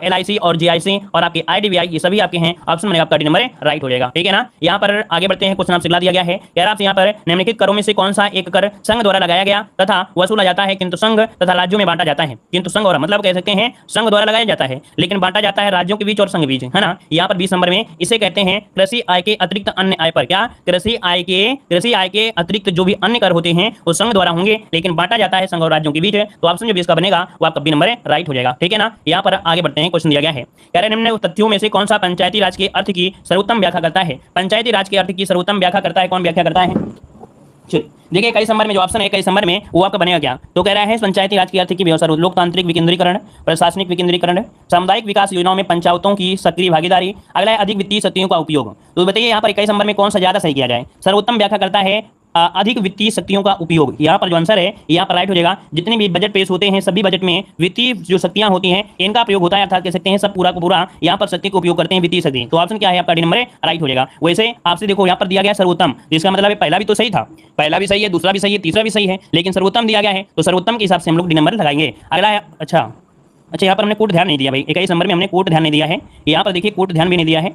LIC और GIC और आपके IDBI, ये सभी आपके हैं। ऑप्शन बनेगा आपका डी नंबर राइट हो जाएगा, ठीक है ना। यहाँ पर आगे बढ़ते हैं, क्वेश्चन आपसे दिया गया है यार आपसे यहाँ पर निम्नलिखित करों में से कौन सा एक कर संघ द्वारा लगाया गया तथा वसूला जाता है किंतु संघ तथा राज्यों में बांटा जाता है? किंतु संघ और मतलब कह सकते हैं संघ द्वारा लगाया जाता है लेकिन बांटा जाता है राज्यों के बीच और संघ बीच, है ना। यहाँ पर 20 नंबर में इसे कहते हैं कृषि आय के अतिरिक्त अन्य आय पर। क्या? कृषि आय के अतिरिक्त जो भी अन्य कर होते हैं वो संघ द्वारा होंगे लेकिन बांटा जाता है संघ और राज्यों के बीच। तो ऑप्शन जो भी इसका बनेगा वो आपका बी नंबर राइट हो जाएगा, ठीक है ना। यहाँ पर आगे बढ़ते हैं, क्वेश्चन दिया गया है कह रहे निम्न तथ्यों में से कौन सा पंचायती राज के अर्थ की सर्वोत्तम व्याख्या करता है? पंचायती राज के अर्थ की सर्वोत्तम व्याख्या करता है, कौन व्याख्या करता है? देखिए 21 नंबर में जो ऑप्शन है 21 नंबर में वो आपका बनेगा क्या? तो कह रहा है पंचायती राज की अर्थ की व्यवस्था लोकतांत्रिक विकेंद्रीकरण, प्रशासनिक विकेंद्रीकरण, सामुदायिक विकास योजनाओं में पंचायतों की सक्रिय भागीदारी, अगला है अधिक वित्तीय शक्तियों का उपयोग। तो बताइए यहाँ पर 21 नंबर में कौन सा ज्यादा सही किया जाए? सर्वोत्तम व्याख्या करता है अधिक वित्तीय शक्तियों का उपयोग। यहाँ पर जो आंसर है यहाँ पर राइट हो जाएगा। जितने भी बजट पेश होते हैं सभी बजट में वित्तीय जो शक्तियां होती हैं इनका प्रयोग होता है, अर्थात कह सकते हैं सब पूरा का पूरा यहाँ पर शक्ति का उपयोग करते हैं, वित्तीय शक्ति। तो ऑप्शन क्या है आपका? डी नंबर राइट हो जाएगा। वैसे आपसे देखो यहाँ पर दिया गया सर्वोत्तम, जिसका मतलब है पहला भी तो सही था, पहला भी सही है, दूसरा भी सही है, तीसरा भी सही है, लेकिन सर्वोत्तम दिया गया है तो सर्वोत्तम के हिसाब से हम लोग डी नंबर लगाएंगे। अगला है अच्छा यहाँ पर हमने कोट ध्यान नहीं दिया भाई, 21 नंबर में हमने कोट ध्यान नहीं दिया है। यहाँ पर देखिए कोट ध्यान भी नहीं दिया है,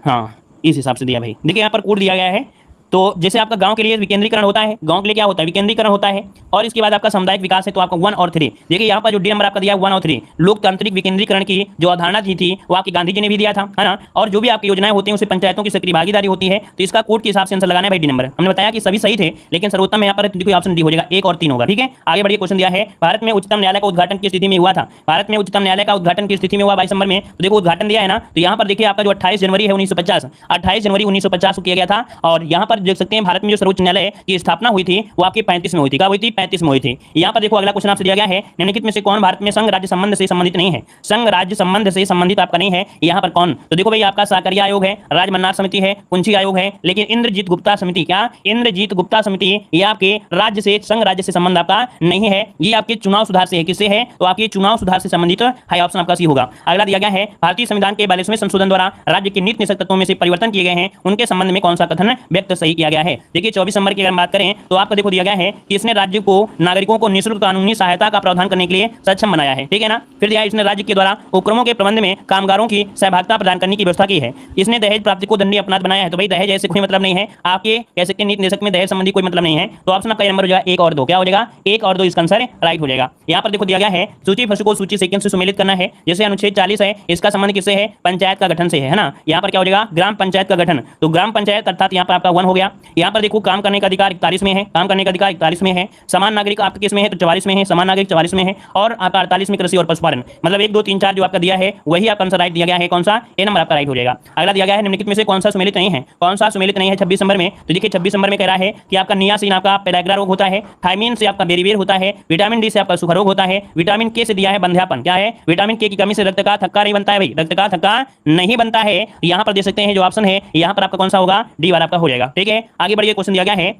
हाँ इस हिसाब से दिया भाई। देखिए यहाँ पर कोट दिया गया है तो जैसे आपका गांव के लिए विकेंद्रीकरण होता है, गांव के लिए क्या होता है? विकेंद्रीकरण होता है। और इसके बाद आपका सामुदायिक विकास है तो आपका 1 और 3। देखिए यहाँ पर जो डी नंबर आपका दिया 1 और 3 लोकतांत्रिक विकेंद्रीकरण की जो अवधारणा थी वो आपकी गांधी जी ने भी दिया था, है ना। और जो भी आपकी योजनाएं होती हैं उससे पंचायतों की सक्रिय भागीदारी होती है। तो इसका कोड के हिसाब से आंसर लगाना है भाई डी नंबर। हमने बताया कि सभी सही थे लेकिन सर्वोत्तम यहाँ पर देखिए ऑप्शन डी हो जाएगा, 1 और 3 होगा, ठीक है। आगे बढ़िए, क्वेश्चन दिया है भारत में उच्चतम न्यायालय का उद्घाटन की स्थिति में हुआ था? भारत में उच्चतम न्यायालय का उद्घाटन की स्थिति में हुआ 22 नंबर में। तो देखो उद्घाटन दिया है ना, तो यहाँ पर देखिए आपका जो 28 जनवरी है 1950, 28 जनवरी 1950 को किया गया था। और यहाँ पर देख सकते हैं भारत में सर्वोच्च न्यायालय की स्थापना हुई थी वो आपकी 35 में हुई थी। क्या हुई थी? 35 में हुई थी। यहाँ पर देखो अगला क्वेश्चन आपसे दिया गया है निम्नलिखित में से कौन भारत में संघ राज्य संबंध से संबंधित नहीं है? संघ राज्य संबंध से संबंधित आपका नहीं है यहाँ पर कौन? तो देखो भाई आपका साकरिया आयोग है, राजमन्नार समिति है, कुंची आयोग है, लेकिन इंद्रजीत गुप्ता समिति, क्या इंद्रजीत गुप्ता समिति ये आपके राज्य से संघ राज्य से संबंध आपका नहीं है, ये आपके चुनाव सुधार से है। किससे है? तो आपके चुनाव सुधार से संबंधित है, ऑप्शन आपका सी होगा। अगला दिया गया है भारतीय संविधान के 42वें संशोधन द्वारा राज्य के नीति निषेध तत्वों में से परिवर्तन किए गए हैं, उनके संबंध में कौन सा कथन व्यक्त सही किया गया है? देखिए 24 नंबर की अगर बात करें तो आपको देखो दिया गया है कि इसने राज्य को नागरिकों को निःशुल्क कानूनी सहायता का प्रावधान करने के लिए सक्षम बनाया है, ठीक है ना। फिर दिया इसने राज्य के द्वारा उपक्रमों के प्रबंध में कामगारों की सहभागिता प्रदान करने की व्यवस्था की है। इसने दहेज प्राप्ति को दंडनीय अपराध बनाया है। तो भाई दहेज ऐसे कोई मतलब नहीं है, आपके कह सकते हैं नीति निषेध में दहेज संबंधी कोई मतलब नहीं है। तो ऑप्शन आपका नंबर हो जाएगा 1 और 2। क्या हो जाएगा? 1 और 2 इसका आंसर राइट हो जाएगा। यहाँ पर देखो दिया गया है सूची फर्श को सूची सेकंड से सुमेलित करना है। जैसे अनुच्छेद 40 है, इसका संबंध किससे है? पंचायत का गठन से है ना। यहाँ पर क्या हो जाएगा? ग्राम पंचायत का गठन। तो ग्राम पंचायत अर्थात यहाँ पर आपका 1 हो गया। यहाँ पर देखो काम करने का अधिकार 41 में है, काम करने का अधिकार 41 में है। समान नागरिक आपके किस में है? तो 44 में है, समान नागरिक 44 में है। और आपका 48 में कृषि और पशुपालन, मतलब 1 2 3 4 जो आपका दिया है वही आपका आंसर राइट दिया गया है। कौन सा? ए नंबर आपका राइट हो जाएगा। अगला दिया गया है निम्नलिखित में से कौन सा सुमेलित नहीं है? कौन सा सुमेलित नहीं है 26 नंबर में? तो देखिए 26 नंबर में कह रहा है कि आपका नियासिन आपका पेलाग्रा रोग होता है, थायमिन से आपका बेरीबेर होता है, विटामिन डी से आपका सुखा रोग होता है, विटामिन के से दिया है बंध्यापन। क्या है? विटामिन के की कमी से रक्त का थक्का नहीं बनता है भाई, रक्त का थक्का नहीं बनता है। यहाँ पर देख सकते हैं जो ऑप्शन है यहाँ पर आपका कौन सा होगा? डी वाला आपका हो जाएगा, ठीक है। आगे बढ़िए, क्वेश्चन दिया गया है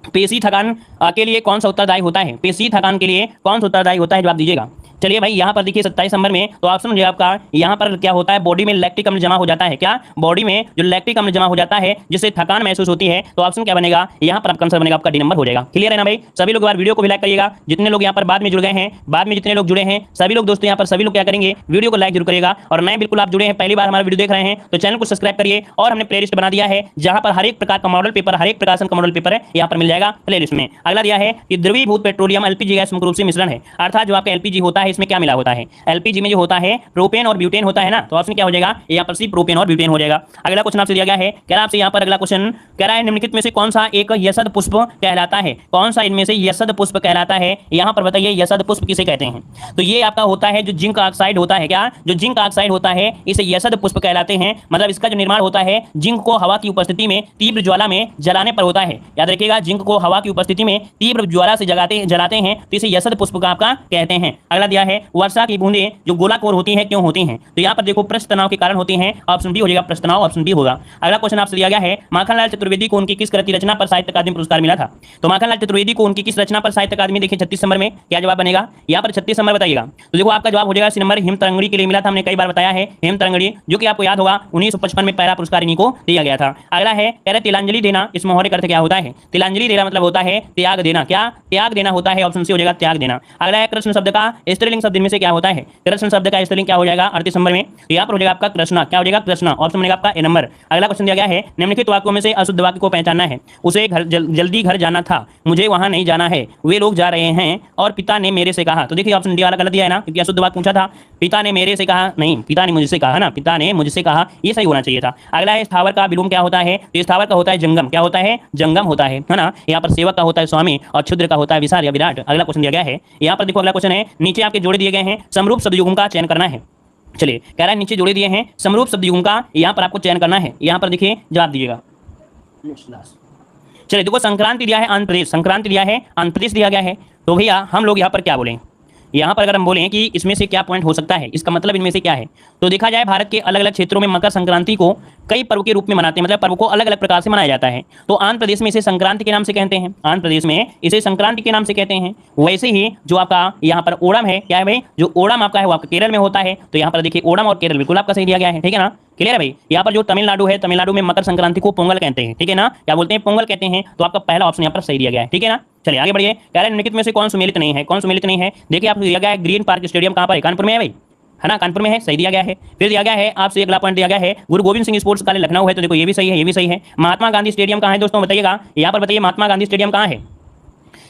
पेशी थकान के लिए कौन सा उत्तरदायी होता है? पेशी थकान के लिए कौन सा उत्तरदायी होता है? जवाब दीजिएगा। चलिए भाई, यहाँ पर देखिए 27 नंबर में तो ऑप्शन जो आपका यहाँ पर क्या होता है, बॉडी में लैक्टिक अम्ल जमा हो जाता है। क्या? बॉडी में जो लैक्टिक अम्ल जमा हो जाता है जिससे थकान महसूस होती है, तो ऑप्शन क्या बनेगा यहाँ पर? आपका आंसर बनेगा आपका डी नंबर हो जाएगा। क्लियर है ना भाई? सभी लोग वीडियो को भी लाइक करिएगा। जितने लोग यहाँ पर बाद में जुड़ गए हैं, बाद में जितने लोग जुड़े हैं सभी लोग दोस्तों यहाँ पर सभी लोग क्या करेंगे, वीडियो को लाइक जरूर करिएगा। और नए बिल्कुल आप जुड़े हैं, पहली बार हमारा वीडियो देख रहे हैं तो चैनल को सब्सक्राइब करिए। और हमने प्लेलिस्ट बना दिया है जहां पर हर एक प्रकार का मॉडल पेपर, हर एक प्रकार का मॉडल पेपर है यहाँ पर मिल जाएगा प्लेलिस्ट में। अगला दिया है कि द्रवीभूत पेट्रोलियम एलपीजी गैस मुख्य रूप से मिश्रण है, अर्थात जो आपका एलपीजी होता है इसमें क्या मिला होता है? एलपीजी में जो होता है प्रोपेन और ब्यूटेन होता है ना, तो ऑप्शन क्या हो जाएगा यहाँ पर? सी, प्रोपेन और ब्यूटेन हो जाएगा। अगला क्वेश्चन आपसे दिया गया है, कह रहा आपसे यहाँ पर अगला क्वेश्चन कह रहा है निम्नलिखित में से कौन सा एक यशद पुष्प कहलाता है? कौन सा इनमें से यशद पुष्प कहलाता है? यहाँ पर बताइए यशद पुष्प किसे कहते हैं? तो ये आपका होता है जो जिंक ऑक्साइड होता है। क्या? जो जिंक ऑक्साइड होता है इसे यशद पुष्प कहलाते हैं। मतलब इसका जो निर्माण होता है जिंक को हवा की उपस्थिति में तीव्र ज्वाला में जलाने पर होता है। याद रखिएगा, जिंक को हवा की उपस्थिति में तीव्र ज्वाला से जलाते हैं तो इसे यशद पुष्प का आपका कहते हैं। अगला दिया है वर्षा की बूंदें जो गोलाकार होती हैं क्यों होती हैं? तो यहाँ पर देखो पृष्ठ तनाव के कारण होती हैं। ऑप्शन बी हो जाएगा पृष्ठ तनाव, ऑप्शन बी होगा। अगला क्वेश्चन आपसे दिया गया है माखनलाल चतुर्वेदी को उनकी किस कृति रचना पर साहित्य अकादमी पुरस्कार मिला था? तो माखनलाल चतुर्वेदी को उनकी किस रचना पर साहित्य अकादमी, देखिए 36 नंबर में क्या जवाब बनेगा? यहाँ पर 36 नंबर बताइएगा। तो देखो आपका जवाब हो जाएगा सी नंबर, हिम तरंगड़ी के लिए मिला था। हमने कई बार बताया है हिम तरंगड़ी, जो कि आपको याद होगा 1955 में पहला पुरस्कार इन्हीं को दिया गया था। अगला है कह रहे तिलांजलि देना, इस मोहरे का अर्थ क्या होता है? तिलांजलि देना मतलब होता है त्याग देना। क्या? त्याग देना होता है, ऑप्शन सी हो जाएगा त्याग देना। अगला है कृष्ण शब्द का स्त्रीलिंग शब्द में से क्या होता है? कृष्ण शब्द का स्त्रीलिंग क्या हो जाएगा 38 नंबर में? यहाँ पर हो जाएगा आपका कृष्णा। क्या हो जाएगा? कृष्णा, ऑप्शन बनेगा आपका ए नंबर। अगला क्वेश्चन दिया गया है निम्नलिखित वाक्यों में से अशुद्ध वाक्य को पहचानना है। उसे जल्दी घर जाना था, मुझे वहां नहीं जाना है, वे लोग जा रहे हैं और पिता ने मेरे से कहा। तो देखिए ऑप्शन डी वाला गलत दिया है ना, क्योंकि अशुद्ध वाक्य पूछा था। पिता ने मेरे से कहा नहीं, पिता ने मुझसे कहा ना, पिता ने मुझसे कहा, ये सही होना चाहिए था। अगला है स्थावर का विलोम क्या होता है? तो स्थावर का होता है जंगम। क्या होता है? जंगम होता है ना। यहाँ पर सेवक का होता है स्वामी और क्षुद्र का होता है विशाल या विराट। अगला क्वेश्चन दिया गया है, यहाँ पर देखो अगला क्वेश्चन है नीचे आपके जोड़े दिए गए हैं, समरूप शब्दयुग्म का चयन करना है। चलिए कह रहा है नीचे जोड़े दिए हैं, समरूप शब्दयुग्म का यहाँ पर आपको चयन करना है। यहाँ पर देखिए जवाब दीजिएगा। चलिए देखो संक्रांति दिया है आंध्र प्रदेश, संक्रांति दिया है आंध्र प्रदेश दिया गया है। तो भैया हम लोग यहाँ पर क्या बोलें? यहाँ पर अगर हम बोलें कि इसमें से क्या पॉइंट हो सकता है, इसका मतलब इनमें से क्या है, तो देखा जाए भारत के अलग अलग क्षेत्रों में मकर संक्रांति को कई पर्व के रूप में मनाते हैं, मतलब पर्व को अलग अलग प्रकार से मनाया जाता है। तो आंध्र प्रदेश में इसे संक्रांति के नाम से कहते हैं, आंध्र प्रदेश में इसे संक्रांति के नाम से कहते हैं। वैसे ही जो आपका यहाँ पर ओणम है, क्या है भाई, जो ओणम आपका है वो आपका केरल में होता है। तो यहाँ पर देखिए ओणम और केरल बिल्कुल आपका सही दिया गया है, ठीक है ना। क्लियर है भाई। यहाँ पर जो तमिलनाडु है, तमिलनाडु में मकर संक्रांति को पोंगल कहते हैं, ठीक है ना। क्या बोलते हैं? पोंगल कहते हैं। तो आपका पहला ऑप्शन यहाँ पर सही दिया गया है, ठीक है ना। चलिए आगे बढ़िए। कह रहे हैं निम्नलिखित में से कौन सुमेलित नहीं है? कौन सुमेलित नहीं है? देखिए आपको दिया गया है ग्रीन पार्क स्टेडियम कहाँ पर है? कानपुर में है भाई, है ना, कानपुर में है, सही दिया गया है। फिर दिया गया है आपसे अगला पॉइंट दिया गया है गुरु गोविंद सिंह स्पोर्ट्स कॉलेज लखनऊ है। तो देखो ये भी सही है, ये भी सही है। महात्मा गांधी स्टेडियम कहाँ है दोस्तों बताइएगा? यहाँ पर बताइए महात्मा गांधी स्टेडियम कहाँ है?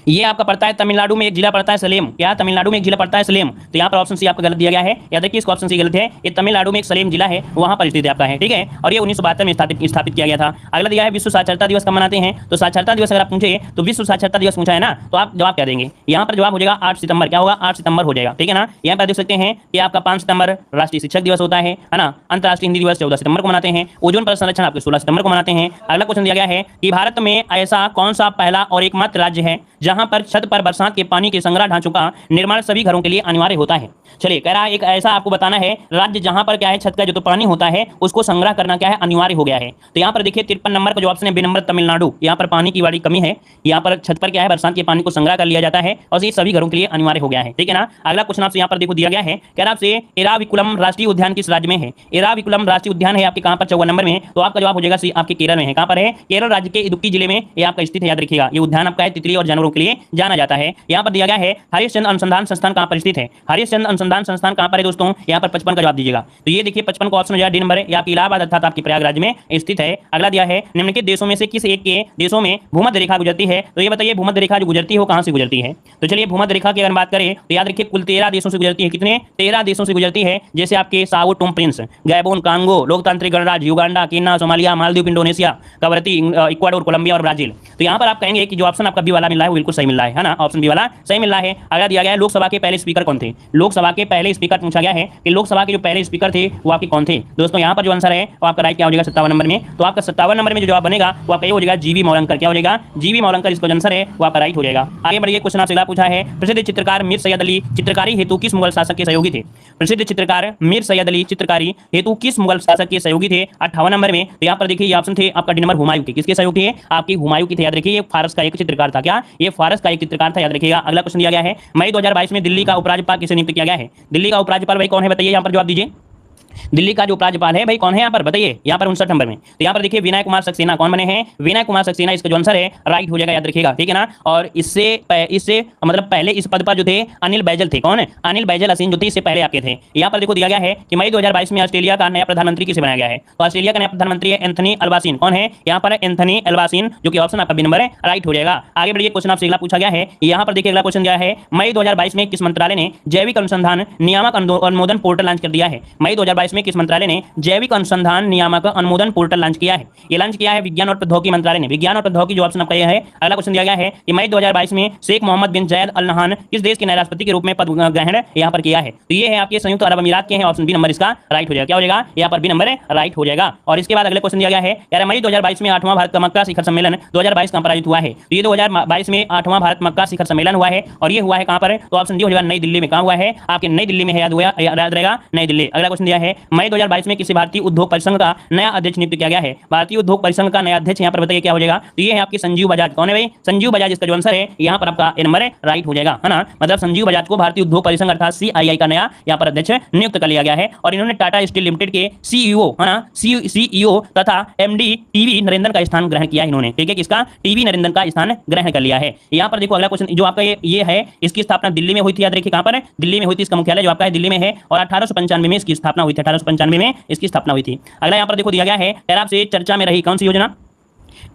ये आपका पड़ता है तमिलनाडु में, एक जिला पड़ता है सलेम। क्या? तमिलनाडु में एक जिला पड़ता है सलेम। तो यहाँ पर ऑप्शन सी आपका गलत दिया गया है। याद रखिए इसका ऑप्शन सी गलत है। ये तमिलनाडु में एक सलेम जिला है, वहाँ पर स्थित आपका है, ठीक है। और ये 1972 में स्थापित किया गया था। अगला दिया है विश्व साक्षरता दिवस कब मनाते हैं? तो साक्षरता दिवस अगर आप पूछे तो विश्व साक्षरता दिवस पूछा है ना, तो आप जवाब क्या देंगे? यहाँ पर जवाब हो जाएगा 8 सितंबर। क्या होगा? 8 सितंबर हो जाएगा, ठीक है ना। यहाँ पर देख सकते हैं कि आपका 5 सितंबर राष्ट्रीय शिक्षक दिवस होता है ना। अंतर्राष्ट्रीय हिंदी दिवस 14 सितंबर को मनाते हैं। ओजोन परत संरक्षण आपके 16 सितंबर को मनाते हैं। अगला क्वेश्चन दिया गया है कि भारत में ऐसा कौन सा पहला और एकमात्र राज्य है जहां पर छत पर बरसात के पानी के संग्रह ढांचों का निर्माण सभी घरों के लिए अनिवार्य होता है? चलिए कह रहा है एक ऐसा आपको बताना है राज्य जहां पर क्या है छत का जो तो पानी होता है उसको संग्रह करना क्या है अनिवार्य हो गया है। तो यहाँ पर देखिए 53 नंबर का जो ऑप्शन है बी नंबर तमिलनाडु। यहाँ पर पानी की बड़ी कमी है, यहाँ पर छत पर क्या है बरसात के पानी को संग्रह कर लिया जाता है और ये सभी घरों के लिए अनिवार्य हो गया है, ठीक है ना। अगला क्वेश्चन आपसे यहाँ पर देखो दिया गया है, कह रहा आपसे एराविकुलम राष्ट्रीय उद्यान किस राज्य में है? एराविकुलम राष्ट्रीय उद्यान है आपके कहाँ पर? 54 नंबर में। तो आपका जवाब हो जाएगा सी, आपके केरल में है। कहाँ पर है? केरल राज्य के इडुक्की जिले में ये आपका स्थित है। याद रखिएगा ये उद्यान आपका है तितली और जानवरों के लिए जाना जाता है। यहाँ पर दिया गया है हरिश्चंद्र अनुसंधान संस्थान कहाँ पर स्थित है? हरिश्चंद्र अनुसंधान संस्थान कहाँ पर है दोस्तों? यहाँ पर 55 का जवाब दीजिएगा। तो ये देखिए 55 का ऑप्शन हो जाएगा डी नंबर है, ये आपकी इलाहाबाद अर्थात आपकी प्रयागराज में स्थित है। अगला दिया है निम्नलिखित देशों में से किस एक के देशों में भूमध्य रेखा गुजरती है? तो ये बताइए भूमध्य रेखा जो गुजरती है वो कहाँ से गुजरती है? तो चलिए भूमध्य रेखा की अगर बात करें तो याद रखिए कुल 13 देशों से गुजरती है। कितने? 13 देशों से गुजरती है। जैसे आपके Sao Tome Principe, Gabon, Congo, लोकतांत्रिक गणराज्य, Uganda, Kenya, Somalia, Maldives, Indonesia, Kavaratti, Ecuador, Colombia और ब्राजील। तो यहाँ पर आप कहेंगे कि जो ऑप्शन आपका बी वाला मिला है वो बिल्कुल बिल्कुल सही मिल रहा है ना, ऑप्शन बी वाला सही मिल रहा है। अगला दिया गया है लोकसभा के पहले स्पीकर कौन थे। लोकसभा के पहले स्पीकर पूछा गया है कि लोकसभा के जो पहले स्पीकर थे वो आपके कौन थे। दोस्तों यहाँ पर जो आंसर है वो आपका राइट क्या हो जाएगा 57 नंबर में। तो आपका 57 नंबर में जो जवाब बनेगा वो आपका ये हो जाएगा जीवी मौलंकर। क्या हो जाएगा? जीवी मौलंकर इसका आंसर है वो आपका राइट हो जाएगा। आगे बढ़िए, क्वेश्चन आपसे अगला पूछा है प्रसिद्ध चित्रकार मीर सैयद अली चित्रकारी हेतु किस मुगल शासक के सहयोगी थे। प्रसिद्ध चित्रकार मीर सैयद अली चित्रकारी हेतु किस मुगल शासक के सहयोगी थे 58 नंबर में। तो यहाँ पर देखिए ये ऑप्शन थे आपका डी नंबर हुमायूं के। किसके सहयोगी थे? आपके हुमायूं की थे। याद रखिए ये फारस का एक चित्रकार था। क्या? ये फारस का एक चित्रकार था, याद रखिएगा। अगला क्वेश्चन दिया गया है मई 2022 में दिल्ली का उपराज्यपाल किसे नियुक्त किया गया है। दिल्ली का उपराज्यपाल भाई कौन है बताइए, यहाँ पर जवाब दीजिए। दिल्ली का जो उपराज्यपाल है भाई कौन है यहाँ पर बताइए, यहाँ पर 59 नंबर में। तो यहाँ पर देखिए विनय कुमार सक्सेना कौन बने हैं? विनय कुमार सक्सेना इसका जो आंसर है राइट हो जाएगा, याद रखिएगा, ठीक है ना। और इससे मतलब पहले इस पद पर जो थे अनिल बैजल थे। कौन है? अनिल बैजल हसीन जो थे इससे पहले आपके थे। यहाँ पर देखो दिया गया है कि मई 2022 में ऑस्ट्रेलिया का नया प्रधानमंत्री किसे बनाया गया है। तो ऑस्ट्रेलिया का नया प्रधानमंत्री है एंथनी अल्बासीन। कौन है यहाँ पर? एंथनी अल्बासीन, जो कि ऑप्शन आपका बी नंबर है राइट हो जाएगा। आगे बढ़िए, क्वेश्चन आपसे अगला पूछा गया है। यहाँ पर देखिए अगला क्वेश्चन दिया है मई 2022 में किस मंत्रालय ने जैविक अनुसंधान नियामक अनुमोदन पोर्टल लॉन्च कर दिया है। मई 2022 में किस मंत्रालय ने जैविक अनुसंधान नियामक अनुमोदन पोर्टल लॉन्च किया है। ये लॉन्च किया है विज्ञान और प्रौद्योगिकी मंत्रालय ने। विज्ञान और प्रौद्योगिकी जो ऑप्शन आपका यह है। अगला क्वेश्चन दिया गया है कि मई 2022 में शेख मोहम्मद बिन जायद अल नहान किस देश के नए राष्ट्रपति के रूप में पद ग्रहण यहाँ पर किया है। तो ये है आपके संयुक्त अरब अमीरात के हैं। ऑप्शन बी नंबर इसका राइट हो जाएगा। क्या हो जाएगा? यहाँ पर बी नंबर राइट हो जाएगा। और इसके बाद अगले क्वेश्चन दिया गया है यार मई 2022 में 8वां भारत मक्का शिखर सम्मेलन 2022 कहां पर आयोजित हुआ है। तो ये 2022 में 8वां भारत मक्का शिखर सम्मेलन हुआ है और ये हुआ है कहां पर? तो ऑप्शन डी हो जाएगा नई दिल्ली में। कहां हुआ है? आपके नई दिल्ली में है, याद रहेगा नई दिल्ली। अगला क्वेश्चन दिया है मई 2022 में किसी भारतीय उद्योग परिसंघ का नया अध्यक्ष नियुक्त किया गया है। भारतीय उद्योग परिसंघ का नया अध्यक्ष यहाँ पर बताइए क्या हो जाएगा। तो ये है आपके संजीव बजाज। कौन है भाई? संजीव बजाज इसका जो आंसर है यहाँ पर आपका ए नंबर राइट हो जाएगा, है ना। मतलब संजीव बजाज को भारतीय उद्योग परिसंघ अर्थात CII का नया यहाँ पर अध्यक्ष नियुक्त कर लिया गया है। और इन्होंने टाटा स्टील लिमिटेड के CEO है ना, CEO तथा MD टीवी नरेंद्र का स्थान ग्रहण किया इन्होंने। ठीक है, किसका? टीवी नरेंद्र का स्थान ग्रहण कर लिया है। यहाँ पर देखो अगला क्वेश्चन जो आपका ये है, इसकी स्थापना दिल्ली में हुई थी। याद रखिए कहां पर? दिल्ली में हुई थी। इसका मुख्यालय जो आपका है दिल्ली में है और 1895 में इसकी स्थापना हुई थी। 1895 में इसकी स्थापना हुई थी। अगला यहाँ पर देखो दिया गया है आपसे चर्चा में रही कौन सी योजना।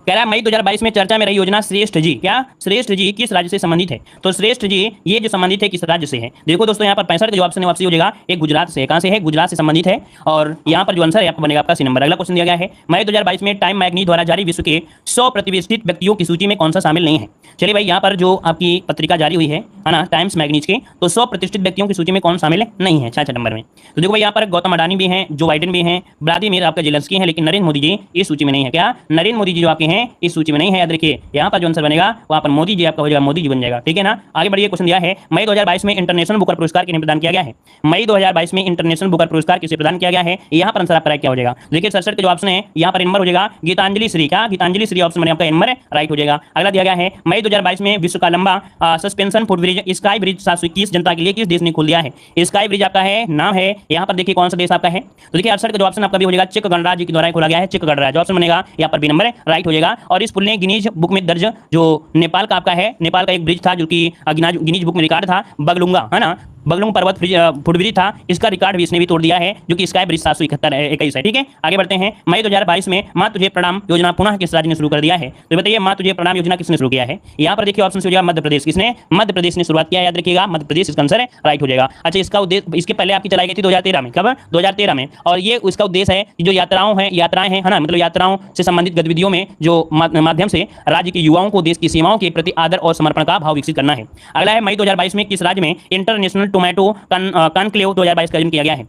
कह रहा है मई 2022 में चर्चा में रही योजना श्रेष्ठ जी। क्या? श्रेष्ठ जी किस राज्य से संबंधित है। तो श्रेष्ठ जी ये जो संबंधित है किस राज्य से है। देखो दोस्तों यहाँ पर 65 का जो ऑप्शन है वापसी हो जाएगा एक गुजरात से। कहां से है? गुजरात से संबंधित है। और यहाँ पर जो आंसर है आपको बनेगा आपका सी नंबर। अगला क्वेश्चन दिया गया है मई 2022 में टाइम मैगजीन द्वारा जारी विश्व के 100 प्रतिष्ठित व्यक्तियों की सूची में कौन सा शामिल नहीं है। चलिए भाई यहाँ पर जो आपकी पत्रिका जारी हुई है ना टाइम्स मैगजीन की, तो 100 प्रतिष्ठित व्यक्तियों की सूची में कौन शामिल नहीं है 66 नंबर में। तो देखो भाई यहाँ पर गौतम अडानी भी हैं, जो बाइडेन भी हैं, व्लादिमीर आपका जेलेंस्की है, लेकिन नरेंद्र मोदी जी इस सूची में नहीं है। क्या? नरेंद्र मोदी जी जो आपके हैं इस सूची में नहीं है। याद रखिए यहाँ पर जो आंसर बनेगा वहां पर मोदी जी आपका हो जाएगा, मोदी जी बन जाएगा, ठीक है ना। आगे बढ़िए, क्वेश्चन दिया है मई 2022 में इंटरनेशनल बुकर पुरस्कार किन्हें प्रदान किया गया है। मई 2022 में इंटरनेशनल बुकर पुरस्कार किसे प्रदान किया गया है। यहाँ पर आंसर आपका क्या हो जाएगा। देखिए 67 के जो ऑप्शन है यहाँ पर नंबर हो जाएगा गीतांजलि श्री। क्या? गीतांजलि श्री ऑप्शन में आपका नंबर राइट हो जाएगा। अगला दिया गया है मई 2022 में विश्व का लंबा सस्पेंशन फुटब्रिज स्काई ब्रिज 721 जनता के लिए किस देश ने खोल दिया है। स्काई ब्रिज आपका है नाम है यहाँ पर देखिए कौन सा देश आपका है। तो देखिए 68 का जो ऑप्शन आपका भी हो जाएगा चेक गणराज्य के द्वारा खोला गया है। चेक गणराज्य ऑप्शन बनेगा यहाँ पर बी नंबर राइट हो जाएगा। और इस पुल ने गिनीज बुक में दर्ज जो नेपाल का आपका है, नेपाल का एक ब्रिज था जो कि गिनीज बुक में रिकॉर्ड था, बगलुंगा है ना, बगलुंग पर्वत फुटब्रिज था, इसका रिकॉर्ड भी इसने भी तोड़ दिया है जो कि स्काई ब्रिज 721 है। ठीक है, आगे बढ़ते हैं। मई 2022 में मां तुझे प्रणाम योजना पुनः किस राज्य ने शुरू कर दिया है। तो बताइए मां तुझे प्रणाम योजना किसने शुरू किया है। यहाँ पर देखिए ऑप्शन हो जाएगा मध्य प्रदेश। किसने? मध्य प्रदेश ने शुरुआत किया है। याद रखिएगा मध्य प्रदेश इसका आंसर है राइट हो जाएगा। अच्छा, इसका उद्देश्य इसके पहले आपकी चलाई गई थी 2013 में। कब? 2013 में। और ये उसका उद्देश्य है कि जो यात्राएं हैं ना, मतलब यात्राओं से संबंधित गतिविधियों में जो माध्यम से राज्य के युवाओं को देश की सीमाओं के प्रति आदर और समर्पण का भाव विकसित करना है। अगला है मई 2022 में किस राज्य में इंटरनेशनल टोमेटो कॉन्क्लेव 2022 का आयोजन किया गया है।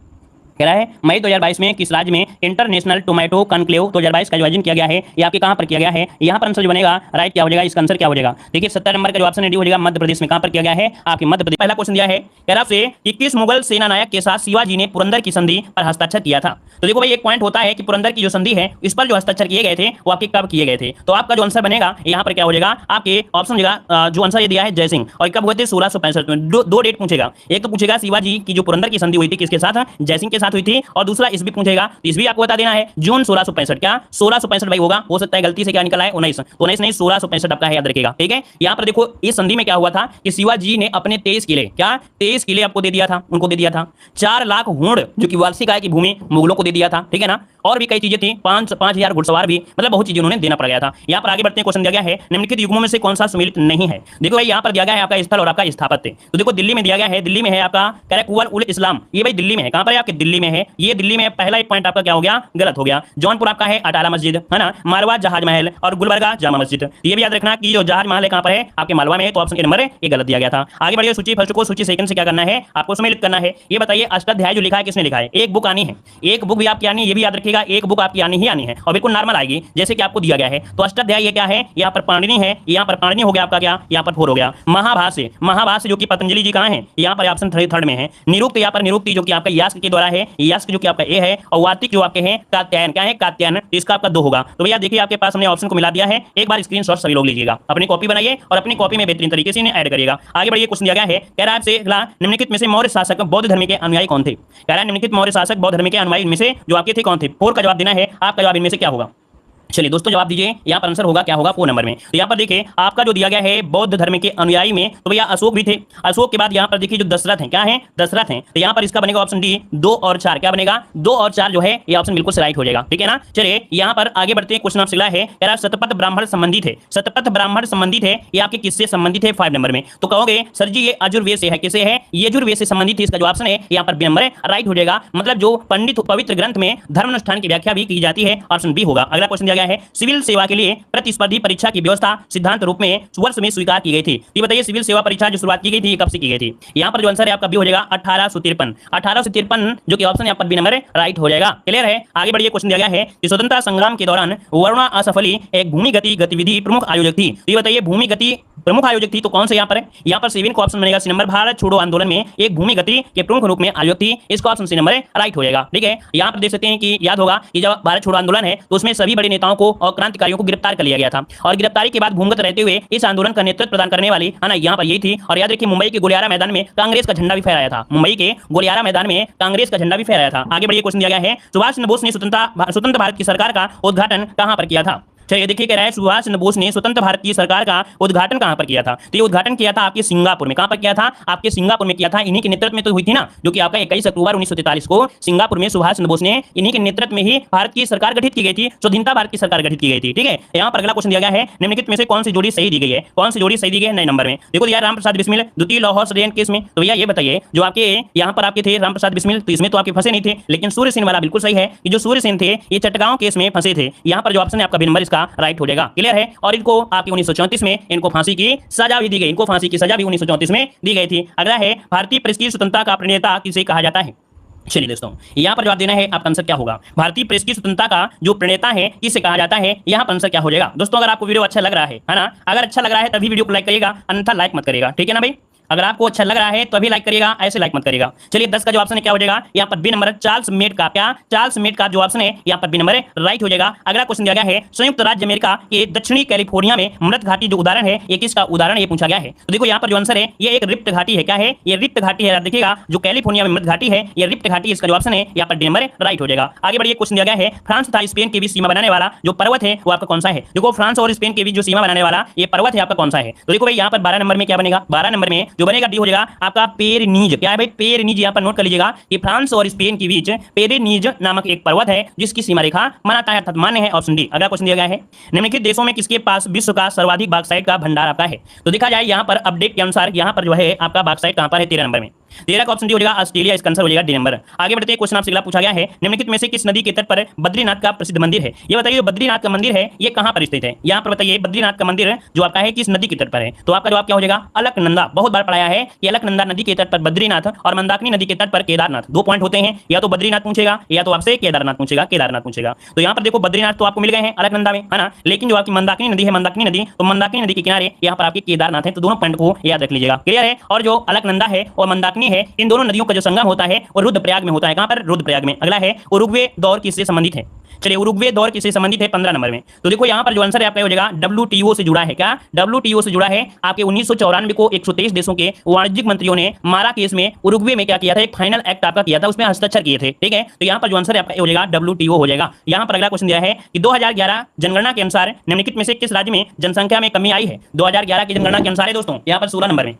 कह रहा है मई 2022 में किस राज्य में इंटरनेशनल टोमेटो कॉन्क्लेव 2022 का आयोजन किया गया है। ये आपके कहां पर किया गया है। यहाँ पर आंसर जो बनेगा राइट क्या हो जाएगा, इसका आंसर क्या हो जाएगा। देखिए 70 नंबर का जो ऑप्शन डी हो जाएगा मध्य प्रदेश में। कहां पर किया गया है? आपके मध्य प्रदेश। पहला क्वेश्चन दिया है कह रहा से कि किस मुगल सेना नायक के साथ शिवाजी ने पुरंदर की संधि पर हस्ताक्षर किया था। तो देखो भाई एक पॉइंट होता है कि पुरंदर की जो संधि है इस पर जो हस्ताक्षर किए गए थे वो आपके कब किए गए थे। तो आपका जो आंसर बनेगा यहाँ पर क्या हो जाएगा, आपके ऑप्शन जगह जो आंसर ये दिया है जयसिंह, और कब हुए थे 1665 में। दो डेट पूछेगा, एक तो पूछेगा शिवाजी की जो पुरंदर की संधि हुई थी किसके साथ, जयसिंह के साथ हुई थी, और दूसरा इस भी पूछेगा, इस भी आपको बता देना है जून 1665। क्या 1665 भाई होगा, हो सकता है गलती से क्या निकला है 19, तो 19 नहीं 1665 आपका है, याद रखिएगा। ठीक है, यहाँ पर देखो इस संधि में क्या हुआ था कि शिवाजी ने अपने 23 किले, क्या 23 किले आपको दे दिया था, उनको दे दिया था। 4 लाख हुंड जो कि वालसी गाय की भूमि मुगलों को दे दिया था, ठीक है ना, और भी कई चीजें थी, 5,000 घुड़सवार भी, मतलब बहुत चीजें उन्होंने देना पड़ गया था। यहाँ पर आगे बढ़ते हैं, क्वेश्चन दिया गया है निम्नलिखित युग्मों में से कौन सा सम्मिलित नहीं है। देखो भाई यहाँ पर दिया गया है आपका स्थल और आपका स्थापत्य। तो देखो दिल्ली में दिया गया है, दिल्ली में है आपका कुंवर उल इस्लाम, ये भाई दिल्ली में है। कहां पर है आपके दिल्ली दिल्ली में है, ये दिल्ली में पहला एक पॉइंट आपका क्या हो गया, गलत हो गया। जौनपुर आपका है अटाला मस्जिद, है ना, मारवा जहाज महल और गुलबर्गा जामा मस्जिद। ये भी याद रखना कि जो जहाज महल है कहां पर है, आपके मालवा में है, तो ऑप्शन ए नंबर ये गलत दिया गया था। आगे बढ़िए, सूची फर्स्ट को सूची सेकंड से क्या करना है, आपको सम्मिलित करना है। ये बताइए अष्टाध्याय जो लिखा है किसने लिखा है, एक बुक आनी है, एक बुक भी आपकी आनी है, ये भी याद रखिएगा, एक बुक आपकी आनी ही आनी है और बिल्कुल नॉर्मल आएगी जैसे कि आपको दिया गया है। तो अष्टाध्याय ये क्या है, यहाँ पर पाणिनि है, यहाँ पर पाणिनि हो गया आपका क्या, यहाँ पर 4 हो गया। महाभाष्य, महाभाष्य जो कि पतंजलि जी कहाँ है, यहाँ पर ऑप्शन थर्ड में है। निरुक्त, यहाँ पर निरुक्ति जो कि आपका यास्क के द्वारा है, यास्क जो कि आपका ए है, और वार्तिक जो आपके हैं कात्यायन, क्या है कात्यायन, इसका आपका 2 होगा। तो भैया देखिए आपके पास हमने ऑप्शन को मिला दिया है, एक बार स्क्रीनशॉट सभी लोग लीजिएगा, अपनी कॉपी बनाइए और अपनी कॉपी में बेहतरीन तरीके से इन्हें ऐड करिएगा। आगे बढ़िए, क्वेश्चन दिया गया है, कह रहा है आपसे निम्नलिखित में से मौर्य शासक बौद्ध धर्म के अनुयायी कौन थे। कह रहा है निम्नलिखित मौर्य शासक बौद्ध धर्म के अनुयायी में से जो आपके थे कौन थे। 4 का जवाब देना है, आपका जवाब इनमें से क्या होगा। चलिए दोस्तों जवाब दीजिए, यहाँ पर आंसर होगा क्या होगा 4 नंबर में। तो यहाँ पर देखिए आपका जो दिया गया है बौद्ध धर्म के अनुयायी में, तो भैया अशोक भी थे। अशोक के बाद यहाँ पर देखिए जो दशरथ है, क्या है दशरथ है, तो यहाँ पर इसका बनेगा ऑप्शन डी 2 और 4। क्या बनेगा 2 और 4 जो है ये ऑप्शन बिल्कुल राइट हो जाएगा, ठीक है ना। चलिए यहाँ पर आगे बढ़ते हैं, क्वेश्चन आपसे है, कह रहा शतपथ ब्राह्मण संबंधित है। शतपथ ब्राह्मण संबंधित है, ये आपके किससे संबंधित है 5 नंबर में। तो कहोगे सर जी ये यजुर्वेद से है, किसे है, यजुर्वेद से संबंधित है, इसका जो ऑप्शन है यहाँ पर बी नंबर राइट हो जाएगा। मतलब जो पंडित पवित्र ग्रंथ में धर्म अनुष्ठान की व्याख्या भी की जाती है, ऑप्शन बी होगा। अगला क्वेश्चन दिया गया है, सिविल सेवा के लिए प्रतिस्पर्धी परीक्षा की व्यवस्था सिद्धांत रूप में वर्ष में स्वीकार की गई थी। ये बताइए सिविल सेवा परीक्षा जो शुरुआत की गई थी कब से की गई थी। यहाँ पर जो आंसर है आपका बी हो जाएगा 1853। 1853 जो कि ऑप्शन यहाँ पर बी नंबर राइट हो जाएगा। क्लियर है। आगे बढ़िए, क्वेश्चन दिया गया है कि स्वतंत्रता संग्राम के दौरान वरुणा असफली एक भूमिगति गतिविधि प्रमुख आयोजक थी। ये बताइए भूमिगति प्रमुख आयोजक थी तो कौन से यहाँ पर है, यहाँ पर 7 का ऑप्शन बनेगा सी नंबर। भारत छोड़ो आंदोलन में एक भूमिगति के प्रमुख रूप में आयोजक थी, इसका ऑप्शन सी नंबर राइट हो जाएगा। ठीक है, यहाँ पर देख सकते हैं कि याद होगा कि जब भारत छोड़ो आंदोलन है तो उसमें सभी बड़े नेताओं को और क्रांतिकारियों को गिरफ्तार कर लिया गया था और गिरफ्तारी के बाद भूमिगत रहते हुए इस आंदोलन का नेतृत्व प्रदान करने वाली है ना यहाँ पर यही थी। और याद रखिए मुंबई के गोलियारा मैदान में कांग्रेस का झंडा भी फहराया था, मुंबई के गोलियारा मैदान में कांग्रेस का झंडा भी फहराया था। आगे बढ़िए, क्वेश्चन दिया गया है सुभाष चंद्र बोस ने स्वतंत्र भारत की सरकार का उद्घाटन कहां पर किया था। चलिए देखिए, कह रहा है सुभाष चंद्र बोस ने स्वतंत्र भारत की सरकार का उद्घाटन कहां पर किया था। तो ये उद्घाटन किया था आपके सिंगापुर में। कहां पर किया था, आपके सिंगापुर में किया था। इन्हीं के नेतृत्व में तो हुई थी ना, जो कि आपका 21 अक्टूबर 1943 को सिंगापुर में सुभाष चंद्र बोस ने इन्हीं के नेतृत्व में ही भारत की सरकार गठित की गई थी, स्वाधीनता भारत की सरकार गठित की गई थी। ठीक है, यहाँ पर अगला क्वेश्चन दिया गया है, निम्नलिखित में से कौन सी जोड़ी सही दी गई है, कौन सी जोड़ी सही दी गई है 9 नंबर में। देखो यार, रामप्रसाद बिस्मिल द्वितीय लाहौर षड्यंत्र केस में, तो भैया ये बताइए जो आपके यहाँ पर आपके थे रामप्रसाद बिस्मिल, तो इसमें तो आपके फंसे नहीं थे, लेकिन सूर्यसेन वाला बिल्कुल सही है कि जो सूर्यसेन थे ये चटगांव केस में फंसे थे। यहाँ पर जो ऑप्शन है आपका बी नंबर इसका राइट हो जाएगा। क्लियर है। और इनको आपके 1934 में इनको फांसी की सजा भी दी गई, इनको फांसी की सजा भी 1934 में दी गई थी। अगला है भारतीय प्रेस की स्वतंत्रता का प्रणेता किसे कहा जाता है। चलिए दोस्तों, यहाँ पर जवाब देना है, आपका आंसर क्या होगा। भारतीय प्रेस की स्वतंत्रता का जो प्रणेता है किसे कहा जाता है, यहाँ पर आंसर क्या हो जाएगा। दोस्तों अगर आपको वीडियो अच्छा लग रहा है ना, अगर अच्छा लग रहा है तभी वीडियो को लाइक करिएगा, अन्यथा लाइक मत करिएगा। ठीक है ना भाई, अगर आपको अच्छा लग रहा है तो अभी लाइक करिएगा, ऐसे लाइक मत करिएगा। चलिए 10 का जो ऑप्शन है क्या हो जाएगा, यहाँ पर बी नंबर चार्ल्स मेट का, क्या चार्ल्स मेट का जो ऑप्शन है यहाँ पर बी नंबर राइट हो जाएगा। अगला क्वेश्चन दिया गया है, संयुक्त राज्य अमेरिका के दक्षिणी कैलिफोर्निया में मृत घाटी जो उदाहरण है ये किसका उदाहरण ये पूछा गया है। तो देखो यहाँ पर जो आंसर है ये एक रिफ्ट घाटी है। क्या है, ये रिफ्ट घाटी है। देखिएगा जो कैलिफोर्निया में मृत घाटी है ये रिफ्ट घाटी, इसका जो ऑप्शन है यहाँ पर डी नंबर राइट हो जाएगा। आगे बढ़िए, क्वेश्चन दिया गया है, फ्रांस तथा स्पेन के बीच सीमा बनाने वाला जो पर्वत है वो आपका कौन सा है। देखो फ्रांस और स्पेन के बीच जो सीमा बनाने वाला ये पर्वत है आपका कौन सा है। तो देखो भाई यहाँ पर 12 नंबर में क्या बनेगा, 12 नंबर में जो बनेगा डी हो जाएगा आपका पेरिनीज। क्या है भाई, पेरिनीज। यहाँ पर नोट कर लीजिएगा कि फ्रांस और स्पेन के बीच पेरिनीज नामक एक पर्वत है जिसकी सीमा रेखा बनाता है, अर्थात मान्य है, ऑप्शन डी। अगला क्वेश्चन दिया गया है, निम्नलिखित देशों में किसके पास विश्व का सर्वाधिक बॉक्साइट का भंडार आपका है। तो देखा जाए यहाँ पर अपडेट के अनुसार यहाँ पर जो है आपका बॉक्साइट कहाँ पर है, 13 नंबर में। 13 का ऑप्शन डी हो जाएगा ऑस्ट्रेलिया, इसका आंसर हो जाएगा डी नंबर। आगे बढ़ते हैं, क्वेश्चन आपसे अगला पूछा गया है, निम्नलिखित में से किस नदी के तट पर बद्रीनाथ का प्रसिद्ध मंदिर है। ये बताइए बद्रीनाथ का मंदिर है ये कहां पर स्थित है। यहाँ पर बताइए बद्रीनाथ का मंदिर जो आपका है किस नदी के तट पर है। तो आपका जवाब क्या हो जाएगा, अलकनंदा। बहुत बार पढ़ाया है कि अलकनंदा नदी के तट पर बद्रीनाथ और मंदाकिनी नदी के तट पर केदारनाथ। 2 पॉइंट होते हैं, या तो बद्रीनाथ पूछेगा या तो आपसे केदारनाथ पूछेगा, केदारनाथ पूछेगा। तो यहाँ पर देखो बद्रीनाथ तो आपको मिल गए हैं अलकनंदा में, है ना, लेकिन जो आपकी मंदाकिनी नदी है, मंदाकिनी नदी, तो मंदाकिनी नदी के किनारे यहाँ पर आपके केदारनाथ है। तो दोनों पॉइंट को याद रख लीजिएगा। क्लियर है। और जो अलकनंदा है और मंदाकिनी है इन दोनों नदियों का जो संगम होता है वो रुद्रप्रयाग में होता है। कहां पर, रुद्रप्रयाग में। अगला है उरुग्वे दौर किससे संबंधित है। चलिए उरुग्वे दौर किससे संबंधित है, 15 नंबर में। तो देखो यहाँ पर जो आंसर है आपका हो जाएगा WTO से जुड़ा है। क्या WTO से जुड़ा है। आपके 1994 को 123 देशों के वाणिज्यिक मंत्रियों ने मारा केस में उरुग्वे में क्या किया था, एक फाइनल एक्ट आपका किया था, उसमें हस्ताक्षर किए थे। ठीक है, तो यहाँ पर जो आंसर है आपका हो जाएगा WTO हो जाएगा। यहाँ पर अगला क्वेश्चन दिया है कि 2011 जनगणना के अनुसार निम्नलिखित में से किस राज्य में जनसंख्या में कमी आई है। 2011 की जनगणना के अनुसार है दोस्तों यहाँ पर 16 नंबर में।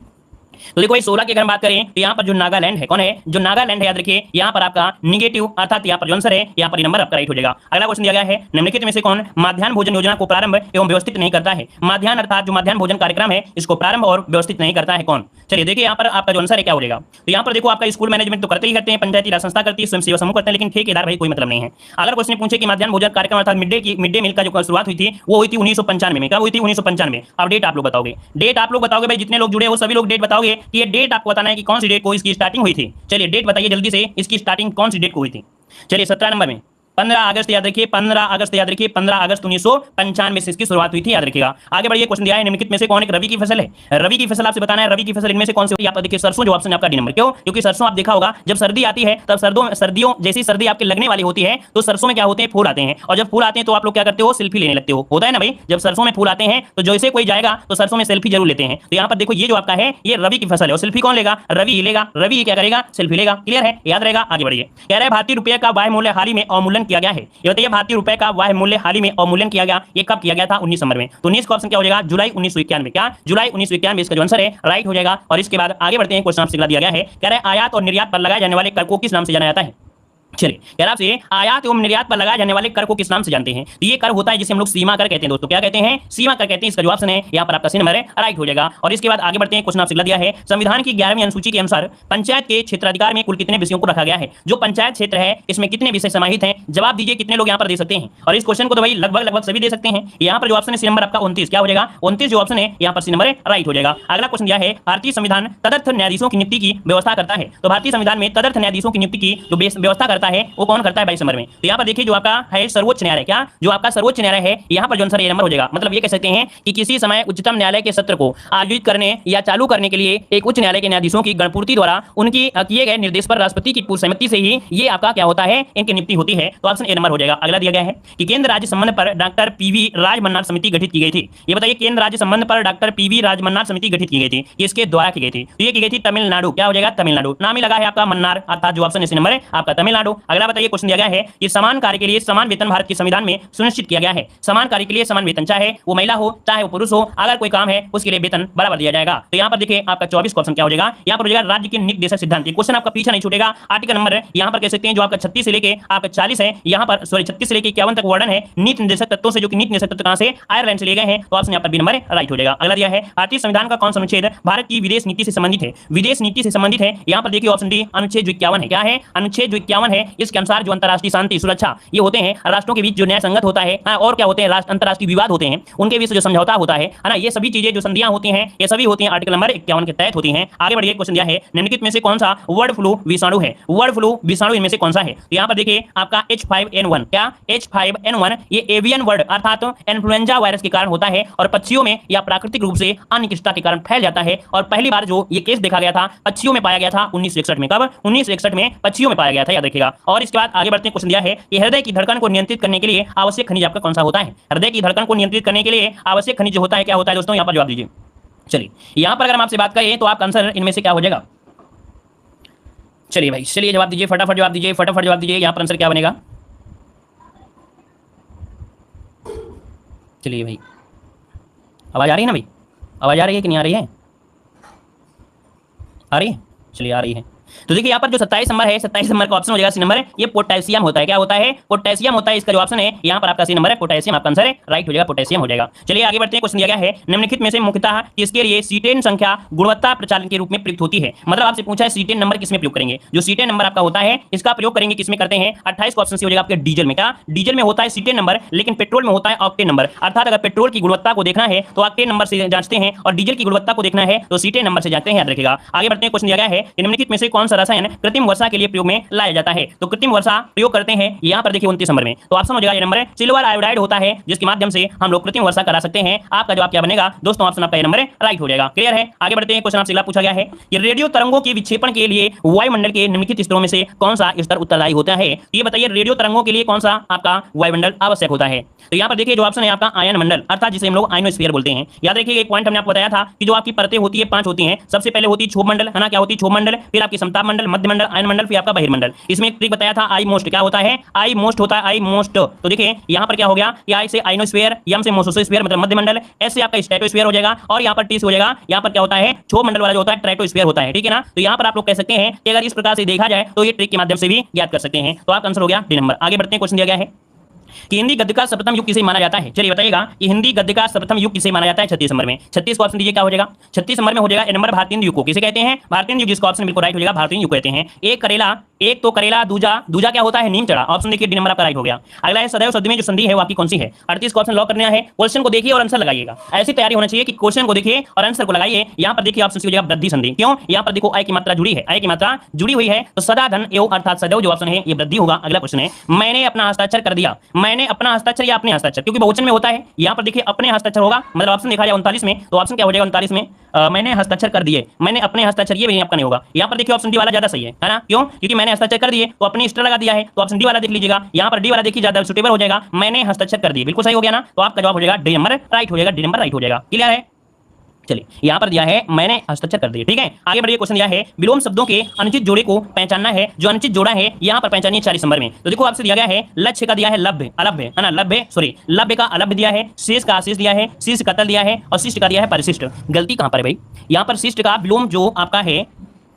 तो देखो 16 की अगर हम बात करें तो यहाँ पर जो नागालैंड है, कौन है जो नागालैंड है, याद रखिए यहाँ पर आपका निगेटिव अर्थात यहाँ पर जो आंसर है यहाँ पर नंबर आपका राइट हो जाएगा। अगला क्वेश्चन दिया गया है निम्नलिखित में से कौन मध्याह्न भोजन योजना को प्रारंभ एवं व्यवस्थित नहीं करता है। मध्याह्न अर्थात जो मध्याह्न भोजन कार्यक्रम है इसको प्रारंभ और व्यवस्थित नहीं करता है कौन। चलिए देखिए यहाँ पर आपका जो आंसर है क्या हो जाएगा। तो यहाँ पर देखो आपका स्कूल मैनेजमेंट तो करते ही करते हैं, पंचायती राज संस्था करती है, स्वयं सेवा समूह करते हैं, लेकिन ठेकेदार भाई कोई मतलब नहीं है। अगर क्वेश्चन पूछे कि मध्याह्न भोजन कार्यक्रम अर्थात मिड डे मील का जो शुरुआत हुई थी वो हुई थी 1995 में। कब हुई थी 1995। अब डेट आप लोग बताओगे, डेट आप लोग बताओगे भाई, जितने लोग जुड़े हो सभी लोग डेट बताओगे कि ये डेट आपको बताना है कि कौन सी डेट को इसकी स्टार्टिंग हुई थी। चलिए डेट बताइए जल्दी से, इसकी स्टार्टिंग कौन सी डेट को हुई थी। चलिए 17 नंबर में 15 अगस्त याद रखिए, 15 अगस्त याद रखिए, 15 अगस्त 1995 से इसकी शुरुआत हुई थी, याद रखिएगा। आगे बढ़िए, क्वेश्चन दिया है निम्नलिखित में से कौन एक रबी की फसल है। रबी की फसल आपसे बताना है, रबी की फसल इनमें से कौन सी होती है। आप देखिए सरसों, जो ऑप्शन आपका डी नंबर। क्यों? क्योंकि सरसों आप देखा होगा जब सर्दी आती है तब सर्दियों जैसी सर्दी आपके लगने वाली होती है तो सरसों में क्या होते हैं, फूल आते हैं, और जब फूल आते हैं तो आप लोग क्या करते हो, सेल्फी लेने लगते हो। होता है ना भाई, जब सरसों में फूल आते हैं तो जैसे कोई जाएगा तो सरसों में सेल्फी जरूर लेते हैं। तो यहाँ पर देखो ये जो आपका है ये रबी की फसल है, और सेल्फी कौन लेगा, रवि लेगा। रवि क्या करेगा, सेल्फी लेगा। क्लियर है, याद रहेगा। आगे बढ़िए, कह रहा है भारतीय रुपये का वाह्य मूल्य हाल ही में अवमूल्यन किया गया है। ये बताइए भारतीय रुपए का वाह्य मूल्य हाल ही में अवमूल्यन किया गया, ये कब किया गया था, 19 नंबर में। तो 19 का ऑप्शन क्या हो जाएगा, जुलाई 1991। क्या जुलाई 1991 इसका जो आंसर है राइट हो जाएगा। और इसके बाद आगे बढ़ते हैं, क्वेश्चन आपसे दिया गया है, कह रहा है आयात और निर्यात पर लगाए जाने वाले कर को किस नाम से जाना जाता है। चलिए यार, आपसे आयात एवं निर्यात पर लगाए जाने वाले कर को किस नाम से जानते हैं। तो ये कर होता है जिसे हम लोग सीमा कर कहते हैं दोस्तों। क्या कहते हैं, सीमा कर कहते हैं। इसका जो ऑप्शन है यहाँ पर आपका सी नंबर है राइट हो जाएगा। और इसके बाद आगे बढ़ते हैं, क्वेश्चन आपसे दिया है, संविधान की 11वीं अनुसूची के अनुसार पंचायत के क्षेत्राधिकार में कुल कितने विषयों को रखा गया है। जो पंचायत क्षेत्र है इसमें कितने विषय समाहित हैं, जवाब दीजिए कितने लोग यहाँ पर दे सकते हैं। और इस क्वेश्चन को तो भाई लगभग सभी दे सकते हैं। यहाँ पर जो ऑप्शन है सी नंबर आपका 29, क्या हो जाएगा 29 जो ऑप्शन है यहाँ पर सी नंबर राइट हो जाएगा। अगला क्वेश्चन दिया है, भारतीय संविधान तदर्थ न्यायाधीशों की नियुक्ति की व्यवस्था करता है। तो भारतीय संविधान में तदर्थ न्यायाधीशों की नियुक्ति की जो व्यवस्था करता है वो कौन करता है 22 नंबर में। तो यहाँ पर देखिए जो आपका है सर्वोच्च न्यायालय। क्या जो आपका सर्वोच्च न्यायालय है यहाँ पर जो आंसर ये नंबर हो जाएगा। मतलब ये कह सकते हैं कि किसी समय उच्चतम न्यायालय के सत्र को आयोजित करने या चालू करने के लिए एक उच्च न्यायालय के न्यायाधीशों की गणपूर्ति द्वारा उनकी किए गए निर्देश पर राष्ट्रपति की पूर्ण सहमति से ही ये आपका क्या होता है, इनकी नियुक्ति होती है। तो ऑप्शन ए नंबर हो जाएगा। अगला दिया गया है कि केंद्र राज्य संबंध पर डॉक्टर पीवी राजमन्नाथ समिति गठित की गई थी। ये बताइए केंद्र राज्य संबंध पर डॉक्टर पीवी राजमन्नाथ समिति गठित की गई थी, इसके द्वारा की गई थी। तो ये की गई थी तमिलनाडु। क्या हो जाएगा, तमिलनाडु। नाम ही लगा है आपका मन्नार, अर्थात जो ऑप्शन नंबर है आपका तमिलनाडु। अगला बताइए, क्वेश्चन दिया गया है कि समान कार्य के लिए समान वेतन भारत के संविधान में सुनिश्चित किया गया है। समान कार्य के लिए समान वेतन, चाहे वो महिला हो चाहे वो पुरुष हो, अगर कोई काम है उसके लिए वेतन बराबर दिया जाएगा। तो यहाँ पर देखिए आपका 24 क्वेश्चन क्या हो जाएगा, यहाँ पर हो जाएगा राज्य के निर्देशक सिद्धांत। क्वेश्चन आपका पीछे नहीं छूटेगा। आर्टिकल नंबर यहाँ पर कह सकते हैं जो आपका 36 से लेके आपका 40 है, यहाँ पर सॉरी 36 से लेके 51 तक वर्णन है नीति निर्देशक तत्वों से, जो कि नीति निर्देशक तत्व कहां से, आयरलैंड से लिए गए हैं। तो ऑप्शन यहाँ पर बी नंबर राइट हो जाएगा। अगला दिया है, भारतीय संविधान का कौन सा अनुच्छेद भारत की विदेश नीति से संबंधित है। विदेश नीति से संबंधित है, यहाँ पर देखिए ऑप्शन डी अनुच्छेद 51 है। क्या है, अनुच्छेद 51 है। इसके अनुसार जो अंतरराष्ट्रीय शांति सुरक्षा ये होते हैं राष्ट्रों के बीच जो न्याय संगत होता है, और क्या होते हैं अंतरराष्ट्रीय विवाद होते हैं उनके बीच जो समझौता होता है ना, ये सभी चीजें जो संधियां होती हैं ये सभी होती हैं आर्टिकल नंबर 51 के तहत होती हैं। आगे बढ़िए, क्वेश्चन दिया है, निम्नलिखित में से कौन सा वर्ड फ्लू विषाणु है। वर्ड फ्लू विषाणु इनमें से कौन सा है। तो यहाँ पर देखिए आपका H5N1। क्या H5N1 ये एवियन वर्ड अर्थात इन्फ्लुएंजा वायरस के कारण होता है, और पक्षियों में या प्राकृतिक रूप से अनिश्चितता के कारण फैल जाता है। और पहली बार जो ये केस देखा गया था पक्षियों में पाया गया था 1961 में। कब, 1961 में पक्षियों में पाया गया था, याद रखिएगा। और इसके बाद आगे बढ़ते हैं, क्वेश्चन दिया है कि हृदय की धड़कन को नियंत्रित करने के लिए आवश्यक खनिज आपका कौन सा होता है। हृदय की धड़कन को नियंत्रित करने के लिए आवश्यक खनिज होता है, क्या होता है दोस्तों, यहाँ पर जवाब दीजिए। चलिए यहाँ पर अगर हम आपसे बात करें तो आपका आंसर इनमें से क्या हो जाएगा। चलिए भाई, चलिए जवाब दीजिए, फटाफट जवाब दीजिए, फटाफट जवाब दीजिए। यहाँ पर आंसर क्या बनेगा। चलिए भाई, आवाज आ रही है ना भाई, आवाज आ रही है कि नहीं आ रही है, आ रही है। चलिए आ रही है। तो देखिए यहाँ पर जो 27 नंबर है, 27 नंबर का ऑप्शन हो जाएगा सी नंबर, ये पोटेशियम होता है। क्या होता है, पोटेशियम होता है। इसका जो ऑप्शन है यहाँ पर आपका सी नंबर है पोटेशियम, आपका आंसर है राइट हो जाएगा, पोटेशियम हो जाएगा। चलिए आगे बढ़ते हैं, क्वेश्चन दिया गया है, निम्नलिखित में से मुख्यतः किसके लिए सीटेन संख्या गुणवत्ता प्रचालन के रूप में प्रयुक्त होती है। मतलब आपसे पूछा है सीटेन नंबर किसमें प्रयोग करेंगे। जो सीटेन नंबर आपका होता है इसका प्रयोग करेंगे किसमें करते हैं, 28 का ऑप्शन सी हो जाएगा आपके डीजल में। क्या डीजल में होता है सीटेन नंबर, लेकिन पेट्रोल में होता है ऑक्टेन नंबर। अर्थात अगर पेट्रोल की गुणवत्ता को देखना है तो ऑक्टेन नंबर से जांचते हैं, और डीजल की गुणवत्ता को देखना है तो सीटेन नंबर से जांचते हैं, याद रखिएगा। आगे बढ़ते हैं, क्वेश्चन दिया गया है, निम्नलिखित में से कौन सा रसायन कृत्रिम वर्षा के लिए प्रयोग में लाया जाता है। तो कृत्रिम वर्षा प्रयोग करते हैं यहाँ पर देखिए 29 नंबर में। तो ऑप्शन हो जाएगा ये नंबर है सिल्वर आयोडाइड होता है, जिसके माध्यम से हम लोग कृत्रिम वर्षा करा सकते हैं। आपका जवाब क्या बनेगा दोस्तों, ऑप्शन आपका ये नंबर राइट हो जाएगा। क्लियर है। आगे बढ़ते हैं, क्वेश्चन आपसे अगला पूछा गया है कि रेडियो तरंगों के विक्षेपण के लिए वायुमंडल के निम्नलिखित स्तरों में से कौन सा स्तर उत्तरदायी होता है। ये बताइए रेडियो तरंगों के लिए कौन सा आपका वायुमंडल आवश्यक होता है। तो यहाँ पर देखिए जो ऑप्शन है आपका आयन मंडल, अर्थात जिसे हम लोग आयनोस्फीयर बोलते हैं। याद रखिए एक पॉइंट हमने आपको बताया था कि जो आपकी परतें होती है 5 होती हैं। सबसे पहले होती है क्षोभ मंडल, है ना, क्या होती है क्षोभ मंडल, फिर आपकी समताप मंडल, मध्य मंडल, आयन मंडल, फिर आपका बहिर्मंडल। इसमें एक ट्रिक बताया था, आई मोस्ट क्या होता है, आई मोस्ट होता है, आई मोस्ट। तो देखिए यहाँ पर क्या हो गया कि आई से आइनोस्फीयर, एम से मोसोस्फीयर मतलब मध्य मंडल, एस से आपका स्ट्रेटोस्फीयर हो जाएगा और यहाँ पर टी से हो जाएगा, यहाँ पर क्या होता है क्षोभ मंडल वाला जो होता है ट्राइटोस्फीयर होता है, ठीक है ना। तो यहाँ पर आप लोग कह सकते हैं कि अगर इस प्रकार से देखा जाए तो ये ट्रिक के माध्यम से भी ज्ञात कर सकते हैं। तो आपका आंसर हो गया डी नंबर। आगे बढ़ते हैं, क्वेश्चन दिया गया है कि हिंदी गद्य का सर्वप्रथम युग किसे माना जाता है। चलिए बताइएगा कि हिंदी गद्य का सर्वप्रथम युग किसे माना जाता है 36 नंबर में। 36 को ऑप्शन दीजिए क्या हो जाएगा। 36 नंबर में हो जाएगा ए नंबर भारतीय युग को किसे कहते हैं, भारतीय युग। जिसका ऑप्शन बिल्कुल राइट हो जाएगा, भारतीय युग कहते हैं। एक करेला, एक तो करेला, दूजा दूजा क्या होता है नीम चढ़ा। ऑप्शन देखिए डी नंबर आपका राइट हो गया। अगला है सदैव सदी में जो संधि है वो आपकी कौन सी है। 38 को ऑप्शन लॉक करना है। क्वेश्चन को देखिए और आंसर लगाइएगा। ऐसी तैयारी होना चाहिए कि क्वेश्चन को देखिए और आंसर को लगाइए। यहाँ पर देखिए ऑप्शन सी हो जाएगा वृद्धि संधि। क्यों, यहाँ पर देखो आई की मात्रा जुड़ी है, आई की मात्रा जुड़ी हुई है तो सदा धन एवं अर्थात सदैव जो ऑप्शन है ये वृद्धि होगा। अगला क्वेश्चन है मैंने अपना हस्ताक्षर कर दिया। मैंने अपना हस्ताक्षर या अपने हस्ताक्षर, क्योंकि बहुवचन में होता है। यहाँ पर देखिए अपने हस्ताक्षर होगा, मतलब ऑप्शन देखा जाए 39 में, तो ऑप्शन क्या हो जाएगा 39 में मैंने हस्ताक्षर कर दिए, मैंने अपने हस्ताक्षर, ये भी आपका नहीं होगा। यहाँ पर देखिए ऑप्शन डी वाला ज्यादा सही है ना। क्यों, क्योंकि मैंने हस्ताक्षर कर दिए तो अपनी स्टर लगा दिया है, तो ऑप्शन डी वाला देख लीजिएगा। यहाँ पर डी वाला देखिए ज्यादा सुटेबल हो जाएगा, मैंने हस्ताक्षर कर दिए, बिल्कुल सही हो गया ना। तो आपका जवाब हो जाएगा डी नंबर राइट हो जाएगा, डी नंबर राइट हो जाएगा। क्लियर है। चलिए यहाँ पर दिया है मैंने हस्ताक्षर कर दिए, ठीक है। आगे बढ़िए, क्वेश्चन दिया है विलोम शब्दों के अनुचित जोड़े को पहचानना है। जो अनुचित जोड़ा है यहाँ पर पहचानिए 40 नंबर में। तो देखो आपसे दिया गया है लक्ष्य का दिया है लभ्य, अलभ्य है ना, लभ्य सॉरी लभ्य का अलभ्य दिया है, शेष का आशीष दिया है, शीश का तल दिया है और शिष्ट का दिया है परिशिष्ट। गलती कहाँ पर है भाई, यहाँ पर शिष्ट का विलोम जो आपका है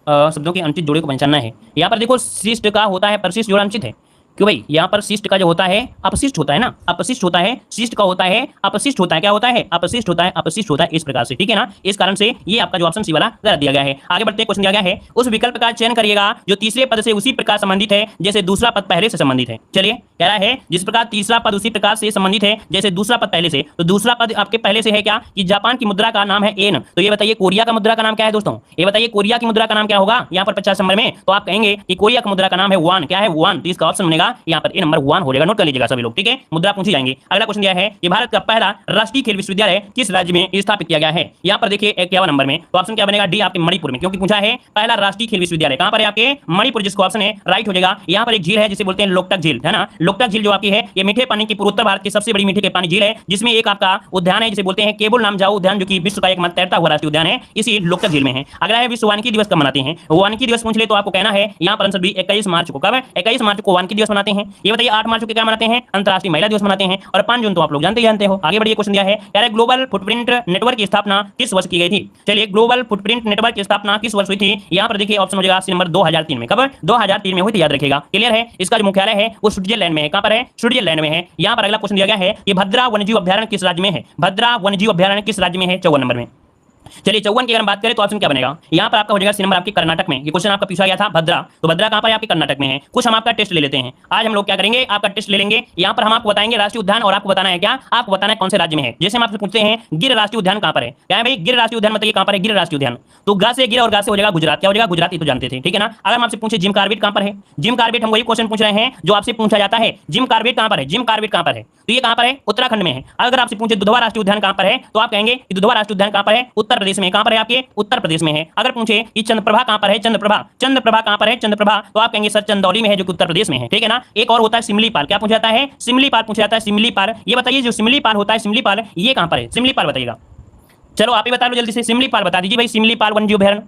शब्दों के अनुचित जोड़े को पहचानना है। यहाँ पर देखो शिष्ट का होता है परिशिष्ट जोड़ा अनुचित है। क्यों भाई, यहाँ पर शिष्ट का जो होता है अपशिष्ट होता है ना, अपशिष्ट होता है। शिष्ट का होता है अपशिष्ट होता है, क्या होता है अपशिष्ट होता है, अपशिष्ट होता है इस प्रकार से, ठीक है ना। इस कारण से ये आपका जो ऑप्शन सी वाला गलत दिया गया है। आगे बढ़ते क्वेश्चन दिया गया है उस विकल्प का चयन करिएगा जो तीसरे पद से उसी प्रकार संबंधित है जैसे दूसरा पद पहले से संबंधित है। चलिए कह रहा है जिस प्रकार तीसरा पद उसी प्रकार से संबंधित है जैसे दूसरा पद पहले से, तो दूसरा पद आपके पहले से है क्या कि जापान की मुद्रा का नाम है एन। तो ये बताइए कोरिया का मुद्रा का नाम क्या है दोस्तों, ये बताइए कोरिया की मुद्रा का नाम क्या होगा यहाँ पर 50 नंबर में। तो आप कहेंगे कि कोरिया की मुद्रा का नाम है वान, क्या है वान। तो इसका ऑप्शन बनेगा यहाँ पर ए नंबर वान हो जाएगा। नोट कर लीजिएगा सभी लोग, ठीक है। मुद्रा पूछी जाएंगे। अगला क्वेश्चन दिया है कि भारत का पहला राष्ट्रीय खेल विश्वविद्यालय किस राज्य में स्थापित किया गया है। यहाँ पर देखिए 51 नंबर में, तो ऑप्शन क्या बनेगा डी आपके मणिपुर में, क्योंकि पूछा है पहला राष्ट्रीय खेल विश्वविद्यालय कहां पर है आपके मणिपुर, जिसका ऑप्शन है राइट हो जाएगा। यहाँ पर एक झील है जिसे बोलते हैं लोकटक झील, है ना। लोकटक झील जो आपकी है ये मीठे पानी की पूर्वोत्तर भारत की सबसे बड़ी मीठे के पानी झील है, जिसमें एक आपका उद्यान है जिसे बोलते हैं केबुल नामजाऊ उद्यान, जो कि विश्व का एकमात्र तैरता हुआ राष्ट्रीय उद्यान है, इसी लोकटक झील में है। अगला है विश्व वानिकी दिवस कब मनाते हैं। वानिकी दिवस पूछ ले तो आपको कहना है यहाँ पर आंसर भी 21 मार्च को। कब, 21 मार्च को वानिकी दिवस मनाते हैं। ये बताइए 8 मार्च को क्या मनाते हैं, अंतर्राष्ट्रीय महिला दिवस मनाते हैं, और 5 जून तो आप लोग जानते ही जानते हो। आगे बढ़िए, क्वेश्चन दिया है यार ग्लोबल फुटप्रिंट नेटवर्क की स्थापना किस वर्ष की गई थी। चलिए ग्लोबल फुटप्रिंट नेटवर्क की स्थापना किस वर्ष हुई थी। यहाँ पर देखिए ऑप्शन हो जाएगा सी नंबर 2003 में। कब, 2003 में हुई थी, याद रखिएगा। क्लियर है। इसका जो मुख्यालय है वो स्विट्जरलैंड में है। कहां पर है, स्विट्जरलैंड में है। यहाँ पर अगला क्वेश्चन दिया गया है कि भद्रा वन्यजीव अभ्यारण्य किस राज्य में है। भद्रा वन्यजीव अभ्यारण्य किस राज्य में है, 54 नंबर में। चलिए 54 की अगर हम बात करें तो ऑप्शन क्या बनेगा, यहाँ पर आपका हो जाएगा सी नंबर आपके कर्नाटक में। ये क्वेश्चन आपका पूछा गया था भद्रा, तो भद्रा कहाँ पर आपके कर्नाटक में है। कुछ हम आपका टेस्ट ले लेते हैं। आज हम लोग क्या करेंगे, आपका टेस्ट ले लेंगे। यहाँ पर हम आपको बताएंगे राष्ट्रीय उद्यान, और आपको बताना है क्या, आपको बताना है कौन से राज्य में है। जैसे हम आपसे पूछते हैं गिर राष्ट्रीय उद्यान कहाँ पर है, क्या है भाई गिर राष्ट्रीय उद्यान बताइए कहाँ पर है गिर राष्ट्रीय उद्यान। तो गा से गिर और गा से हो जाएगा गुजरात, क्या हो जाएगा गुजरात, ये तो जानते थे, ठीक है ना। अगर हम आपसे पूछे जिम कार्बेट कहाँ पर है, जिम कार्बेट हम वही क्वेश्चन पूछ रहे हैं जो आपसे पूछा जाता है, जिम कार्बेट कहाँ पर है, जिम कार्बेट कहाँ पर है, तो ये कहाँ पर है उत्तराखंड में है। अगर आपसे पूछे दुधवा राष्ट्रीय उद्यान कहाँ पर है, तो आप कहेंगे कि दुधवा राष्ट्रीय उद्यान कहाँ पर है, उत्तर प्रदेश में। कहाँ पर है आपके उत्तर प्रदेश में है। अगर पूछे कि चंद्रप्रभा कहां पर है, चंद्रप्रभा, चंद्रप्रभा कहां पर है, चंद्रप्रभा, तो आप कहेंगे सर चंदौली में है, जो कि उत्तर प्रदेश में है, ठीक है ना। एक और होता है सिमलीपाल, क्या पूछा जाता है, सिमलीपाल पूछा जाता है, सिमलीपाल। ये बताइए जो सिमलीपाल होता है, सिमलीपाल ये कहां पर है, सिमलीपाल बताइएगा। चलो आप ही बता लो जल्दी से, सिमलीपाल बता दीजिए भाई, सिमलीपाल वन्यजीव अभयारण्य,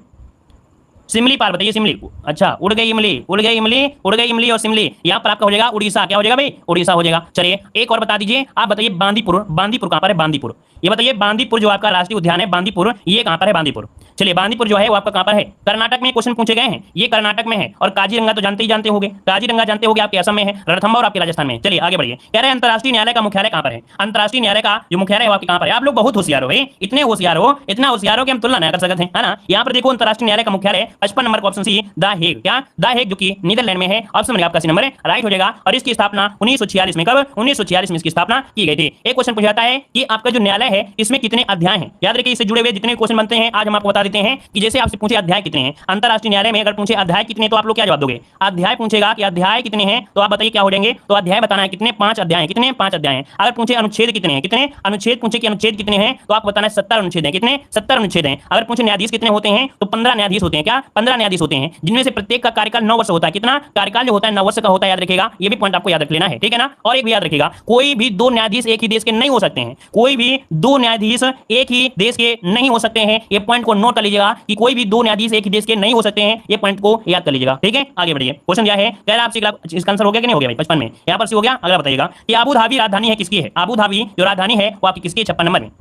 सिमलीपाल बताइए। सिमली, अच्छा उड़ गई इमली, उड़ गई इमली, उड़ गई इमली और सिमली। यहाँ पर आपका हो जाएगा उड़ीसा, क्या हो जाएगा भाई उड़ीसा हो जाएगा। चलिए एक और बता दीजिए, आप बताइए बांदीपुर, बांदीपुर कहाँ पर है, बांदीपुर। ये बताइए बांदीपुर जो आपका राष्ट्रीय उद्यान है बांदीपुर, ये कहाँ पर है बांदीपुर। चलिए बांदीपुर जो है वो आपका कहाँ पर है, कर्नाटक में क्वेश्चन पूछे गए हैं, ये कर्नाटक में है। और काजीरंगा तो जानते ही जानते होंगे, काजीरंगा जानते होंगे आपके असम में है, रणथंबोर और आपके राजस्थान में। चलिए आगे बढ़िए, कह रहे हैं अंतर्राष्ट्रीय न्यायालय का मुख्यालय कहाँ पर है। अंतर्राष्ट्रीय न्यायालय का जो मुख्यालय है आपके कहाँ पर है। आप लोग बहुत होशियार हो भाई, इतने होशियार हो, इतना होशियार हो कि हम तुलना नहीं कर सकते हैं, है ना। यहाँ पर देखो अंतर्राष्ट्रीय न्यायालय का मुख्यालय 55 नंबर का ऑप्शन सी द हेग, क्या द हेग, जो कि नीदरलैंड में है। ऑप्शन में आपका सी नंबर राइट हो जाएगा। और इसकी स्थापना 1946 में, कब 1946 में इसकी स्थापना की गई थी। एक क्वेश्चन पूछा जाता है कि आपका जो न्यायालय है इसमें कितने अध्याय हैं। याद रखिए इससे जुड़े हुए जितने क्वेश्चन बनते हैं आज हम आपको बता देते हैं कि जैसे आपसे पूछे अध्याय कितने हैं अंतर्राष्ट्रीय न्यायालय में, अगर पूछे अध्याय कितने तो आप लोग क्या जवाब दोगे। अध्याय पूछेगा कि अध्याय कितने हैं तो आप बताइए क्या हो जाएंगे, तो अध्याय बताना है कितने, 5 अध्याय हैं, कितने 5 अध्याय हैं। अगर पूछे अनुच्छेद कितने हैं, कितने अनुच्छेद पूछे कि अनुच्छेद कितने हैं तो आपको बताना है 70 अनुच्छेद हैं, कितने 70 अनुच्छेद हैं। अगर पूछे न्यायाधीश कितने होते हैं तो 15 न्यायाधीश होते हैं, क्या 15 न्यायाधीश होते हैं, जिनमें से प्रत्येक का कार्यकाल 9 वर्ष होता है। कितना कार्यकाल जो होता है 9 वर्ष का होता है, याद रखिएगा। ये भी पॉइंट आपको याद रख लेना है, ठीक है ना। और एक भी याद रखिएगा, कोई भी दो न्यायाधीश एक ही देश के नहीं हो सकते हैं। कोई भी दो न्यायाधीश एक ही देश के नहीं हो सकते हैं। ये पॉइंट को नोट कर लीजिएगा कि कोई भी दो न्यायाधीश एक ही देश के नहीं हो सकते हैं। ये पॉइंट को याद कर लीजिएगा, ठीक है। आगे बढ़िए, क्वेश्चन क्या है, कह रहा आपसे इसका आंसर हो गया कि नहीं हो गया भाई 55 में? यहाँ पर से हो गया। अगला बताइएगा कि अबू धाबी राजधानी है किसकी है? अबू धाबी जो राजधानी है वो आपकी किसकी? 56 नंबर में।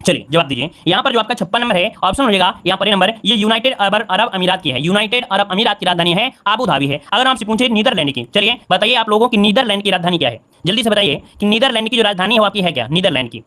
चलिए जवाब दीजिए। यहाँ पर जो आपका 56 नंबर है ऑप्शन हो जाएगा यहाँ पर नंबर, ये यूनाइटेड अरब अमीरात की है। यूनाइटेड अरब अमीरात की राजधानी है अबू धाबी है। अगर आपसे पूछे नीदरलैंड की, चलिए बताइए आप लोगों की नीदरलैंड की राजधानी क्या है? जल्दी से बताइए कि नीदरलैंड की जो राजधानी है वो आपकी है क्या? नीदरलैंड की,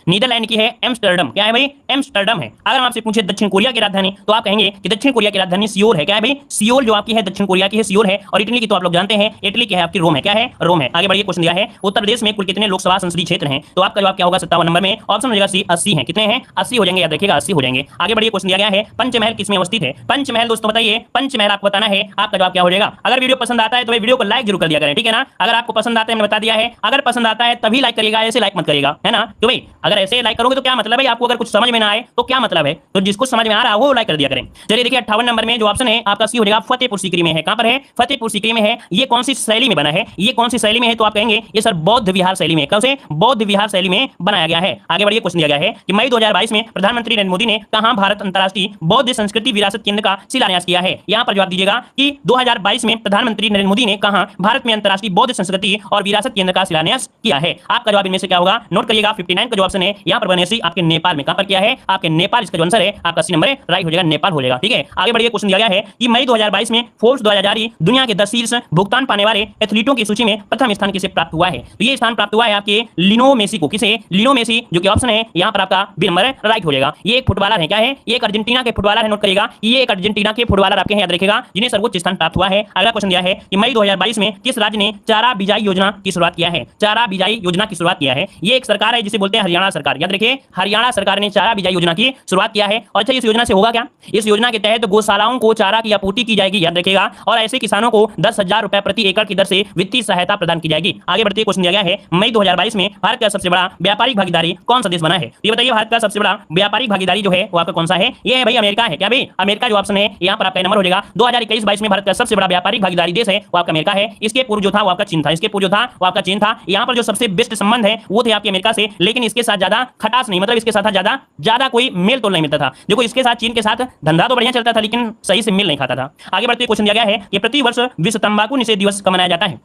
नीदरलैंड की है एम्स्टर्डम। क्या है भाई? एम्स्टर्डम है। अगर हम आपसे पूछे दक्षिण कोरिया की राजधानी, तो आप कहेंगे कि दक्षिण कोरिया की राजधानी सियोल है। क्या है भाई? सियोल जो आपकी है दक्षिण कोरिया की है, सियोल है। और इटली की तो आप लोग जानते हैं, इटली की है आपकी रोम है। क्या है? रोम है। आगे बढ़िए, क्वेश्चन दिया है उत्तर प्रदेश में कुल कितने लोकसभा संसदीय क्षेत्र हैं? तो आपका जवाब क्या होगा? 57 नंबर में। ऑप्शन हो जाएगा सी 80 है। कितने हैं? 80 हो जाएंगे, याद रखिएगा 80 हो जाएंगे। आगे बढ़िए, क्वेश्चन दिया गया है पंचमहल किसमें अवस्थित है? पंचमहल दोस्तों बताइए, पंचमहल आपको बताना है। आपका जवाब क्या हो जाएगा? अगर वीडियो पसंद आता है तो वीडियो को लाइक जरूर कर दिया करें, ठीक है ना। अगर आपको पसंद आता है, मैंने बता दिया है, अगर पसंद आता है तभी लाइक करिएगा, ऐसे लाइक मत करिएगा, है ना। तो भाई अगर ऐसे लाइक करोगे तो क्या मतलब है? आपको अगर कुछ समझ में ना आए तो क्या मतलब है? तो जिसको समझ में आ रहा है वो लाइक कर दिया करें। चलिए देखिए 58 नंबर में जो ऑप्शन है आपका सी हो जाएगा, फतेहपुर सीकरी में है। कहां पर है? फतेहपुर सीकरी में है। ये कौन सी शैली में बना है? ये कौन सी शैली में है? तो आप कहेंगे ये सर बौद्ध विहार शैली में। कैसे? बौद्ध विहार शैली में बनाया गया है। आगे बढ़िए, क्वेश्चन दिया गया है कि मई 2022 में प्रधानमंत्री नरेंद्र मोदी ने कहां भारत अंतर्राष्ट्रीय बौद्ध संस्कृति विरासत केंद्र का शिलान्यास किया है? यहां पर जवाब दीजिएगा कि 2022 में प्रधानमंत्री नरेंद्र मोदी ने कहां भारत में अंतर्राष्ट्रीय बौद्ध संस्कृति और विरासत केंद्र का शिलान्यास किया है? आपका जवाब इनमें से क्या होगा? नोट करिएगा, 59 का जो ऑप्शन है यहां पर बने आपके नेपाल में। कहां पर किया है? आपके नेपाल। इसका जो आंसर है आपका सी नंबर राइट हो जाएगा, नेपाल हो जाएगा, ठीक है। आगे बढ़िए, क्वेश्चन दिया गया है कि मई 2022 में फोर्ब्स द्वारा जारी दुनिया के 10 शीर्ष भुगतान पाने वाले एथलीटों की सूची में प्रथम स्थान किसे प्राप्त हुआ है? तो ये स्थान प्राप्त हुआ है आपके लिनो मेसी को। किसे? लिनो मेसी, जो कि ऑप्शन है यहां पर आपका बी नंबर राइट हो जाएगा। ये एक फुटबॉलर है। क्या है? ये एक अर्जेंटीना के फुटबॉलर है। नोट करिएगा, ये एक अर्जेंटीना के फुटबॉलर आपके हैं, याद रखिएगा, जिन्हें सर्वोच्च स्थान प्राप्त हुआ है। अगला क्वेश्चन दिया है कि मई 2022 में किस राज्य ने चारा बिजाई योजना की शुरुआत किया है? चारा बिजाई योजना की शुरुआत किया है। ये एक सरकार है जिसे बोलते हैं हरियाणा सरकार। याद रखिए, हरियाणा सरकार ने चारा बिजाई योजना की शुरुआत किया है। और अच्छा, इस योजना से होगा क्या? इस योजना के तहत गौशालाओं को चारा की आपूर्ति की जाएगी, याद रखिएगा, और ऐसे किसानों को 10,000 रुपए प्रति एकड़ की दर से वित्तीय सहायता प्रदान की जाएगी। आगे बढ़ते, क्वेश्चन दिया गया है मई 2022 में भारत का सबसे बड़ा व्यापारिक भागीदारी कौन सा देश बना है? ये बताइए, भारत का सबसे बड़ा व्यापारिक भागीदारी जो है वो आपका कौन सा है? ये है भाई अमेरिका है। क्या भाई? अमेरिका जो ऑप्शन है यहाँ पर आपका नंबर हो जाएगा। 2021-22 में भारत का सबसे बड़ा व्यापारिक भागीदारी देश है वो आपका अमेरिका है। इसके पूर्व जो था वो आपका चीन था। इसके पूर्व जो था वो आपका चीन था। यहाँ पर जो सबसे बेस्ट संबंध है वो थे आपके अमेरिका से, लेकिन इसके साथ ज्यादा खटास नहीं, मतलब इसके साथ ज्यादा कोई मेल तोल नहीं मिलता था। देखो, इसके साथ चीन के साथ धंधा तो बढ़िया चलता था लेकिन सही से मिल नहीं खाता था। आगे बढ़ते, क्वेश्चन दिया गया है कि प्रति वर्ष विश्व तंबाकू निषेध दिवस कब मनाया जाता है?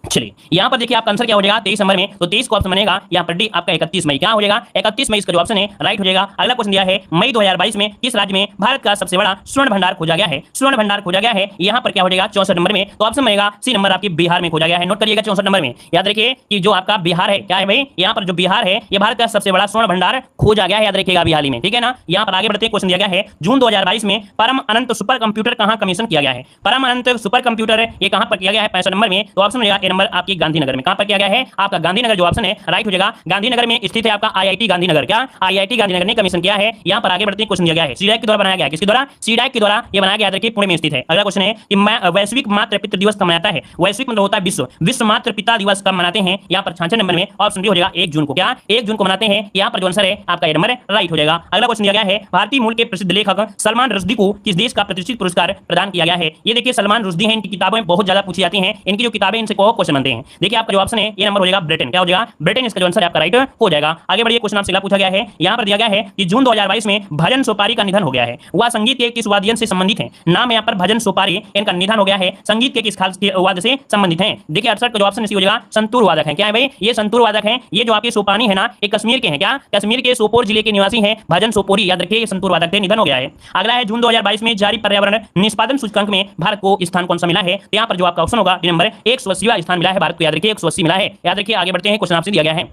चलिए यहाँ पर देखिए आपका आंसर क्या हो जाएगा 23 नंबर में। तो 23 को ऑप्शन बनेगा यहाँ पर डी आपका 31 मई। क्या हो जाएगा? 31 मई इसका जो ऑप्शन है राइट हो जाएगा। अगला क्वेश्चन दिया है मई 2022 में किस राज्य में भारत का सबसे बड़ा स्वर्ण भंडार खोजा गया है? स्वर्ण भंडार खोजा गया है यहाँ पर क्या हो जाएगा 64 नंबर में। तो ऑप्शन बनेगा सी नंबर आपके बिहार में खोजा गया है। नोट करिएगा 64 नंबर में। याद रखिए कि जो आपका बिहार है, क्या है भाई? यहाँ पर जो बिहार है ये भारत का सबसे बड़ा स्वर्ण भंडार खोजा गया है, याद रखिएगा हाल ही में, ठीक है ना। यहाँ पर आगे बढ़ते, क्वेश्चन दिया गया है जून 2022 में परम अनंत सुपर कंप्यूटर कहाँ कमीशन किया गया है? परम अनंत सुपर कंप्यूटर ये कहाँ पर किया गया है? 65 नंबर में। तो ऑप्शन हो जाएगा ए नंबर आपकी गांधीनगर में। कहां पर किया गया है? आपका गांधीनगर जो ऑप्शन है राइट हो जाएगा। गांधीनगर में स्थित है आपका आईआईटी गांधीनगर। क्या? आईआईटी गांधीनगर ने कमीशन किया है। यहां पर आगे बढ़ते, क्वेश्चन दिया गया है सीडैक के द्वारा बनाया गया है। किसके द्वारा? सीडैक के द्वारा ये बनाया गया, याद रखिए पुणे में स्थित है। अगला क्वेश्चन है कि वैश्विक मातृ पितृ दिवस कब मनाता है? वैश्विक मतलब होता है विश्व, विश्व मातृ पिता दिवस कब मनाते हैं? यहां पर 66 नंबर में ऑप्शन डी हो जाएगा 1 जून को। क्या? 1 जून को मनाते हैं। यहां पर जो आंसर है आपका ए नंबर राइट हो जाएगा। अगला क्वेश्चन दिया गया है भारतीय मूल के प्रसिद्ध लेखक सलमान रुश्दी को किस देश का प्रतिष्ठित पुरस्कार प्रदान किया गया है? ये देखिए सलमान रुश्दी हैं, इनकी किताबें बहुत ज्यादा पूछी जाती हैं। इनकी जो किताबें इनसे क्वेश्चन बनते हैं। देखिए आपका जो ऑप्शन है ये नंबर हो जाएगा ब्रिटेन। क्या हो जाएगा? ब्रिटेन। इसका जो आंसर आपका राइट हो जाएगा। आगे बढ़िए, क्वेश्चन आपसे पूछा गया है, यहां पर दिया गया है कि जून 2022 में भजन सोपारी का निधन हो गया है। वह संगीत के किस वाद्य से संबंधित है? नाम यहां पर भजन सोपारी, इनका निधन हो गया है। संगीत के किस खास वाद्य से संबंधित है? देखिए आंसर का जो ऑप्शन हो जाएगा संतूर वादक है। क्या है भाई? ये संतूर वादक है। ये जो आपके सोपानी है ना, ये कश्मीर के हैं। क्या? कश्मीर के सोपोर जिले के निवासी हैं भजन सोपोरी। याद रखिए, संतूर वादक थे, निधन हो गया है। अगला है जून 2022 में जारी पर्यावरण निष्पादन सूचकांक में भारत को स्थान कौन सा मिला है? यहाँ पर जो आपका ऑप्शन होगा नंबर 180वां स्थान मिला है भारत को। याद रखिए 180 मिला है। याद रखिए, आगे बढ़ते हैं, क्वेश्चन आपसे दिया गया है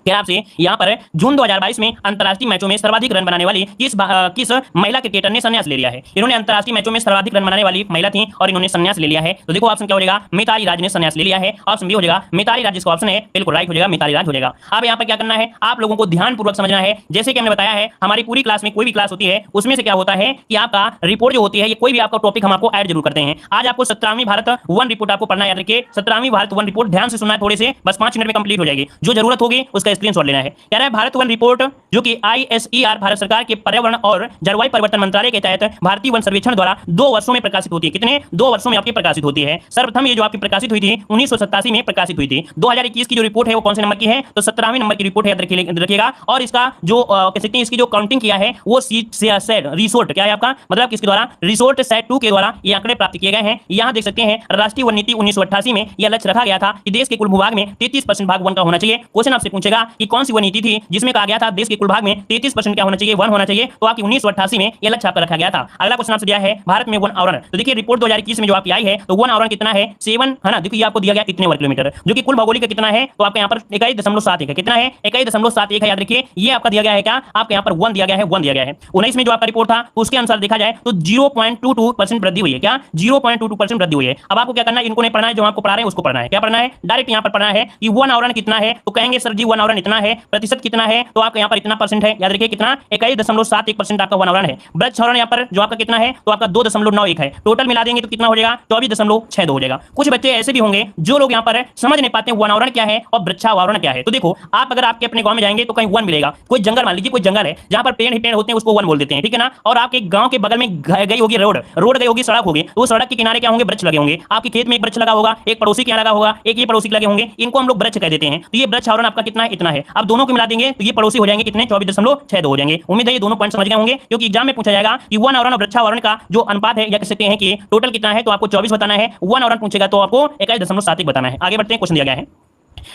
आपसे यहाँ पर जून 2022 में अंतर्राष्ट्रीय मैचों में सर्वाधिक रन बनाने वाली किस महिला क्रिकेटर ने संन्यास ले लिया है? इन्होंने अंतर्राष्ट्रीय मैचों में सर्वाधिक रन बनाने वाली महिला थी और इन्होंने संन्यास ले लिया है। तो देखो ऑप्शन क्या हो जाएगा? मिताली राज ने संन्यास ले लिया है। ऑप्शन बी हो जाएगा मिताली राज। जिसका ऑप्शन है बिल्कुल राइट हो जाएगा, मिताली राज हो जाएगा। अब यहाँ पर क्या करना है, आप लोगों को ध्यानपूर्वक समझना है। जैसे कि हमने बताया है, हमारी पूरी क्लास में कोई भी क्लास होती है उसमें से क्या होता है कि आपका रिपोर्ट जो होती है, ये कोई भी आपका टॉपिक हम आपको ऐड जरूर करते हैं। आज आपको 17वीं भारत 1 रिपोर्ट आपको पढ़ना, याद रखिए 17वीं भारत 1 रिपोर्ट ध्यान से सुनना है थोड़े से, बस 5 मिनट में कंप्लीट हो जाएगी। जो जरूरत होगी उसका स्क्रीनशॉट लेना है। कह रहा है भारत वन रिपोर्ट जो कि ISER भारत सरकार के पर्यावरण और जलवायु परिवर्तन मंत्रालय के तहत भारतीय वन सर्वेक्षण द्वारा 2 वर्षों में प्रकाशित होती है। कितने 2 वर्षों में आपकी प्रकाशित होती है। सर्वप्रथम ये जो आपकी प्रकाशित हुई थी 1987 में प्रकाशित हुई थी। 2021 की जो रिपोर्ट है वो कौन से नंबर की है, तो 17वें नंबर की रिपोर्ट है, याद रखिएगा। और इसका जो कह सकते हैं इसकी जो काउंटिंग किया है वो रिसोर्ट क्या है आपका, मतलब किसके द्वारा, रिसोर्ट सेट 2 के द्वारा ये आंकड़े प्राप्त किए गए हैं। यहां देख सकते हैं राष्ट्रीय वन नीति 1988 में यह लक्ष्य रखा गया था कि देश के कुल भूभाग में 33% भाग वन का होना चाहिए। क्वेश्चन आपसे पूछेगा कि कौन सी वन नीति थी जिसमें कहा गया था देश के कुल भाग में 33% क्या होना चाहिए, वन होना चाहिए, तो आपकी 1988 में यह लक्ष्य आपका रखा गया था। अगला क्वेश्चन आपसे दिया है भारत में वन आवरण, तो देखिए रिपोर्ट 2021 में जो आपकी आई है तो वन आवरण कितना है 7 है ना, देखिए आपको दिया गया कितने वर्ग किलोमीटर, जो कि कुल भौगोलिक कितना है, तो आपके यहाँ पर 21.71 है, कितना है 21.71 है, याद रखिए। ये आपका दिया गया है क्या, आपके यहाँ पर 1 दिया गया है, 1 दिया गया है। 19 में जो आपका रिपोर्ट था उसके अनुसार देखा जाए तो 0.22% वृद्धि हुई है, क्या 0.22% वृद्धि हुई है। अब आपको क्या करना है, इनको नहीं पढ़ना है, जो आपको पढ़ा रहे हैं उसको पढ़ना है। क्या पढ़ना है, डायरेक्ट यहाँ पर पढ़ना है कि वन आवरण कितना है, तो कहेंगे सर जी वन आवरण इतना है, प्रतिशत कितना है, तो आपका यहाँ पर इतना परसेंट है, याद रखिए कितना 21.71% आपका वन आवरण है। वृक्ष आवरण यहाँ पर जो आपका कितना है, तो आपका 2.91 है, टोटल मिला देंगे तो कितना हो जाएगा 24.62 हो जाएगा। कुछ बच्चे ऐसे भी होंगे जो लोग यहाँ पर समझ नहीं पाते वन आवरण क्या है और वृक्षावरण क्या है। तो देखो आप अगर आपके अपने गांव में जाएंगे तो कहीं वन मिलेगा, कोई जंगल मान लीजिए, कोई जंगल है जहां पर पेड़ ही पेड़ होते हैं उसको वन बोल देते हैं, ठीक है ना। और आपके गांव के बगल में गई होगी रोड गई होगी, सड़क होगी, तो सड़क के किनारे क्या होंगे, वृक्ष लगे होंगे। आपके खेत में एक वृक्ष लगा होगा, एक पड़ोसी के यहाँ लगा होगा, एक ये पड़ोसी के लगे होंगे, इनको हम लोग वृक्ष कह देते हैं। तो ये वृक्ष आवरण आपका कितना है, इतना है। अब दोनों को मिला देंगे तो ये पड़ोसी हो जाएंगे कितने 24.62 हो जाएंगे। उम्मीद है ये दोनों पॉइंट समझ गए होंगे, क्योंकि एग्जाम में पूछा जाएगा कि वन आवरण और वृक्षावरण का जो अनुपात है या कह सकते हैं कि टोटल कितना है, तो आपको 24 बताना है। वन आवरण पूछेगा तो आपको 21.71 बताना है। आगे बढ़ते हैं, क्वेश्चन दिया गया है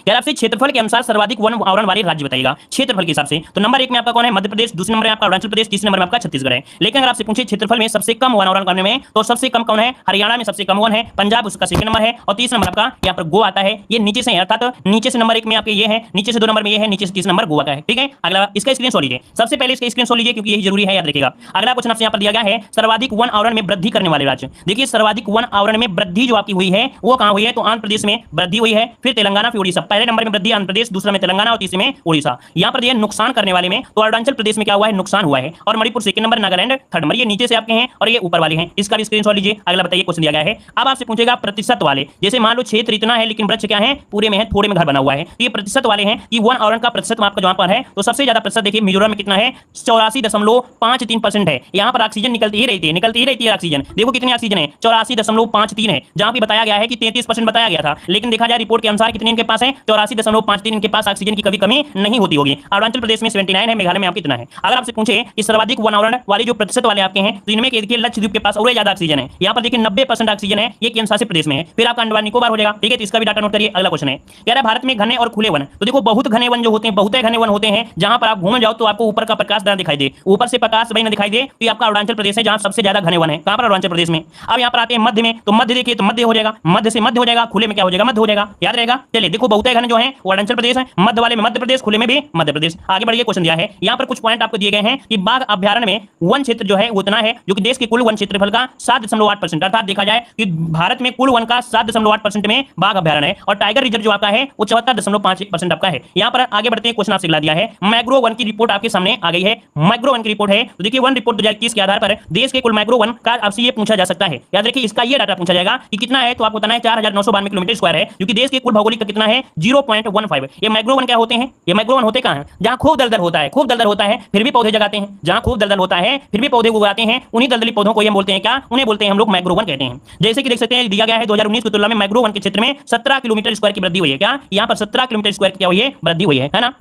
यार आपसे क्षेत्रफल के अनुसार सर्वाधिक वन आवरण वाले राज्य बताइएगा क्षेत्रफल के हिसाब से। तो नंबर 1 में आपका कौन है, मध्य प्रदेश, दूसरे नंबर में आपका अरुणाचल प्रदेश, तीसरे नंबर में आपका छत्तीसगढ़ है। लेकिन अगर आपसे पूछे क्षेत्रफल में सबसे कम वन आवरण करने में, तो सबसे कम कौन है, हरियाणा में सबसे कम वन है, पंजाब उसका सेकंड नंबर है, और तीसरा नंबर आपका यहाँ पर गोवा आता है। ये नीचे से अर्थात नीचे से नंबर 1 में आपके ये है, नीचे से 2 नंबर में ये है, नीचे से तीसरा नंबर गोवा का है, ठीक है। अगला इसका स्क्रीनशॉट लीजिए, सबसे पहले इसका स्क्रीनशॉट लीजिए क्योंकि यही जरूरी है, याद रखिएगा। अगला क्वेश्चन आपसे यहाँ पर दिया गया है सर्वाधिक वन आवरण में वृद्धि करने वाले राज्य। देखिए सर्वाधिक वन आवरण में वृद्धि जो आपकी हुई है वो कहां हुई है, तो आंध्र प्रदेश में वृद्धि हुई है, फिर तेलंगाना, फिर उड़ीसा। पहले नंबर में वृद्धि आंध्र प्रदेश, दूसरा में तेलंगाना और तीसरे में उड़ीसा। यहां पर ये नुकसान करने वाले में तो अरुणाचल प्रदेश में क्या हुआ है, नुकसान हुआ है, और Manipur second number, Nagaland third number. ये नीचे से आपके हैं और ये ऊपर वाले हैं, इसका भी स्क्रीनशॉट लीजिए। अगला बताइए क्वेश्चन दिया गया है, अब आपसे पूछेगा प्रतिशत वाले, जैसे मान लो क्षेत्र इतना है लेकिन वृक्ष क्या है पूरे में है, थोड़े में घर बना हुआ है, तो ये प्रतिशत वाले हैं कि वन आवरण का प्रतिशत आपका जहां पर है, तो सबसे ज्यादा प्रतिशत देखिए मिजोरम में कितना है 84.53% है। यहां पर ऑक्सीजन निकलती ही रहती है ऑक्सीजन। देखो कितनी ऑक्सीजन है 84.53 है, जहां पे बताया गया है कि 33% बताया गया था, लेकिन देखा जाए रिपोर्ट के अनुसार कितने इनके पास है 84.53 इनके पास ऑक्सीजन की कभी कमी नहीं होती होगी। अरुणाचल प्रदेश में 79 है, मेघालय में आपकी इतना है। अगर आपसे पूछे कि सर्वाधिक वन आवरण वाले जो प्रतिशत वाले आपके हैं, तो इनमें देखिए लक्षद्वीप के पास और ज्यादा ऑक्सीजन है, यहाँ पर देखिए 90% ऑक्सीजन है, ये केंद्र शासित प्रदेश में है। फिर आपका अंडमान निकोबार हो जाएगा, ठीक है, तो इसका भी डाटा नोट करिए। अगला क्वेश्चन है कह रहा है भारत में घने और खुले वन, तो देखो बहुत घने वन जो होते हैं, बहुत घने वन होते हैं, जहां पर आप घूम जाओ तो आपको ऊपर का प्रकाश ना दिखाई दे, ऊपर से प्रकाश भाई ना दिखाई दे, तो आपका अरुणाचल प्रदेश है जहां सबसे ज्यादा घने वन है। कहां पर, अरुणाचल प्रदेश में। अब यहाँ पर आते हैं मध्य में, तो मध्य देखिए तो मध्य हो जाएगा, मध्य से मध्य हो जाएगा, खुले में क्या हो जाएगा, मध्य हो जाएगा, याद रहेगा। चलिए देखो बहुत घने जो है वो अरुणाचल प्रदेश है, मध्य वाले में मध्य प्रदेश, खुले में भी मध्य प्रदेश। आगे बढ़िए, क्वेश्चन दिया है यहाँ पर कुछ पॉइंट आपको दिए गए हैं कि बाघ अभ्यारण्य में वन क्षेत्र जो है वो इतना है, जो कि देश के कुल वन क्षेत्रफल का 7.8%, अर्थात देखा जाए कि भारत में कुल वन का 7.8% में बाघ अभ्यारण्य है, और टाइगर रिजर्व जो आपका है वो 74.5% आपका है। यहाँ पर आगे बढ़ते हैं, क्वेश्चन आपसे दिया है मैग्रो वन की रिपोर्ट आपके सामने आ गई है, मैग्रो वन की रिपोर्ट है। तो देखिए वन रिपोर्ट 2021 के आधार पर देश के कुल मैग्रो वन का आपसे ये पूछा जा सकता है, याद रखिए इसका ये डाटा पूछा जाएगा कि कितना है, तो आपको बताना है 4992 किलोमीटर स्क्वायर है, क्योंकि देश के कुल भौगोलिक का कितना है 0.15। ये मैग्रो वन क्या होते हैं, ये मैग्रो वन होते कहां हैं, जहां खूब दलदल होता है, खूब दलदल होता है फिर भी पौधे जगाते हैं, जहां खूब दलदल होता है फिर भी पौधे उगाते हैं, उन्हीं दलदली पौधों को ये बोलते हैं क्या, उन्हें बोलते हैं हम लोग मैग्रो वन कहते हैं। जैसे कि देख सकते हैं दिया गया है 2019 की तुलना में मैग्रो वन के क्षेत्र में 17 किलोमीटर स्क्वायर की वृद्धि हुई है, क्या यहाँ पर 17 किलोमीटर स्क्वायर की क्या हुई है, वृद्धि हुई है ना।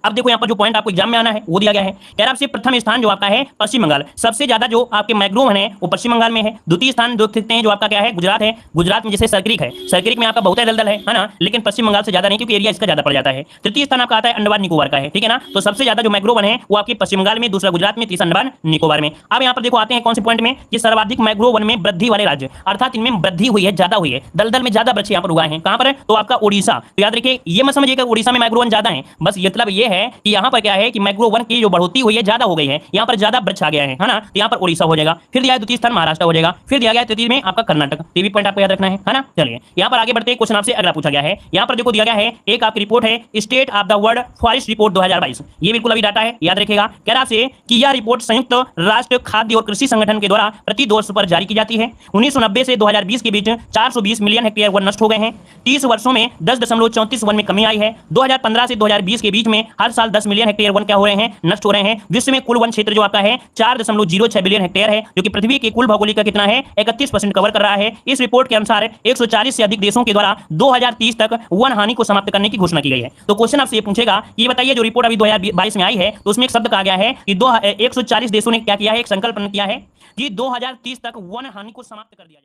अब देखो यहाँ पर जो पॉइंट आपको एग्जाम में आना है वो दिया गया है, कह रहा आपसे प्रथम स्थान जो आपका है पश्चिम बंगाल, सबसे ज्यादा जो आपके मैग्रो वन है वो पश्चिम बंगाल में है। द्वितीय स्थान देख सकते हैं जो आपका क्या है, गुजरात है, गुजरात में जैसे सर्किक है, सर्किक में आपका बहुत दलदल है ना, लेकिन पश्चिम बंगाल से ज्यादा नहीं क्योंकि एरिया इसका ज्यादा पड़ जाता है। तृतीय स्थान आपका आता है अंडमान निकोबार का है, ठीक है ना। तो सबसे ज्यादा जो मैग्रो वन है वो आपके पश्चिम बंगाल में, दूसरा गुजरात में, तीसरा अंडमान निकोबार में। अब यहाँ पर देखो आते हैं कौन से पॉइंट में कि सर्वाधिक मैग्रो वन में वृद्धि वाले राज्य, अर्थात इनमें वृद्धि हुई है, ज्यादा हुई है, दलदल में ज्यादा वृक्ष यहाँ पर उगाए हैं। कहां पर है, तो आपका उड़ीसा। तो याद रखिए ये मत समझिएगा उड़ीसा में मैग्रो वन ज्यादा है, बस मतलब ये है कि यहाँ पर क्या है कि मैक्रो वन की जो बढ़ोतरी हुई है ज्यादा हो गई है, यहाँ पर ज्यादा वृक्ष आ गया है ना। तो यहाँ पर उड़ीसा हो जाएगा, फिर दिया है द्वितीय स्थान महाराष्ट्र हो जाएगा, फिर दिया गया तृतीय में आपका कर्नाटक। ये भी पॉइंट आपको याद रखना है ना। चलिए यहाँ पर आगे बढ़ते हैं, क्वेश्चन आपसे अगला पूछा गया है। यहाँ पर देखो दिया गया है एक आपकी रिपोर्ट है state of the world forest report 2022। ये बिल्कुल अभी डाटा है, याद रखिएगा। कह रहा से कि यह रिपोर्ट संयुक्त राष्ट्र खाद्य और कृषि संगठन के द्वारा प्रति वर्ष पर जारी की जाती है। 1990 से 2020 के बीच 420 मिलियन हेक्टेयर वन नष्ट हो गए हैं। 30 वर्षों में 10.34 वन में कमी आई है। 2015 से 2020 के बीच में हर साल 10 मिलियन हेक्टेयर वन क्या हो रहे हैं, नष्ट हो रहे हैं। विश्व में कुल वन क्षेत्र जो आपका है 4.06 बिलियन हेक्टेयर है, जो कि पृथ्वी के कुल भौगोलिक का कितना है 31% कवर कर रहा है। इस रिपोर्ट के अनुसार 140 से अधिक देशों के द्वारा 2030 तक वन हानि को समाप्त करने की घोषणा की गई है। तो क्वेश्चन आपसे ये पूछेगा कि ये बताइए जो रिपोर्ट अभी 2022 में आई है तो उसमें एक शब्द कहा गया है कि 140 देशों ने क्या किया है, एक संकल्प किया है कि 2030 तक वन हानि को समाप्त कर दिया जाए।